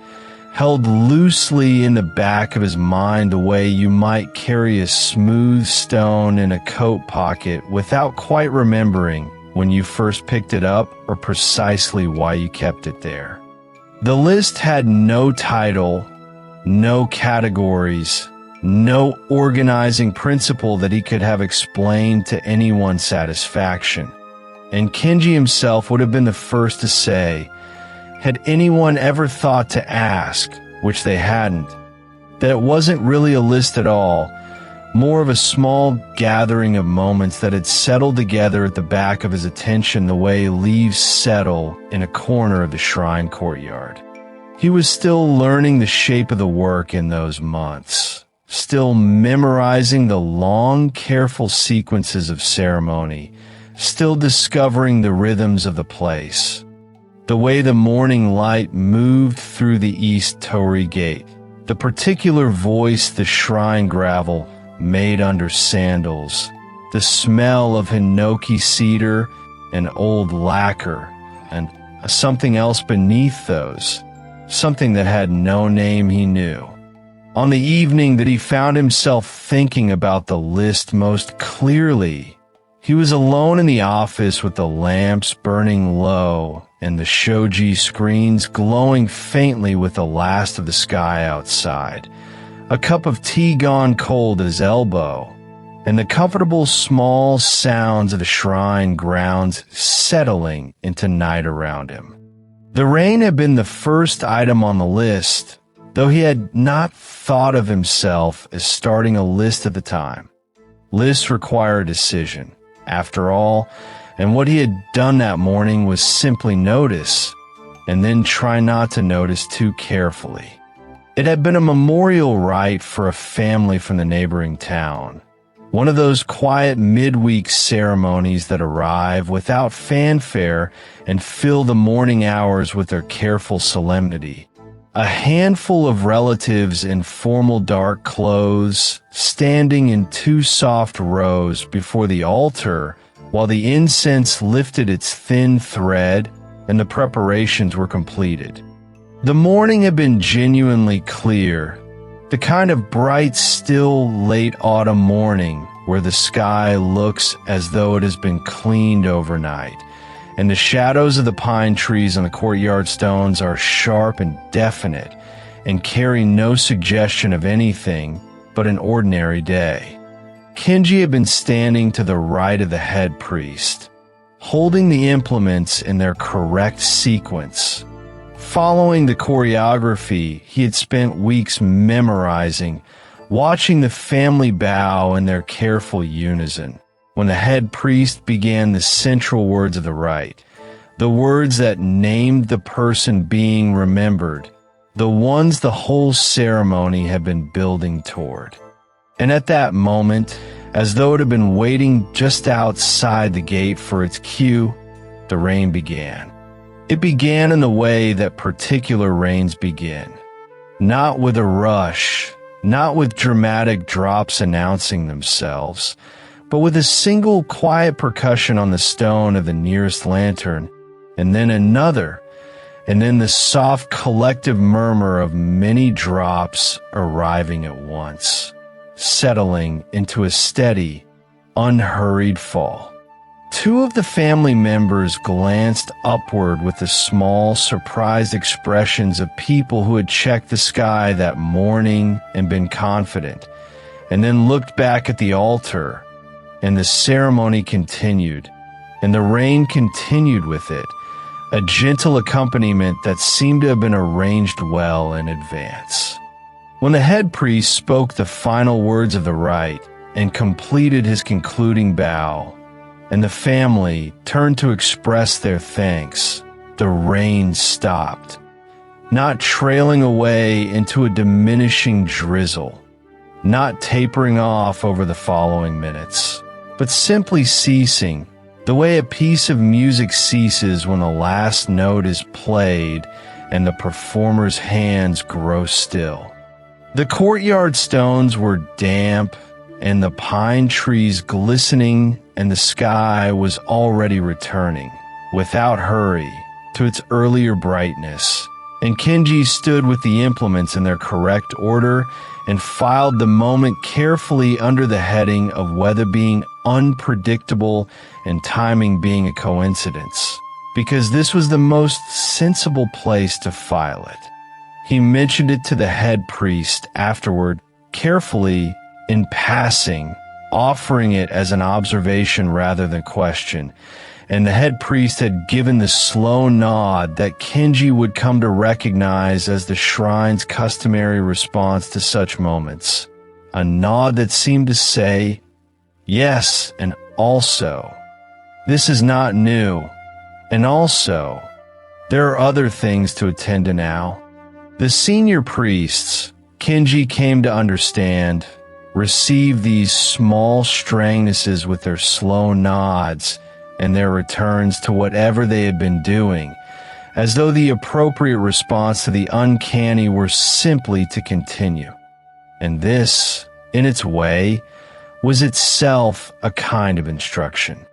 held loosely in the back of his mind the way you might carry a smooth stone in a coat pocket without quite remembering when you first picked it up or precisely why you kept it there. The list had no title, no categories, no organizing principle that he could have explained to anyone's satisfaction. And Kenji himself would have been the first to say, had anyone ever thought to ask, which they hadn't, that it wasn't really a list at all, more of a small gathering of moments that had settled together at the back of his attention the way leaves settle in a corner of the shrine courtyard. He was still learning the shape of the work in those months, still memorizing the long, careful sequences of ceremony, still discovering the rhythms of the place. The way the morning light moved through the east torii gate, the particular voice the shrine gravel made under sandals, the smell of hinoki cedar and old lacquer, and something else beneath those, something that had no name he knew. On the evening that he found himself thinking about the list most clearly, he was alone in the office with the lamps burning low and the shoji screens glowing faintly with the last of the sky outside, a cup of tea gone cold at his elbow, and the comfortable small sounds of the shrine grounds settling into night around him. The rain had been the first item on the list, though he had not thought of himself as starting a list at the time. Lists require a decision, after all, and what he had done that morning was simply notice, and then try not to notice too carefully. It had been a memorial rite for a family from the neighboring town, one of those quiet midweek ceremonies that arrive without fanfare and fill the morning hours with their careful solemnity. A handful of relatives in formal dark clothes, standing in two soft rows before the altar while the incense lifted its thin thread and the preparations were completed. The morning had been genuinely clear, the kind of bright, still late autumn morning where the sky looks as though it has been cleaned overnight, and the shadows of the pine trees on the courtyard stones are sharp and definite and carry no suggestion of anything but an ordinary day. Kenji had been standing to the right of the head priest, holding the implements in their correct sequence. Following the choreography he had spent weeks memorizing, watching the family bow in their careful unison. When the head priest began the central words of the rite, the words that named the person being remembered, the ones the whole ceremony had been building toward. And at that moment, as though it had been waiting just outside the gate for its cue, the rain began. It began in the way that particular rains begin. Not with a rush, not with dramatic drops announcing themselves, but with a single quiet percussion on the stone of the nearest lantern, and then another, and then the soft collective murmur of many drops arriving at once, settling into a steady, unhurried fall. Two of the family members glanced upward with the small, surprised expressions of people who had checked the sky that morning and been confident, and then looked back at the altar, and the ceremony continued, and the rain continued with it, a gentle accompaniment that seemed to have been arranged well in advance. When the head priest spoke the final words of the rite and completed his concluding bow, and the family turned to express their thanks, the rain stopped, not trailing away into a diminishing drizzle, not tapering off over the following minutes, but simply ceasing, the way a piece of music ceases when the last note is played and the performer's hands grow still. The courtyard stones were damp and the pine trees glistening, and the sky was already returning, without hurry, to its earlier brightness, and Kenji stood with the implements in their correct order and filed the moment carefully under the heading of weather being unpredictable and timing being a coincidence, because this was the most sensible place to file it. He mentioned it to the head priest afterward, carefully, in passing, offering it as an observation rather than question, and the head priest had given the slow nod that Kenji would come to recognize as the shrine's customary response to such moments, a nod that seemed to say, yes, and also, this is not new, and also, there are other things to attend to now. The senior priests, Kenji came to understand, received these small strangnesses with their slow nods and their returns to whatever they had been doing, as though the appropriate response to the uncanny were simply to continue. And this, in its way, was itself a kind of instruction.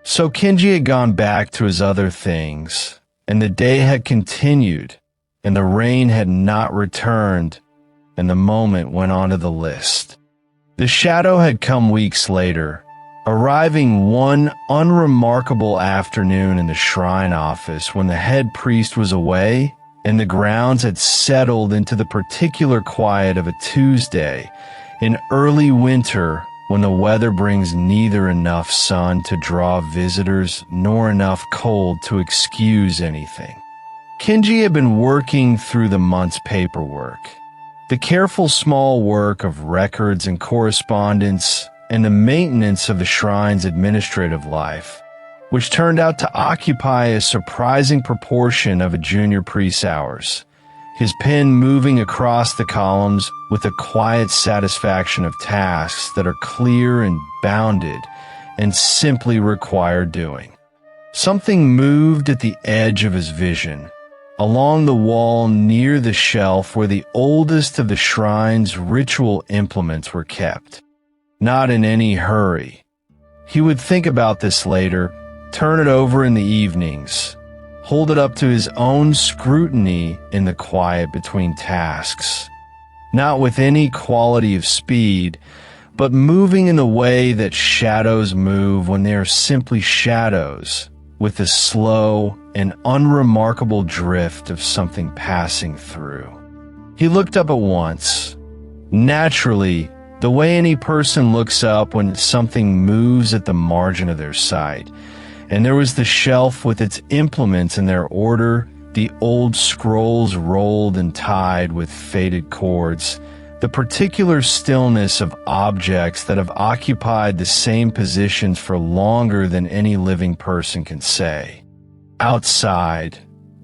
So Kenji had gone back to his other things, and the day had continued, and the rain had not returned, and the moment went on to the list. The shadow had come weeks later, arriving one unremarkable afternoon in the shrine office when the head priest was away and the grounds had settled into the particular quiet of a Tuesday in early winter when the weather brings neither enough sun to draw visitors nor enough cold to excuse anything. Kenji had been working through the month's paperwork. The careful small work of records and correspondence and the maintenance of the shrine's administrative life, which turned out to occupy a surprising proportion of a junior priest's hours, his pen moving across the columns with a quiet satisfaction of tasks that are clear and bounded and simply require doing. Something moved at the edge of his vision, along the wall near the shelf where the oldest of the shrine's ritual implements were kept. Not in any hurry. He would think about this later, turn it over in the evenings, hold it up to his own scrutiny in the quiet between tasks. Not with any quality of speed, but moving in the way that shadows move when they are simply shadows, with a slow and unremarkable drift of something passing through. He looked up at once. Naturally, the way any person looks up when something moves at the margin of their sight, and there was the shelf with its implements in their order, the old scrolls rolled and tied with faded cords, the particular stillness of objects that have occupied the same positions for longer than any living person can say. Outside,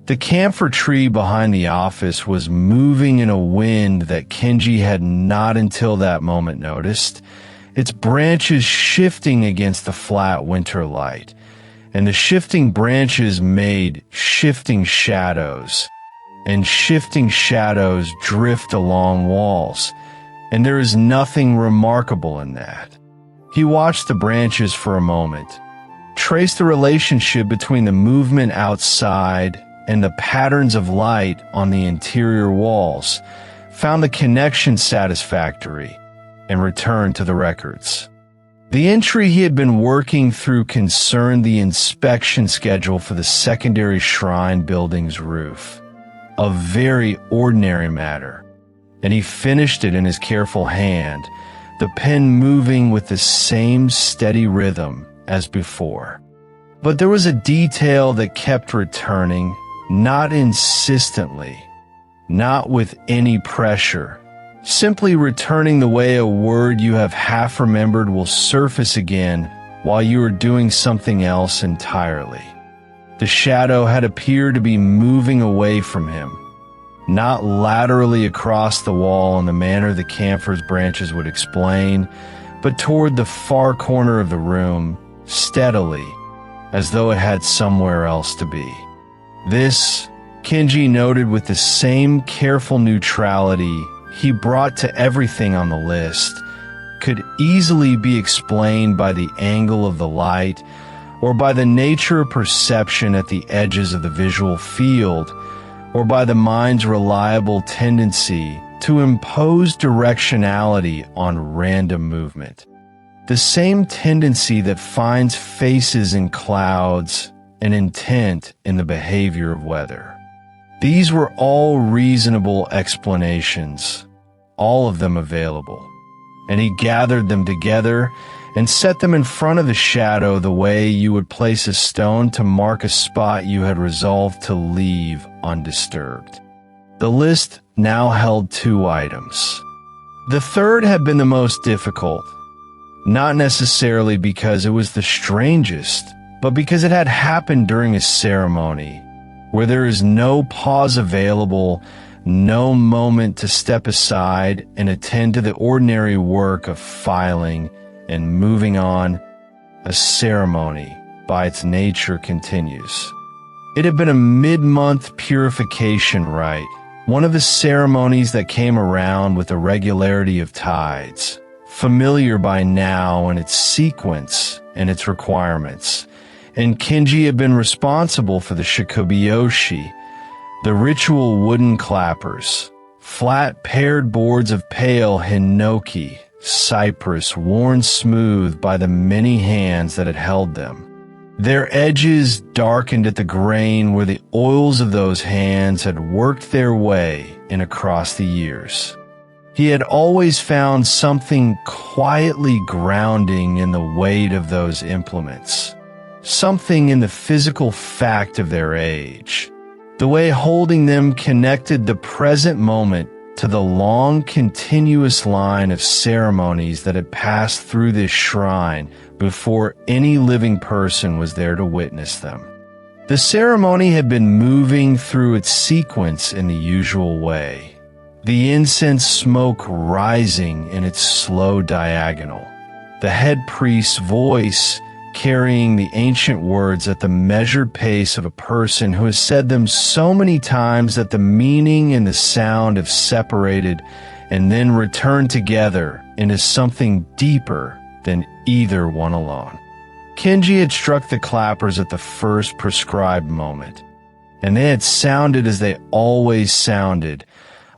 the camphor tree behind the office was moving in a wind that Kenji had not until that moment noticed, its branches shifting against the flat winter light, and the shifting branches made shifting shadows, and shifting shadows drift along walls, and there is nothing remarkable in that. He watched the branches for a moment, traced the relationship between the movement outside and the patterns of light on the interior walls, found the connection satisfactory, and returned to the records. The entry he had been working through concerned the inspection schedule for the secondary shrine building's roof. A very ordinary matter, and he finished it in his careful hand, the pen moving with the same steady rhythm as before. But there was a detail that kept returning, not insistently, not with any pressure, simply returning the way a word you have half remembered will surface again while you are doing something else entirely. The shadow had appeared to be moving away from him, not laterally across the wall in the manner the camphor's branches would explain, but toward the far corner of the room, steadily, as though it had somewhere else to be. This, Kenji noted with the same careful neutrality he brought to everything on the list, could easily be explained by the angle of the light or by the nature of perception at the edges of the visual field, or by the mind's reliable tendency to impose directionality on random movement. The same tendency that finds faces in clouds and intent in the behavior of weather. These were all reasonable explanations, all of them available, and he gathered them together and set them in front of the shadow the way you would place a stone to mark a spot you had resolved to leave undisturbed. The list now held 2 items. The third had been the most difficult, not necessarily because it was the strangest, but because it had happened during a ceremony where there is no pause available, no moment to step aside and attend to the ordinary work of filing and moving on. A ceremony, by its nature, continues. It had been a mid-month purification rite, one of the ceremonies that came around with the regularity of tides, familiar by now in its sequence and its requirements. And Kenji had been responsible for the shikobiyoshi, the ritual wooden clappers, flat paired boards of pale hinoki, cypress worn smooth by the many hands that had held them. Their edges darkened at the grain where the oils of those hands had worked their way in across the years. He had always found something quietly grounding in the weight of those implements, something in the physical fact of their age, the way holding them connected the present moment to the long continuous line of ceremonies that had passed through this shrine before any living person was there to witness them. The ceremony had been moving through its sequence in the usual way, the incense smoke rising in its slow diagonal, the head priest's voice carrying the ancient words at the measured pace of a person who has said them so many times that the meaning and the sound have separated and then returned together into something deeper than either one alone. Kenji had struck the clappers at the first prescribed moment, and they had sounded as they always sounded,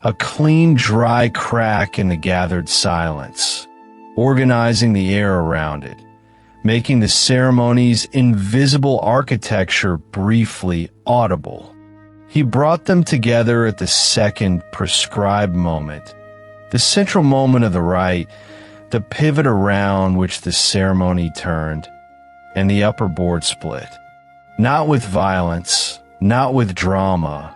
a clean, dry crack in the gathered silence, organizing the air around it, making the ceremony's invisible architecture briefly audible. He brought them together at the second prescribed moment, the central moment of the rite, the pivot around which the ceremony turned, and the upper board split. Not with violence, not with drama,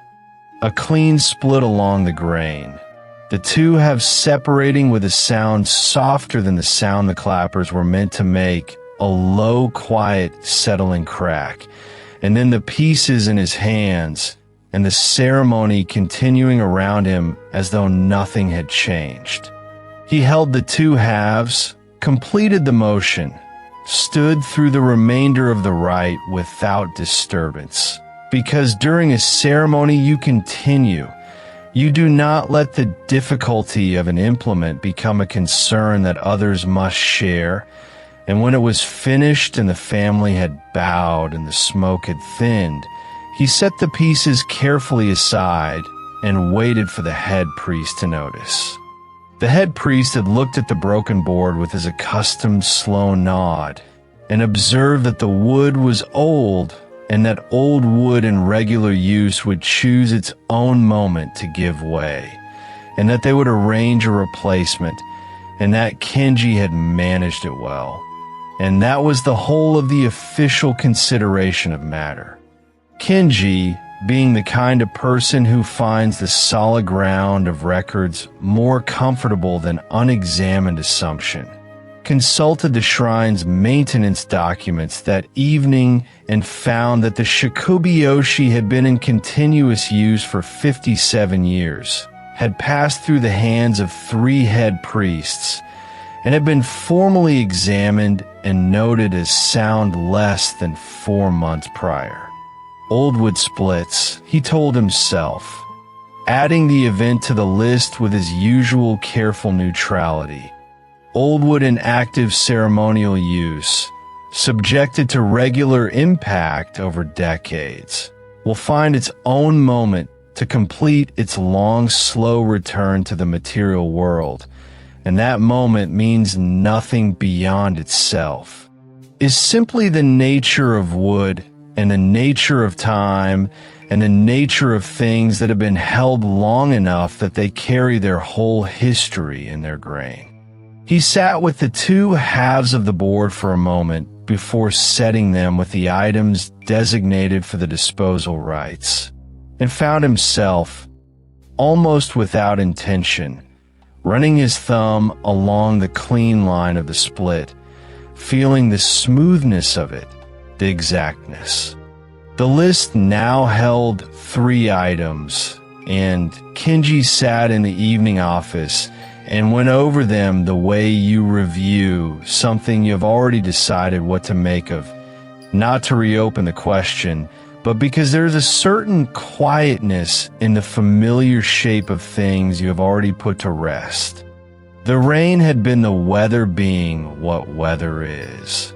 a clean split along the grain. The two have separating with a sound softer than the sound the clappers were meant to make, a low, quiet, settling crack, and then the pieces in his hands, and the ceremony continuing around him as though nothing had changed. He held the two halves, completed the motion, stood through the remainder of the rite without disturbance. Because during a ceremony you continue. You do not let the difficulty of an implement become a concern that others must share. And when it was finished and the family had bowed and the smoke had thinned, he set the pieces carefully aside and waited for the head priest to notice. The head priest had looked at the broken board with his accustomed slow nod and observed that the wood was old and that old wood in regular use would choose its own moment to give way, and that they would arrange a replacement, and that Kenji had managed it well. And that was the whole of the official consideration of matter. Kenji, being the kind of person who finds the solid ground of records more comfortable than unexamined assumption, consulted the shrine's maintenance documents that evening and found that the shakubi-yoshi had been in continuous use for 57 years, had passed through the hands of 3 head priests, and had been formally examined and noted as sound less than 4 months prior. Old wood splits, he told himself, adding the event to the list with his usual careful neutrality. Old wood in active ceremonial use, subjected to regular impact over decades, will find its own moment to complete its long, slow return to the material world, and that moment means nothing beyond itself, is simply the nature of wood and the nature of time and the nature of things that have been held long enough that they carry their whole history in their grain. He sat with the 2 halves of the board for a moment before setting them with the items designated for the disposal rites, and found himself, almost without intention, running his thumb along the clean line of the split, feeling the smoothness of it, the exactness. The list now held 3 items, and Kenji sat in the evening office and went over them the way you review something you've already decided what to make of, not to reopen the question, but because there's a certain quietness in the familiar shape of things you have already put to rest. The rain had been the weather being what weather is.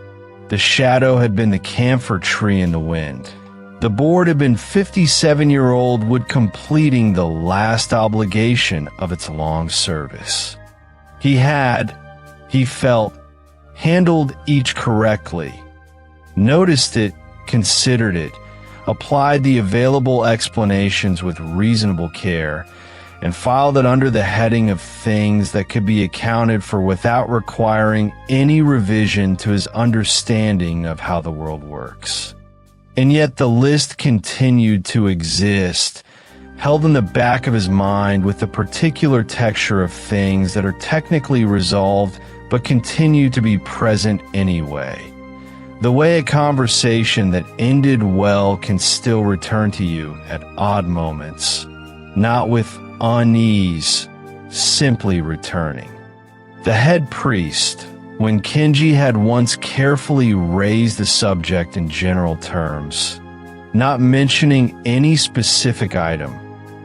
The shadow had been the camphor tree in the wind. The board had been 57-year-old wood completing the last obligation of its long service. He felt, handled each correctly, noticed it, considered it, applied the available explanations with reasonable care, and filed it under the heading of things that could be accounted for without requiring any revision to his understanding of how the world works. And yet the list continued to exist, held in the back of his mind with the particular texture of things that are technically resolved but continue to be present anyway. The way a conversation that ended well can still return to you at odd moments, not with unease, simply returning. The head priest, when Kenji had once carefully raised the subject in general terms, not mentioning any specific item,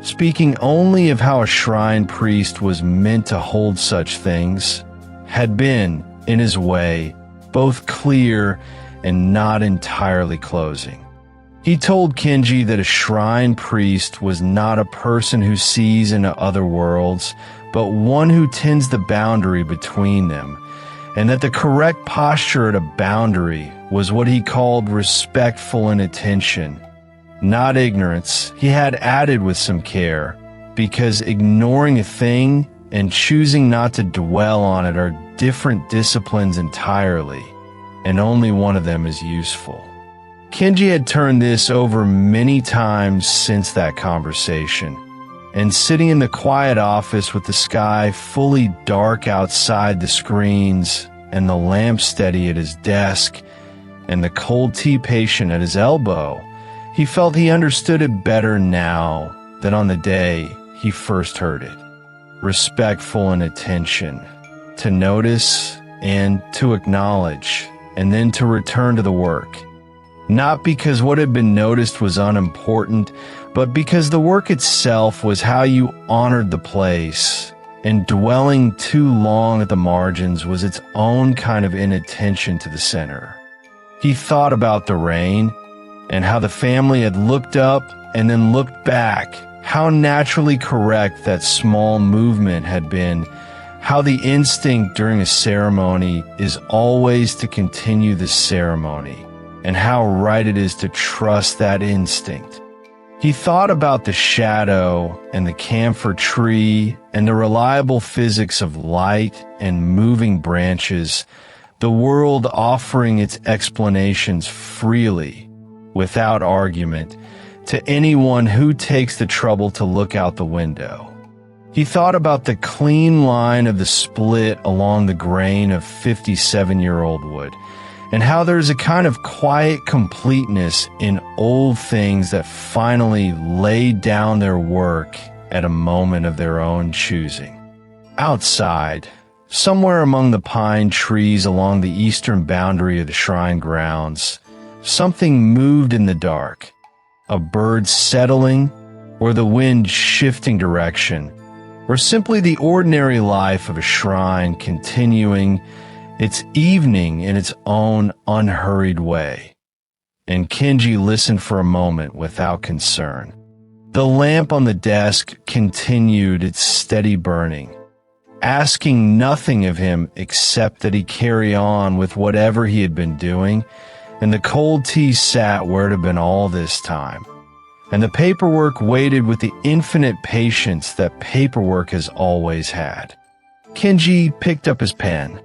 speaking only of how a shrine priest was meant to hold such things, had been, in his way, both clear and not entirely closing. He told Kenji that a shrine priest was not a person who sees into other worlds, but one who tends the boundary between them, and that the correct posture at a boundary was what he called respectful inattention, not ignorance. He had added with some care, because ignoring a thing and choosing not to dwell on it are different disciplines entirely, and only one of them is useful. Kenji had turned this over many times since that conversation, and sitting in the quiet office with the sky fully dark outside the screens and the lamp steady at his desk and the cold tea patient at his elbow, He felt he understood it better now than on the day he first heard it. Respectful and attention, to notice and to acknowledge, and then to return to the work. Not because what had been noticed was unimportant, but because the work itself was how you honored the place, and dwelling too long at the margins was its own kind of inattention to the center. He thought about the rain, and how the family had looked up and then looked back, how naturally correct that small movement had been, how the instinct during a ceremony is always to continue the ceremony, and how right it is to trust that instinct. He thought about the shadow and the camphor tree and the reliable physics of light and moving branches, the world offering its explanations freely, without argument, to anyone who takes the trouble to look out the window. He thought about the clean line of the split along the grain of 57-year-old wood, and how there's a kind of quiet completeness in old things that finally lay down their work at a moment of their own choosing. Outside, somewhere among the pine trees along the eastern boundary of the shrine grounds, something moved in the dark, a bird settling, or the wind shifting direction, or simply the ordinary life of a shrine continuing its evening in its own unhurried way. And Kenji listened for a moment without concern. The lamp on the desk continued its steady burning, asking nothing of him except that he carry on with whatever he had been doing, and the cold tea sat where it had been all this time, and the paperwork waited with the infinite patience that paperwork has always had. Kenji picked up his pen.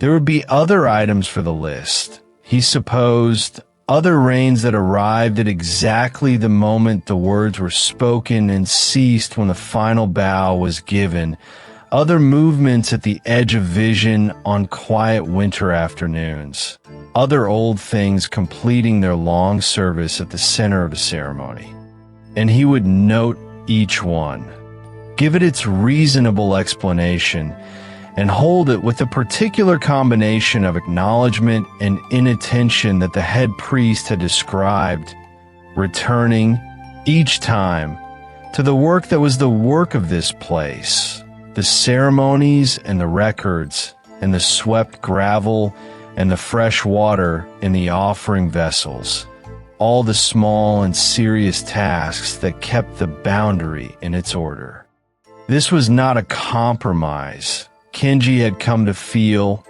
There would be other items for the list. He supposed other rains that arrived at exactly the moment the words were spoken and ceased when the final bow was given, other movements at the edge of vision on quiet winter afternoons, other old things completing their long service at the center of the ceremony. And he would note each one, give it its reasonable explanation, and hold it with a particular combination of acknowledgement and inattention that the head priest had described, returning each time to the work that was the work of this place, the ceremonies and the records and the swept gravel and the fresh water in the offering vessels, all the small and serious tasks that kept the boundary in its order. This was not a compromise. Kenji had come to feel,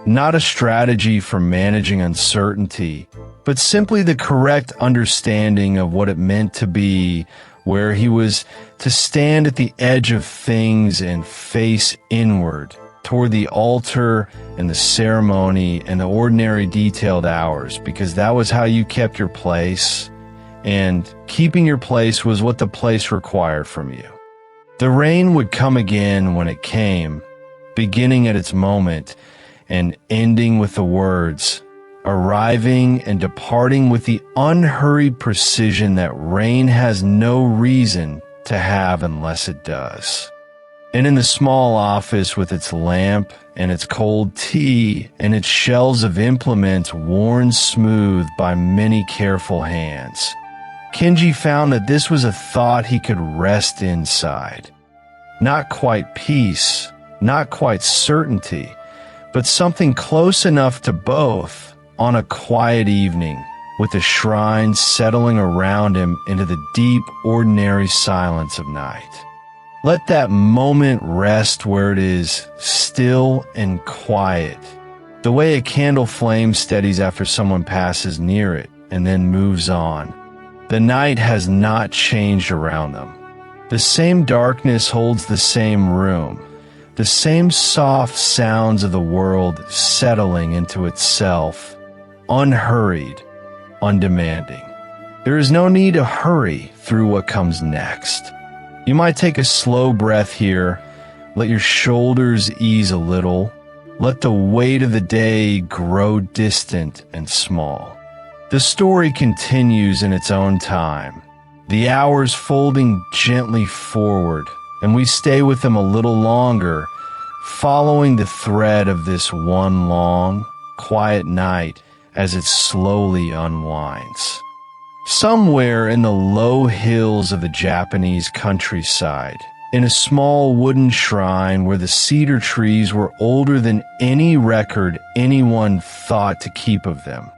not a strategy for managing uncertainty, but simply the correct understanding of what it meant to be, where he was to stand at the edge of things and face inward toward the altar and the ceremony and the ordinary detailed hours, because that was how you kept your place, and keeping your place was what the place required from you. The rain would come again when it came, beginning at its moment and ending with the words, arriving and departing with the unhurried precision that rain has no reason to have unless it does. And in the small office with its lamp and its cold tea and its shelves of implements worn smooth by many careful hands, Kenji found that this was a thought he could rest inside. Not quite peace, not quite certainty, but something close enough to both on a quiet evening, with the shrine settling around him into the deep, ordinary silence of night. Let that moment rest where it is, still and quiet, the way a candle flame steadies after someone passes near it and then moves on. The night has not changed around them. The same darkness holds the same room, the same soft sounds of the world settling into itself, unhurried, undemanding. There is no need to hurry through what comes next. You might take a slow breath here, let your shoulders ease a little, let the weight of the day grow distant and small. The story continues in its own time, the hours folding gently forward, and we stay with them a little longer, following the thread of this one long, quiet night as it slowly unwinds. Somewhere in the low hills of the Japanese countryside, in a small wooden shrine where the cedar trees were older than any record anyone thought to keep of them,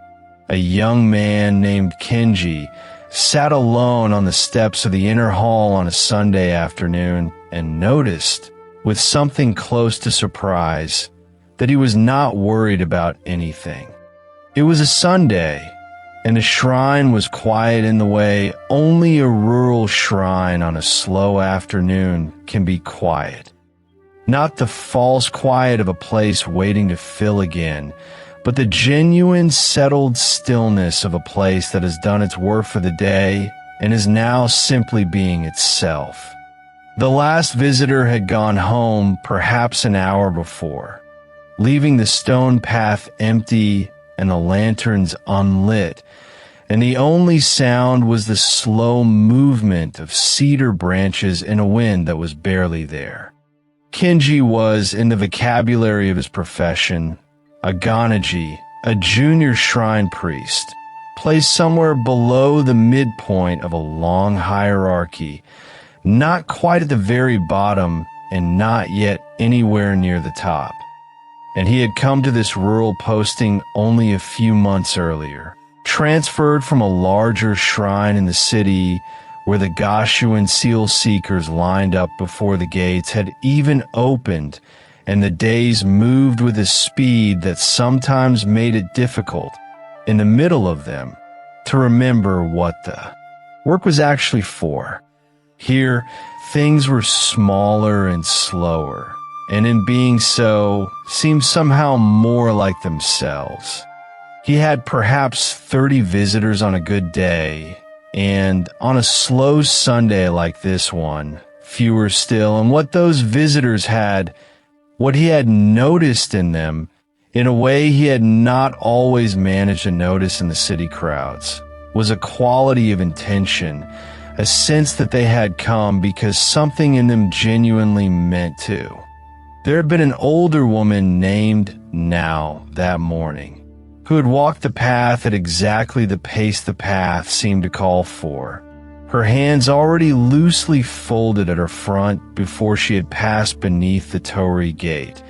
a young man named Kenji sat alone on the steps of the inner hall on a Sunday afternoon and noticed, with something close to surprise, that he was not worried about anything. It was a Sunday, and the shrine was quiet in the way only a rural shrine on a slow afternoon can be quiet. Not the false quiet of a place waiting to fill again, but the genuine settled stillness of a place that has done its work for the day and is now simply being itself. The last visitor had gone home perhaps an hour before, leaving the stone path empty and the lanterns unlit, and the only sound was the slow movement of cedar branches in a wind that was barely there. Kenji was, in the vocabulary of his profession, a ganaji, a junior shrine priest, placed somewhere below the midpoint of a long hierarchy, not quite at the very bottom and not yet anywhere near the top. And he had come to this rural posting only a few months earlier, transferred from a larger shrine in the city where the Gashuan seal seekers lined up before the gates had even opened, and the days moved with a speed that sometimes made it difficult, in the middle of them, to remember what the work was actually for. Here, things were smaller and slower, and in being so, seemed somehow more like themselves. He had perhaps 30 visitors on a good day, and on a slow Sunday like this one, fewer still, and what those visitors had, what he had noticed in them, in a way he had not always managed to notice in the city crowds, was a quality of intention, a sense that they had come because something in them genuinely meant to. There had been an older woman named Now that morning, who had walked the path at exactly the pace the path seemed to call for, her hands already loosely folded at her front before she had passed beneath the torii gate,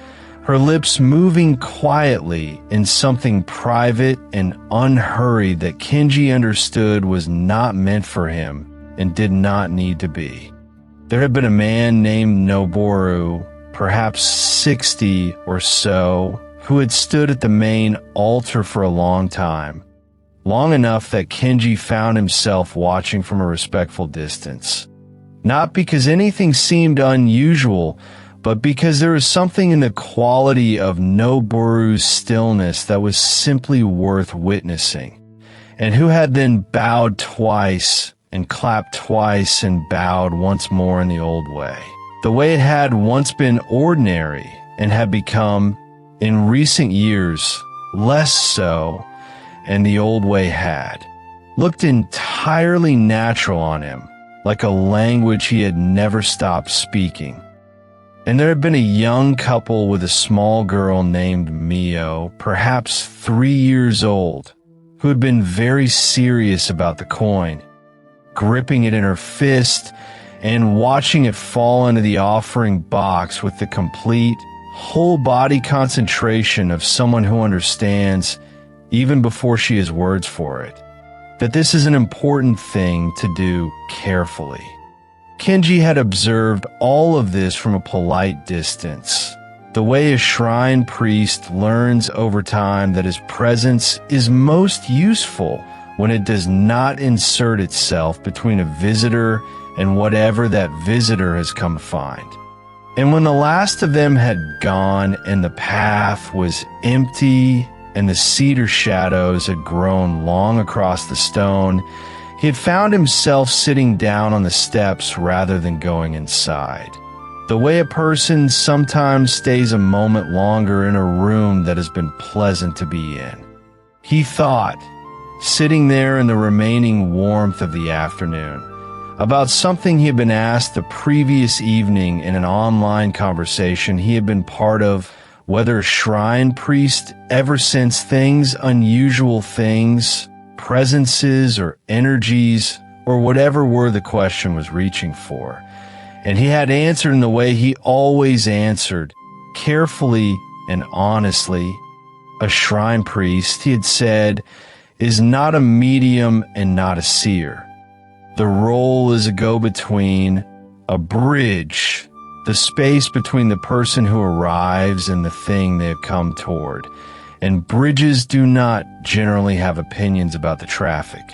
her lips moving quietly in something private and unhurried that Kenji understood was not meant for him and did not need to be. There had been a man named Noboru, perhaps 60 or so, who had stood at the main altar for a long time, long enough that Kenji found himself watching from a respectful distance. Not because anything seemed unusual, but because there was something in the quality of Noboru's stillness that was simply worth witnessing, and who had then bowed twice and clapped twice and bowed once more in the old way, the way it had once been ordinary and had become, in recent years, less so, and the old way had looked entirely natural on him, like a language he had never stopped speaking. And there had been a young couple with a small girl named Mio, perhaps 3 years old, who had been very serious about the coin, gripping it in her fist and watching it fall into the offering box with the complete, whole-body concentration of someone who understands, even before she has words for it, that this is an important thing to do carefully. Kenji had observed all of this from a polite distance, the way a shrine priest learns over time that his presence is most useful when it does not insert itself between a visitor and whatever that visitor has come to find. And when the last of them had gone and the path was empty and the cedar shadows had grown long across the stone, he had found himself sitting down on the steps rather than going inside, the way a person sometimes stays a moment longer in a room that has been pleasant to be in. He thought, sitting there in the remaining warmth of the afternoon, about something he had been asked the previous evening in an online conversation he had been part of, whether shrine priest ever sensed things, unusual things, presences or energies, or whatever word the question was reaching for. And he had answered in the way he always answered, carefully and honestly. A shrine priest, he had said, is not a medium and not a seer. The role is a go-between, a bridge, the space between the person who arrives and the thing they have come toward. And bridges do not generally have opinions about the traffic.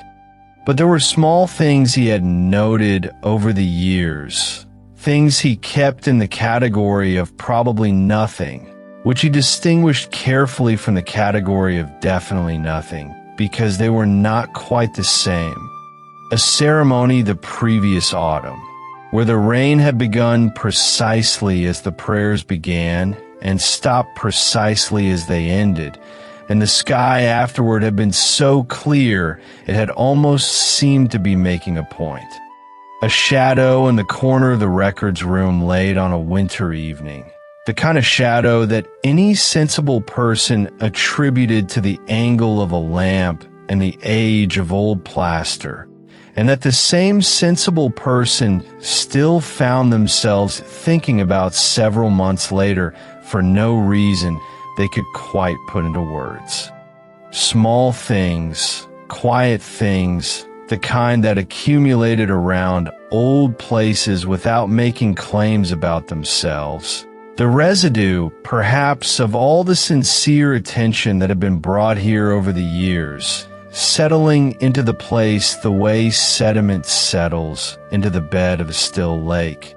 But there were small things he had noted over the years, things he kept in the category of probably nothing, which he distinguished carefully from the category of definitely nothing, because they were not quite the same. A ceremony the previous autumn, where the rain had begun precisely as the prayers began and stopped precisely as they ended, and the sky afterward had been so clear it had almost seemed to be making a point. A shadow in the corner of the records room laid on a winter evening, the kind of shadow that any sensible person attributed to the angle of a lamp and the age of old plaster, and that the same sensible person still found themselves thinking about several months later for no reason they could quite put into words. Small things, quiet things, the kind that accumulated around old places without making claims about themselves. The residue, perhaps, of all the sincere attention that had been brought here over the years, settling into the place the way sediment settles into the bed of a still lake.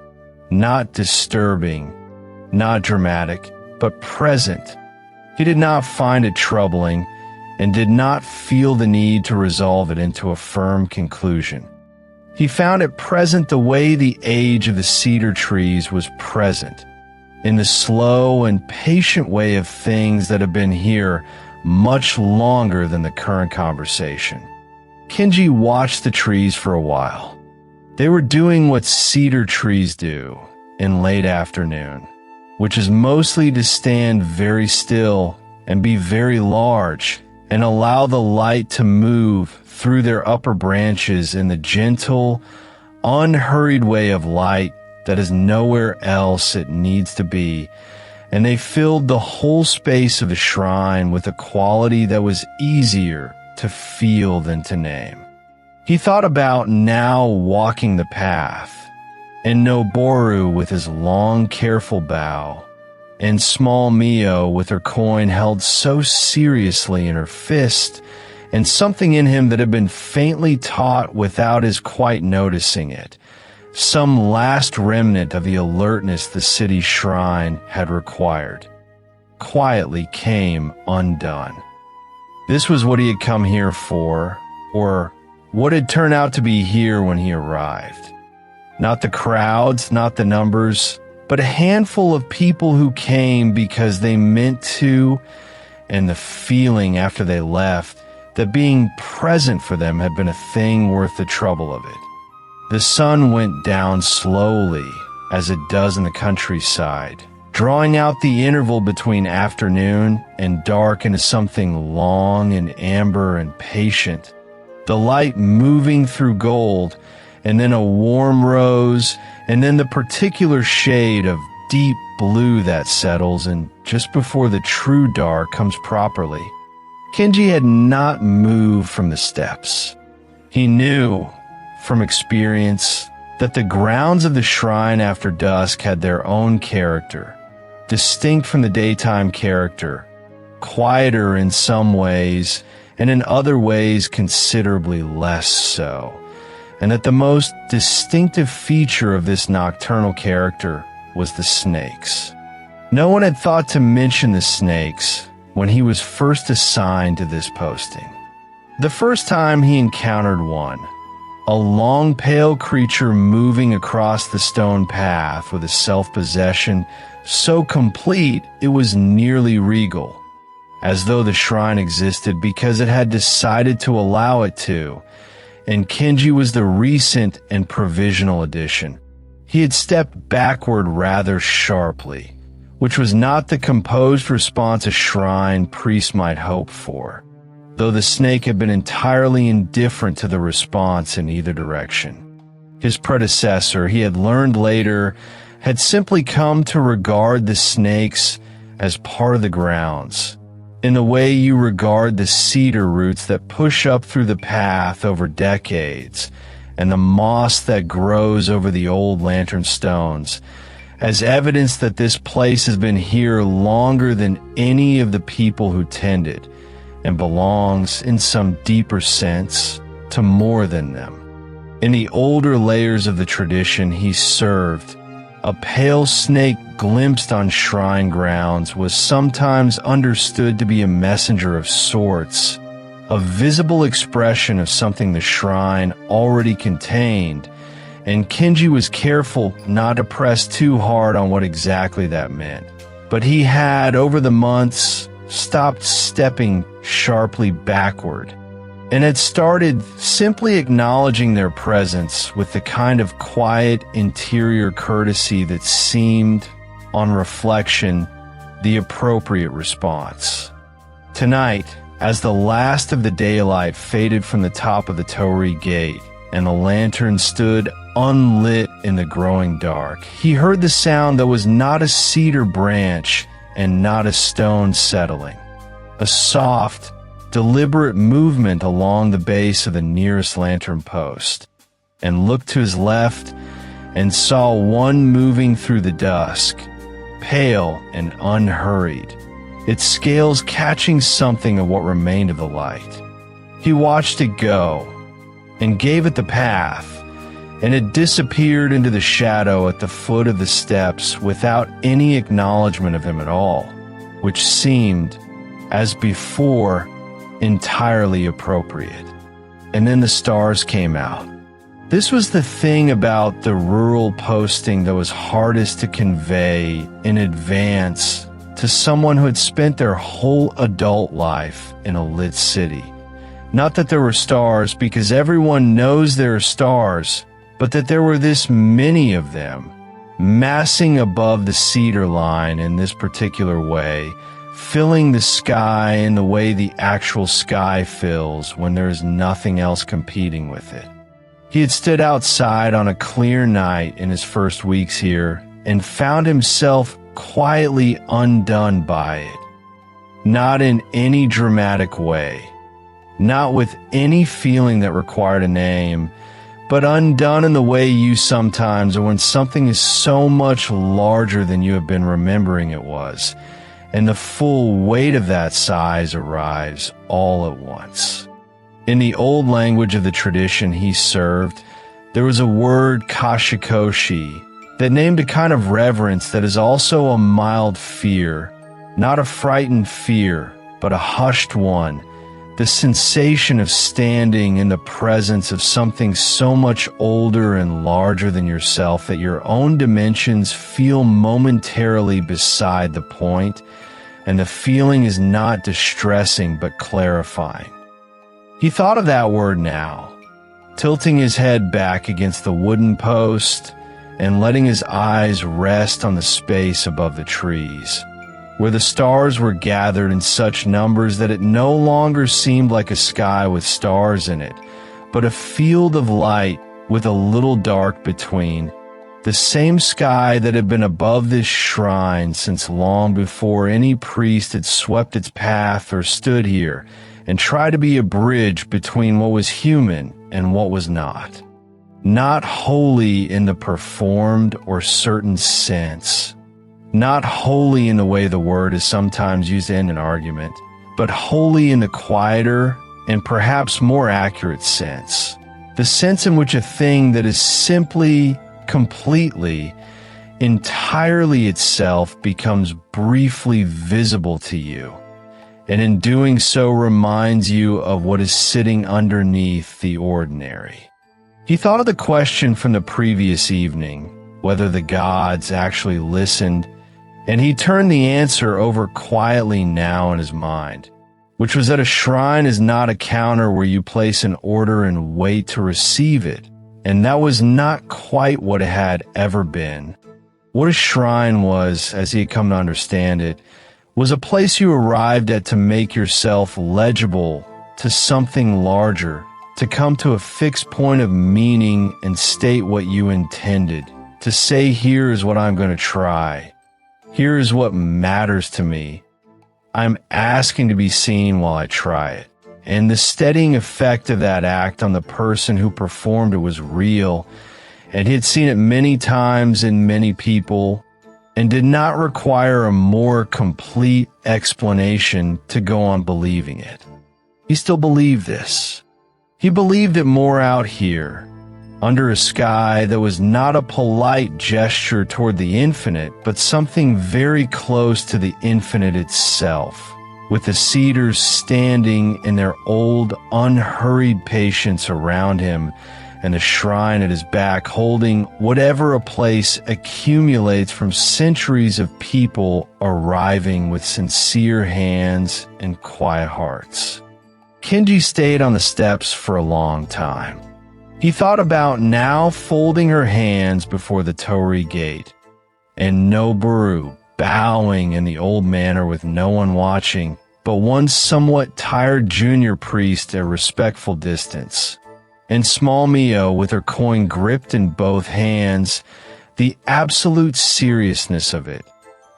Not disturbing, not dramatic, but present. He did not find it troubling and did not feel the need to resolve it into a firm conclusion. He found it present the way the age of the cedar trees was present, in the slow and patient way of things that have been here much longer than the current conversation. Kenji watched the trees for a while. They were doing what cedar trees do in late afternoon, which is mostly to stand very still and be very large and allow the light to move through their upper branches in the gentle, unhurried way of light that is nowhere else it needs to be, and they filled the whole space of the shrine with a quality that was easier to feel than to name. He thought about now walking the path, and Noboru with his long, careful bow, and small Mio with her coin held so seriously in her fist, and something in him that had been faintly taught without his quite noticing it. Some last remnant of the alertness the city shrine had required, quietly came undone. This was what he had come here for, or what had turned out to be here when he arrived. Not the crowds, not the numbers, but a handful of people who came because they meant to, and the feeling after they left that being present for them had been a thing worth the trouble of it. The sun went down slowly, as it does in the countryside, drawing out the interval between afternoon and dark into something long and amber and patient, the light moving through gold, and then a warm rose, and then the particular shade of deep blue that settles, and just before the true dark comes properly. Kenji had not moved from the steps. He knew, from experience, that the grounds of the shrine after dusk had their own character, distinct from the daytime character, quieter in some ways, and in other ways considerably less so, and that the most distinctive feature of this nocturnal character was the snakes. No one had thought to mention the snakes when he was first assigned to this posting. The first time he encountered one, a long pale creature moving across the stone path with a self-possession so complete it was nearly regal. as though the shrine existed because it had decided to allow it to, and Kenji was the recent and provisional addition. He had stepped backward rather sharply, which was not the composed response a shrine priest might hope for, though the snake had been entirely indifferent to the response in either direction. His predecessor, he had learned later, had simply come to regard the snakes as part of the grounds, in the way you regard the cedar roots that push up through the path over decades, and the moss that grows over the old lantern stones, as evidence that this place has been here longer than any of the people who tend it, and belongs, in some deeper sense, to more than them. In the older layers of the tradition he served, a pale snake glimpsed on shrine grounds was sometimes understood to be a messenger of sorts, a visible expression of something the shrine already contained, and Kenji was careful not to press too hard on what exactly that meant. But he had, over the months, stopped stepping sharply backward, and had started simply acknowledging their presence with the kind of quiet interior courtesy that seemed, on reflection, the appropriate response. Tonight, as the last of the daylight faded from the top of the Torii gate, and the lantern stood unlit in the growing dark, he heard the sound that was not a cedar branch and not a stone settling. A soft, deliberate movement along the base of the nearest lantern post, and looked to his left and saw one moving through the dusk, pale and unhurried, its scales catching something of what remained of the light. He watched it go, and gave it the path, and it disappeared into the shadow at the foot of the steps without any acknowledgement of him at all, which seemed, as before, entirely appropriate. And then the stars came out. This was the thing about the rural posting that was hardest to convey in advance to someone who had spent their whole adult life in a lit city. Not that there were stars, because everyone knows there are stars, but that there were this many of them, massing above the cedar line in this particular way, filling the sky in the way the actual sky fills when there is nothing else competing with it. He had stood outside on a clear night in his first weeks here and found himself quietly undone by it. Not in any dramatic way, not with any feeling that required a name, but undone in the way you sometimes, or when something is so much larger than you have been remembering it was, and the full weight of that size arrives all at once. In the old language of the tradition he served, there was a word kashikoshi that named a kind of reverence that is also a mild fear, not a frightened fear, but a hushed one, the sensation of standing in the presence of something so much older and larger than yourself that your own dimensions feel momentarily beside the point, and the feeling is not distressing but clarifying. He thought of that word now, tilting his head back against the wooden post and letting his eyes rest on the space above the trees, where the stars were gathered in such numbers that it no longer seemed like a sky with stars in it, but a field of light with a little dark between, the same sky that had been above this shrine since long before any priest had swept its path or stood here and tried to be a bridge between what was human and what was not. Not wholly in the performed or certain sense, not wholly in the way the word is sometimes used in an argument, but wholly in the quieter and perhaps more accurate sense, the sense in which a thing that is simply, completely, entirely itself becomes briefly visible to you, and in doing so reminds you of what is sitting underneath the ordinary. He thought of the question from the previous evening, whether the gods actually listened, And he turned the answer over quietly now in his mind, which was that a shrine is not a counter where you place an order and wait to receive it. And that was not quite what it had ever been. What a shrine was, as he had come to understand it, was a place you arrived at to make yourself legible to something larger, to come to a fixed point of meaning and state what you intended, to say, here is what I'm going to try. Here is what matters to me. I'm asking to be seen while I try it. And the steadying effect of that act on the person who performed it was real, and he had seen it many times in many people, and did not require a more complete explanation to go on believing it. He still believed this. He believed it more out here, under a sky that was not a polite gesture toward the infinite, but something very close to the infinite itself, with the cedars standing in their old, unhurried patience around him, and the shrine at his back holding whatever a place accumulates from centuries of people arriving with sincere hands and quiet hearts. Kenji stayed on the steps for a long time. He thought about now folding her hands before the torii gate, and Noboru bowing in the old manner with no one watching, but one somewhat tired junior priest at a respectful distance, and small Mio with her coin gripped in both hands, the absolute seriousness of it,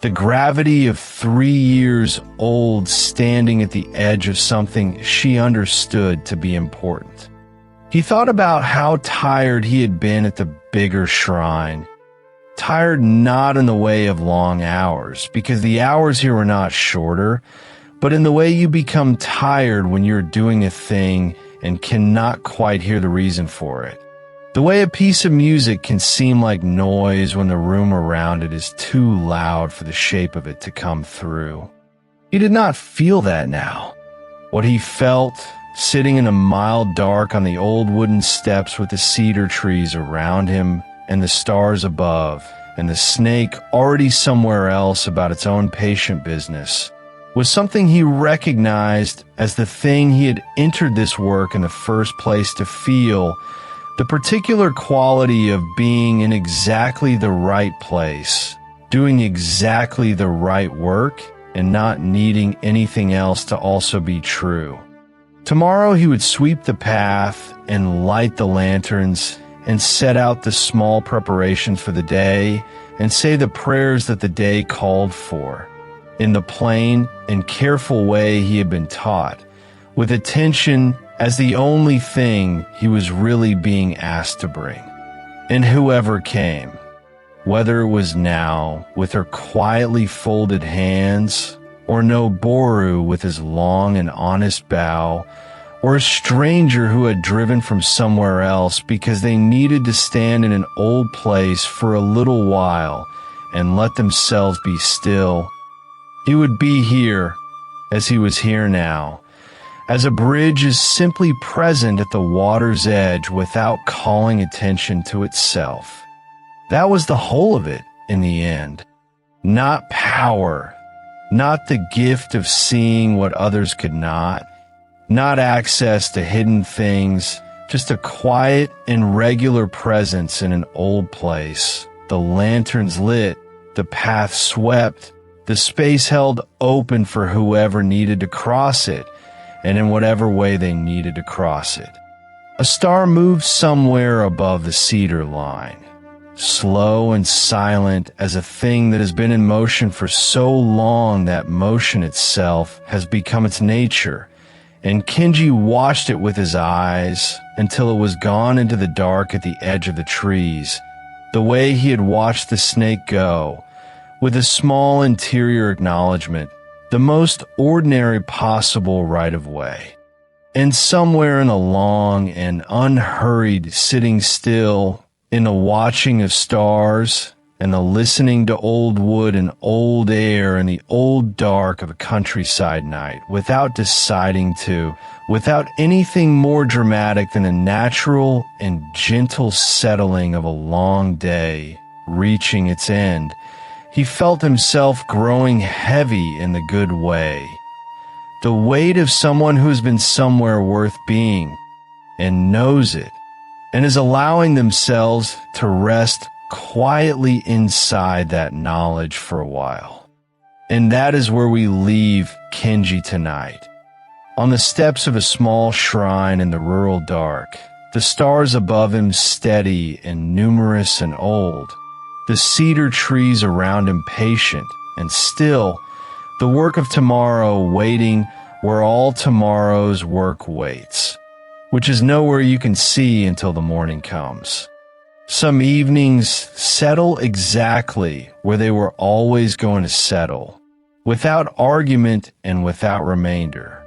the gravity of 3 years old standing at the edge of something she understood to be important. He thought about how tired he had been at the bigger shrine. Tired not in the way of long hours, because the hours here were not shorter, but in the way you become tired when you're doing a thing and cannot quite hear the reason for it. The way a piece of music can seem like noise when the room around it is too loud for the shape of it to come through. He did not feel that now. What he felt, sitting in a mild dark on the old wooden steps with the cedar trees around him and the stars above, and the snake already somewhere else about its own patient business, was something he recognized as the thing he had entered this work in the first place to feel, the particular quality of being in exactly the right place, doing exactly the right work, and not needing anything else to also be true. Tomorrow he would sweep the path and light the lanterns and set out the small preparations for the day and say the prayers that the day called for, in the plain and careful way he had been taught, with attention as the only thing he was really being asked to bring. And whoever came, whether it was now with her quietly folded hands, or Noboru with his long and honest bow, or a stranger who had driven from somewhere else because they needed to stand in an old place for a little while and let themselves be still, he would be here as he was here now, as a bridge is simply present at the water's edge without calling attention to itself. That was the whole of it in the end. Not power, not the gift of seeing what others could not access to hidden things, just a quiet and regular presence in an old place, the lanterns lit, the path swept, the space held open for whoever needed to cross it, and in whatever way they needed to cross it. A star moved somewhere above the cedar line, slow and silent as a thing that has been in motion for so long that motion itself has become its nature, and Kenji watched it with his eyes until it was gone into the dark at the edge of the trees, the way he had watched the snake go, with a small interior acknowledgement, the most ordinary possible right-of-way. And somewhere in the long and unhurried sitting still, in the watching of stars, and the listening to old wood and old air in the old dark of a countryside night, without deciding to, without anything more dramatic than a natural and gentle settling of a long day reaching its end, He felt himself growing heavy in the good way. The weight of someone who's been somewhere worth being and knows it, and is allowing themselves to rest quietly inside that knowledge for a while. And that is where we leave Kenji tonight. On the steps of a small shrine in the rural dark, the stars above him steady and numerous and old, the cedar trees around him patient and still, the work of tomorrow waiting where all tomorrow's work waits, which is nowhere you can see until the morning comes. Some evenings settle exactly where they were always going to settle, without argument and without remainder.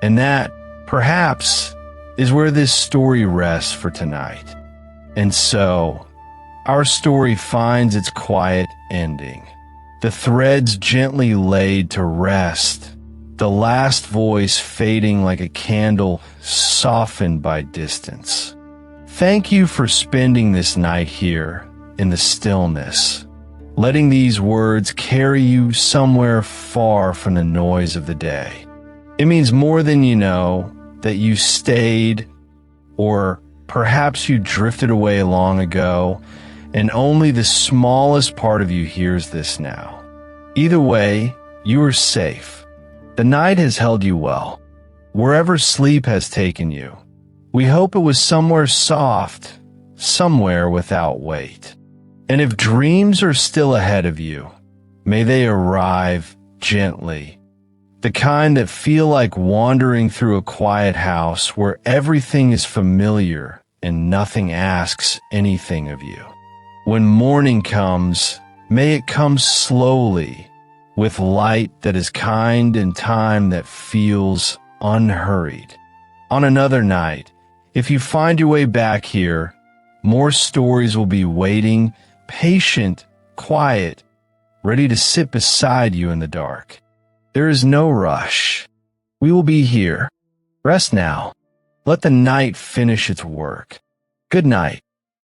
And that, perhaps, is where this story rests for tonight. And so, our story finds its quiet ending. The threads gently laid to rest, the last voice fading like a candle softened by distance. Thank you for spending this night here in the stillness, letting these words carry you somewhere far from the noise of the day. It means more than you know that you stayed, or perhaps you drifted away long ago, and only the smallest part of you hears this now. Either way, you are safe. The night has held you well, wherever sleep has taken you. We hope it was somewhere soft, somewhere without weight. And if dreams are still ahead of you, may they arrive gently. The kind that feel like wandering through a quiet house where everything is familiar and nothing asks anything of you. When morning comes, may it come slowly, with light that is kind and time that feels unhurried. On another night, if you find your way back here, more stories will be waiting, patient, quiet, ready to sit beside you in the dark. There is no rush. We will be here. Rest now. Let the night finish its work. Good night.